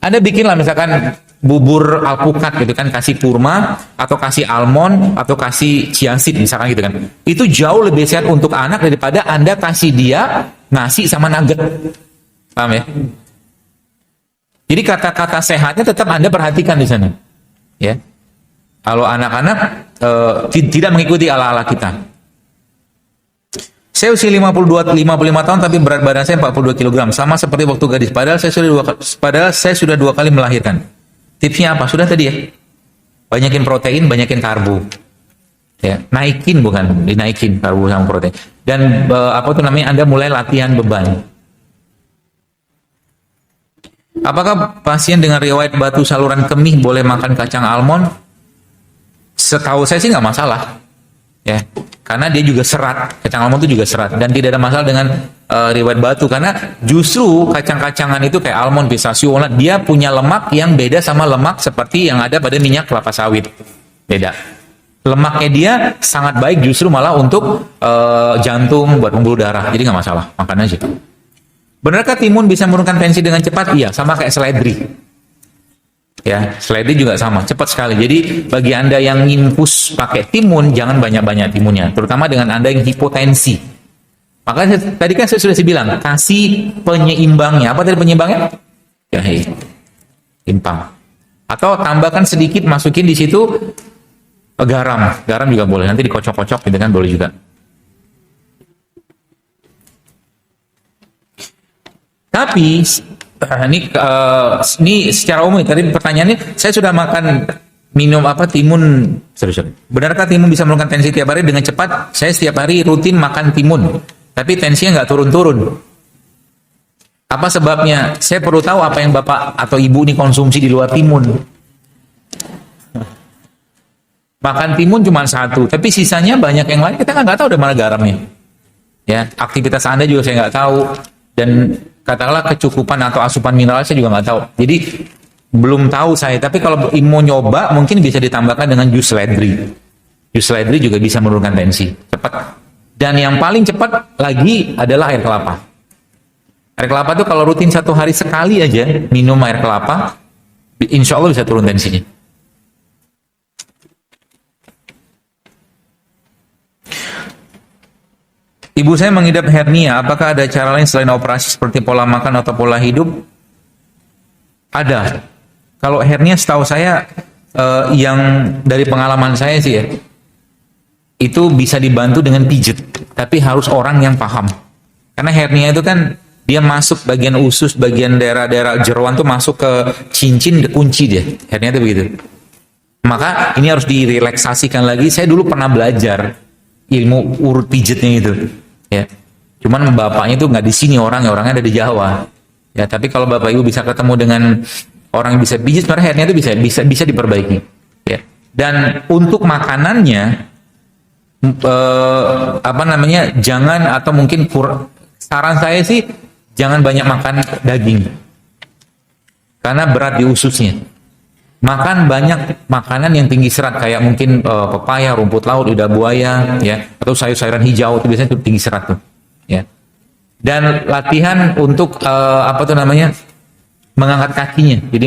Anda bikinlah misalkan bubur alpukat gitu kan, kasih kurma atau kasih almond atau kasih chia seed misalkan gitu kan. Itu jauh lebih sehat untuk anak daripada Anda kasih dia nasi sama nugget. Paham ya? Jadi kata-kata sehatnya tetap Anda perhatikan di sana. Ya. Kalau anak-anak tidak mengikuti ala-ala kita. Saya usia 55 tahun tapi berat badan saya 42 kg, sama seperti waktu gadis. Padahal saya sudah dua kali melahirkan. Tipsnya apa? Sudah tadi ya. Banyakin protein, banyakin karbo. Ya, naikin bukan dinaikin karbo sama protein. Dan Anda mulai latihan beban. Apakah pasien dengan riwayat batu saluran kemih boleh makan kacang almond? Setahu saya sih nggak masalah, ya, karena dia juga serat, kacang almond itu juga serat, dan tidak ada masalah dengan riwayat batu, karena justru kacang-kacangan itu kayak almond, pistachio, walnut, dia punya lemak yang beda sama lemak seperti yang ada pada minyak kelapa sawit, beda. Lemaknya dia sangat baik, justru malah untuk jantung, buat pembuluh darah, jadi nggak masalah, makan aja. Benarkah timun bisa menurunkan tensi dengan cepat? Iya, sama kayak seledri. Ya, seledri juga sama, cepat sekali. Jadi bagi Anda yang infus pakai timun, jangan banyak-banyak timunnya, terutama dengan Anda yang hipotensi. Makanya tadi kan saya sudah bilang, kasih penyeimbangnya. Apa tadi penyeimbangnya? Jahe, timpang. Atau tambahkan sedikit, masukin di situ garam. Garam juga boleh, nanti dikocok-kocok gitu kan, boleh juga. Tapi ini secara umum tadi pertanyaannya, saya sudah makan minum timun. Benarkah timun bisa menurunkan tensi tiap hari dengan cepat? Saya setiap hari rutin makan timun, tapi tensinya nggak turun-turun. Apa sebabnya? Saya perlu tahu apa yang Bapak atau Ibu ini konsumsi di luar timun. Makan timun cuma satu, tapi sisanya banyak yang lain, kita nggak tahu dari mana garamnya. Ya, aktivitas Anda juga saya nggak tahu, dan katakanlah kecukupan atau asupan mineral saya juga nggak tahu. Jadi belum tahu saya. Tapi kalau mau nyoba mungkin bisa ditambahkan dengan jus seledri. Jus seledri juga bisa menurunkan tensi cepat. Dan yang paling cepat lagi adalah air kelapa. Air kelapa itu kalau rutin 1 hari sekali aja minum air kelapa, insya Allah bisa turun tensinya. Ibu saya mengidap hernia, apakah ada cara lain selain operasi seperti pola makan atau pola hidup? Ada. Kalau hernia setahu saya yang dari pengalaman saya sih ya, itu bisa dibantu dengan pijet, tapi harus orang yang paham. Karena hernia itu kan dia masuk bagian usus, bagian daerah-daerah jeroan tuh masuk ke cincin, kunci dia. Hernia itu begitu. Maka ini harus direlaksasikan lagi. Saya dulu pernah belajar ilmu urut pijetnya itu, ya. Cuman bapaknya itu nggak di sini orangnya ada di Jawa. Ya, tapi kalau bapak ibu bisa ketemu dengan orang yang bisa pijit, sebenarnya hernia itu bisa diperbaiki. Ya. Dan untuk makanannya, jangan, atau mungkin saran saya sih jangan banyak makan daging karena berat di ususnya. Makan banyak makanan yang tinggi serat, kayak mungkin pepaya, rumput laut, lidah buaya, ya, atau sayur-sayuran hijau, itu biasanya itu tinggi serat tuh, ya. Dan latihan untuk mengangkat kakinya. Jadi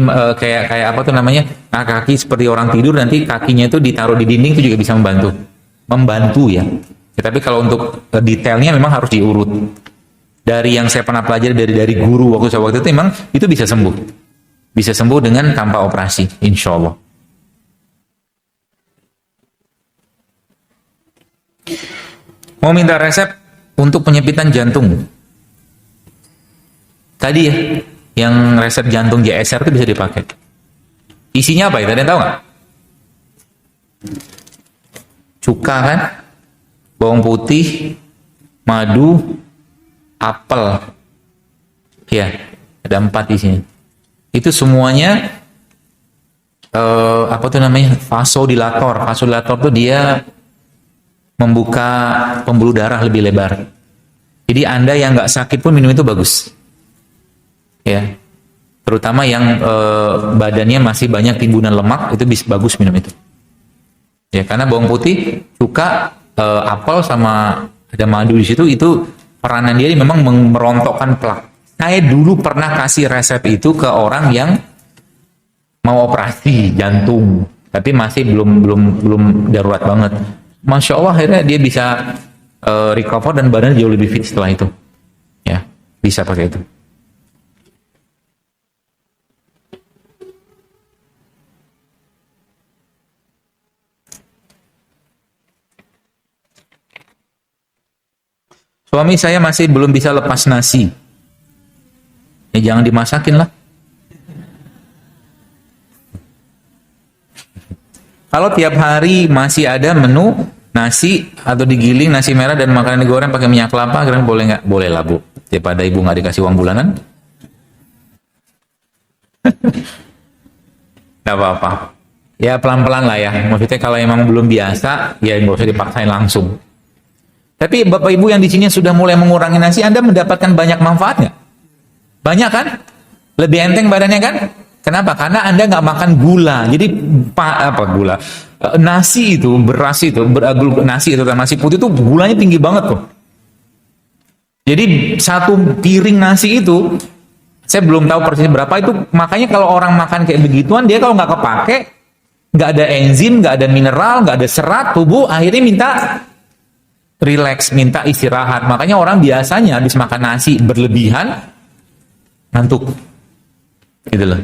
kaki seperti orang tidur, nanti kakinya itu ditaruh di dinding, itu juga bisa membantu ya. Tapi kalau untuk detailnya memang harus diurut. Dari yang saya pernah pelajari dari guru waktu itu memang itu bisa sembuh dengan tanpa operasi, insya Allah. Mau minta resep untuk penyempitan jantung. Tadi ya, yang resep jantung JSR itu bisa dipakai. Isinya apa ya? Tadi tahu nggak? Cuka kan, bawang putih, madu, apel. Ya, ada 4 isinya. Itu semuanya vasodilator. Vasodilator itu dia membuka pembuluh darah lebih lebar. Jadi Anda yang nggak sakit pun minum itu bagus. Ya, terutama yang badannya masih banyak timbunan lemak, itu bisa bagus minum itu. Ya, karena bawang putih, cuka, apel sama ada madu di situ, itu peranan dia memang merontokkan plak. Saya dulu pernah kasih resep itu ke orang yang mau operasi jantung, tapi masih belum darurat banget. Masya Allah, akhirnya dia bisa recover dan badannya jauh lebih fit setelah itu. Ya, bisa pakai itu. Suami saya masih belum bisa lepas nasi. Ya jangan dimasakin lah. Kalau tiap hari masih ada menu nasi atau digiling nasi merah dan makanan digoreng pakai minyak kelapa, kira-kira boleh nggak? Boleh lah Bu. Daripada ibu nggak dikasih uang bulanan. Nggak apa-apa. Ya pelan-pelan lah ya. Maksudnya kalau emang belum biasa, ya nggak usah dipaksain langsung. Tapi Bapak Ibu yang di sini sudah mulai mengurangi nasi, Anda mendapatkan banyak manfaat nggak? Banyak kan? Lebih enteng badannya kan? Kenapa? Karena Anda nggak makan gula. Jadi gula? Nasi itu, beras itu, nasi itu, nasi putih itu gulanya tinggi banget kok. Jadi satu piring nasi itu, saya belum tahu persis berapa itu. Makanya kalau orang makan kayak begituan, dia kalau nggak kepake, nggak ada enzim, nggak ada mineral, nggak ada serat, tubuh akhirnya minta relax, minta istirahat. Makanya orang biasanya habis makan nasi berlebihan, ngantuk. Gitu loh.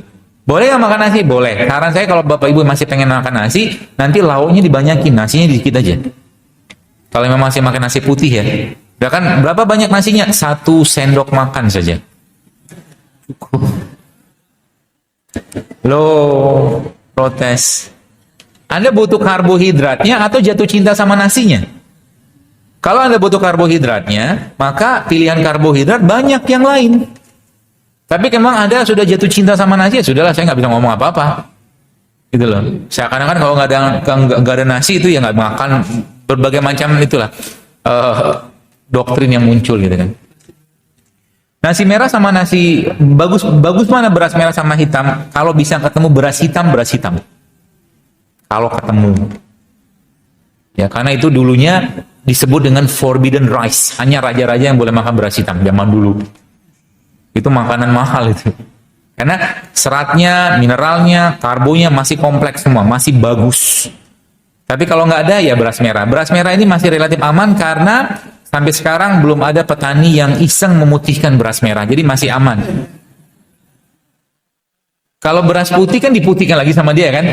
Boleh nggak makan nasi? Boleh. Saran saya kalau Bapak Ibu masih pengen makan nasi, nanti lauknya dibanyakin, nasinya dikit aja. Kalau memang masih makan nasi putih ya. Udah kan berapa banyak nasinya? 1 sendok makan saja. Cukup. Loh, protes. Anda butuh karbohidratnya atau jatuh cinta sama nasinya? Kalau Anda butuh karbohidratnya, maka pilihan karbohidrat banyak yang lain. Tapi memang Anda sudah jatuh cinta sama nasi, ya sudahlah, saya nggak bisa ngomong apa-apa. Gitu loh. Seakan-akan kalau nggak ada nasi itu ya nggak makan, berbagai macam itulah doktrin yang muncul gitu kan. Nasi merah sama nasi bagus mana beras merah sama hitam? Kalau bisa ketemu beras hitam. Kalau ketemu. Ya, karena itu dulunya disebut dengan forbidden rice. Hanya raja-raja yang boleh makan beras hitam zaman dulu. Itu makanan mahal itu. Karena seratnya, mineralnya, karbonya masih kompleks semua, masih bagus. Tapi kalau nggak ada ya beras merah. Beras merah ini masih relatif aman karena sampai sekarang belum ada petani yang iseng memutihkan beras merah. Jadi masih aman. Kalau beras putih kan diputihkan lagi sama dia kan?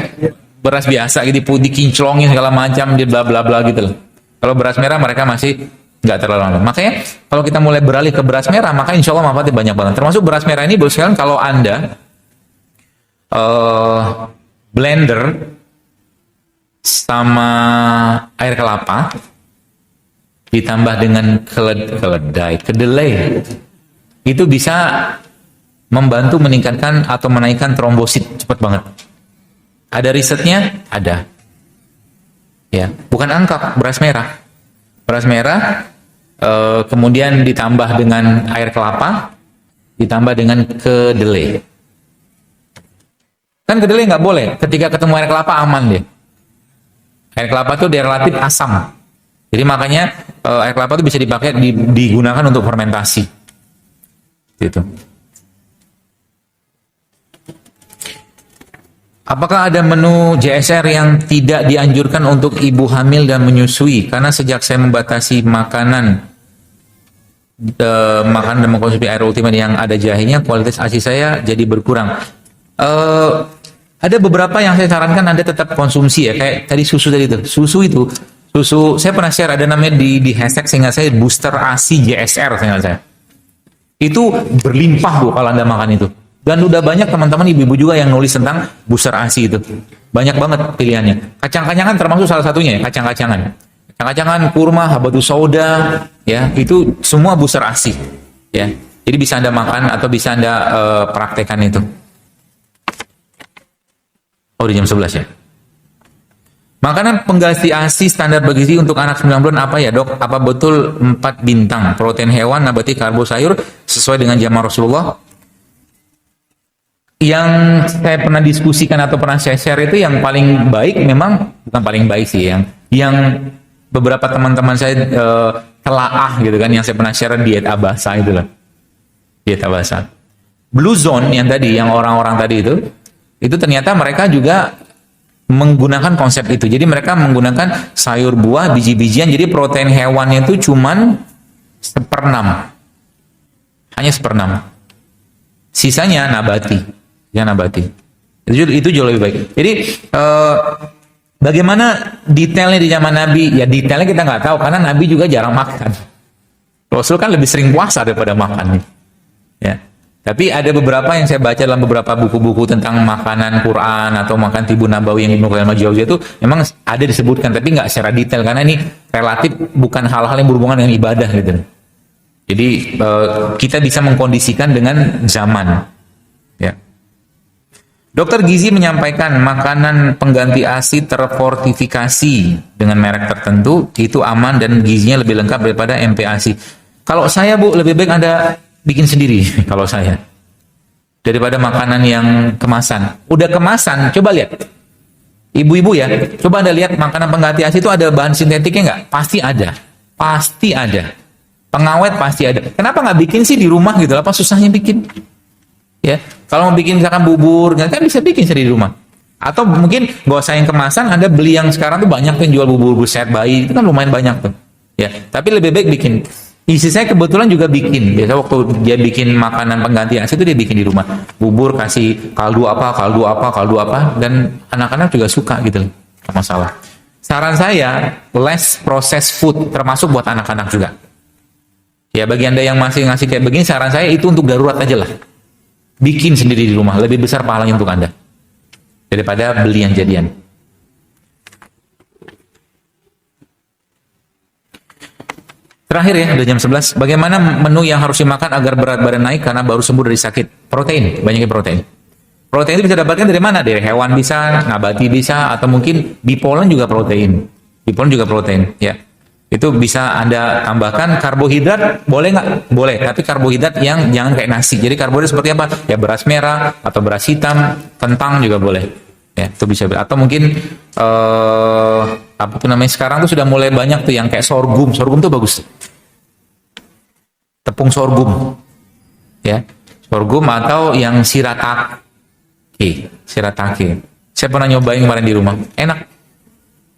beras biasa gitu, putih kinclongin segala macam, dia bla bla bla gitu loh. Kalau beras merah mereka masih nggak terlalu lama. Makanya kalau kita mulai beralih ke beras merah, maka insya Allah manfaatnya banyak banget. Termasuk beras merah ini, bos sekalian, kalau Anda blender sama air kelapa ditambah dengan kedelai, itu bisa membantu meningkatkan atau menaikkan trombosit cepat banget. Ada risetnya? Ada. Ya, bukan angka beras merah. Beras merah kemudian ditambah dengan air kelapa, ditambah dengan kedelai. Kan kedelai nggak boleh. Ketika ketemu air kelapa aman deh. Air kelapa itu dia relatif asam. Jadi makanya air kelapa itu bisa dipakai digunakan untuk fermentasi. Gitu. Apakah ada menu JSR yang tidak dianjurkan untuk ibu hamil dan menyusui? Karena sejak saya membatasi makanan dan mengkonsumsi air ultimate yang ada jahenya, kualitas ASI saya jadi berkurang. Ada beberapa yang saya sarankan Anda tetap konsumsi ya, kayak tadi susu tadi itu. Susu saya pernah share, ada namanya di hashtag seingat saya booster ASI JSR seingat saya. Itu berlimpah Bu kalau Anda makan itu. Dan udah banyak teman-teman ibu-ibu juga yang nulis tentang booster ASI itu. Banyak banget pilihannya. Kacang-kacangan termasuk salah satunya ya, kacang-kacangan. Kacang-kacangan, kurma, habatus sauda, ya, itu semua booster ASI. Ya. Jadi bisa Anda makan atau bisa Anda praktekkan itu. Oh, di jam 11 ya. Makanan pengganti ASI standar bergizi untuk anak 9 bulan apa ya, Dok? Apa betul 4 bintang? Protein hewan, nabati, karbo, sayur sesuai dengan zaman Rasulullah? Yang saya pernah diskusikan atau pernah saya share itu yang paling baik, memang bukan paling baik sih, yang beberapa teman-teman saya telaah gitu kan, yang saya pernah share diet Abasa itu loh. Diet Abasa. Blue Zone yang tadi, yang orang-orang tadi itu ternyata mereka juga menggunakan konsep itu. Jadi mereka menggunakan sayur, buah, biji-bijian. Jadi protein hewannya itu cuman 1/6. Hanya 1/6. Sisanya nabati. Yang nabati. Itu jauh lebih baik. Jadi bagaimana detailnya di zaman Nabi? Ya detailnya kita nggak tahu karena Nabi juga jarang makan. Rasul kan lebih sering puasa daripada makan. Ya. Tapi ada beberapa yang saya baca dalam beberapa buku-buku tentang makanan Quran atau makan Tibun Nabawi yang Ibnu Qayyim al-Jauziyah itu memang ada disebutkan, tapi nggak secara detail karena ini relatif bukan hal-hal yang berhubungan dengan ibadah gitu. Jadi kita bisa mengkondisikan dengan zaman. Ya. Dokter gizi menyampaikan makanan pengganti ASI terfortifikasi dengan merek tertentu itu aman dan gizinya lebih lengkap daripada MPASI. Kalau saya Bu, lebih baik Anda bikin sendiri kalau saya. Daripada makanan yang kemasan. Udah kemasan, coba lihat. Ibu-ibu ya, coba Anda lihat makanan pengganti ASI itu ada bahan sintetiknya nggak? Pasti ada. Pasti ada. Pengawet pasti ada. Kenapa nggak bikin sih di rumah gitu? Apa susahnya bikin? Ya, kalau mau bikin misalkan bubur, kan bisa bikin sendiri di rumah. Atau mungkin gak usah yang kemasan, Anda beli yang sekarang tuh banyak tuh yang jual bubur set bayi, itu kan lumayan banyak tuh. Ya, tapi lebih baik bikin. Istri saya kebetulan juga bikin. Biasa waktu dia bikin makanan pengganti ASI itu dia bikin di rumah. Bubur kasih kaldu apa, dan anak-anak juga suka gitu. Gak masalah. Saran saya, less processed food, termasuk buat anak-anak juga. Ya, bagi Anda yang masih ngasih kayak begini, saran saya itu untuk darurat aja lah. Bikin sendiri di rumah, lebih besar pahalanya untuk Anda daripada beli yang jadian. Terakhir ya, udah jam 11. Bagaimana menu yang harus dimakan agar berat badan naik karena baru sembuh dari sakit? Protein, banyaknya protein. Protein itu bisa dapatkan dari mana? Dari hewan bisa, nabati bisa, atau mungkin bipolen juga protein. Bipolen juga protein, ya. Itu bisa Anda tambahkan. Karbohidrat boleh nggak? Boleh, tapi karbohidrat yang jangan kayak nasi. Jadi karbohidrat seperti apa? Ya beras merah atau beras hitam, kentang juga boleh. Ya, itu bisa. Atau mungkin apa tuh namanya, sekarang tuh sudah mulai banyak tuh yang kayak sorghum. Sorghum tuh bagus. Tepung sorghum. Ya. Sorghum atau yang shirataki. Shirataki. Saya pernah nyobain kemarin di rumah. Enak.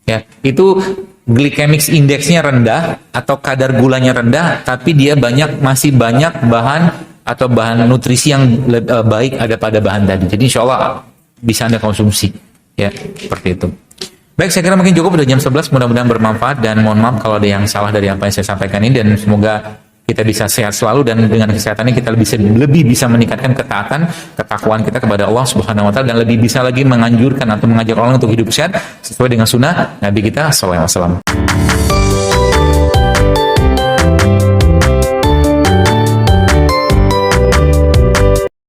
Ya, itu glycemic indeksnya rendah atau kadar gulanya rendah, tapi dia masih banyak bahan atau bahan nutrisi yang baik ada pada bahan tadi. Jadi insya Allah bisa Anda konsumsi. Ya, seperti itu. Baik, saya kira mungkin cukup, udah jam 11, mudah-mudahan bermanfaat, dan mohon maaf kalau ada yang salah dari apa yang saya sampaikan ini, dan semoga kita bisa sehat selalu, dan dengan kesehatan ini kita lebih bisa meningkatkan ketakwaan kita kepada Allah Subhanahu wa taala, dan lebih bisa lagi menganjurkan atau mengajak orang untuk hidup sehat sesuai dengan sunnah Nabi kita sallallahu alaihi wasallam.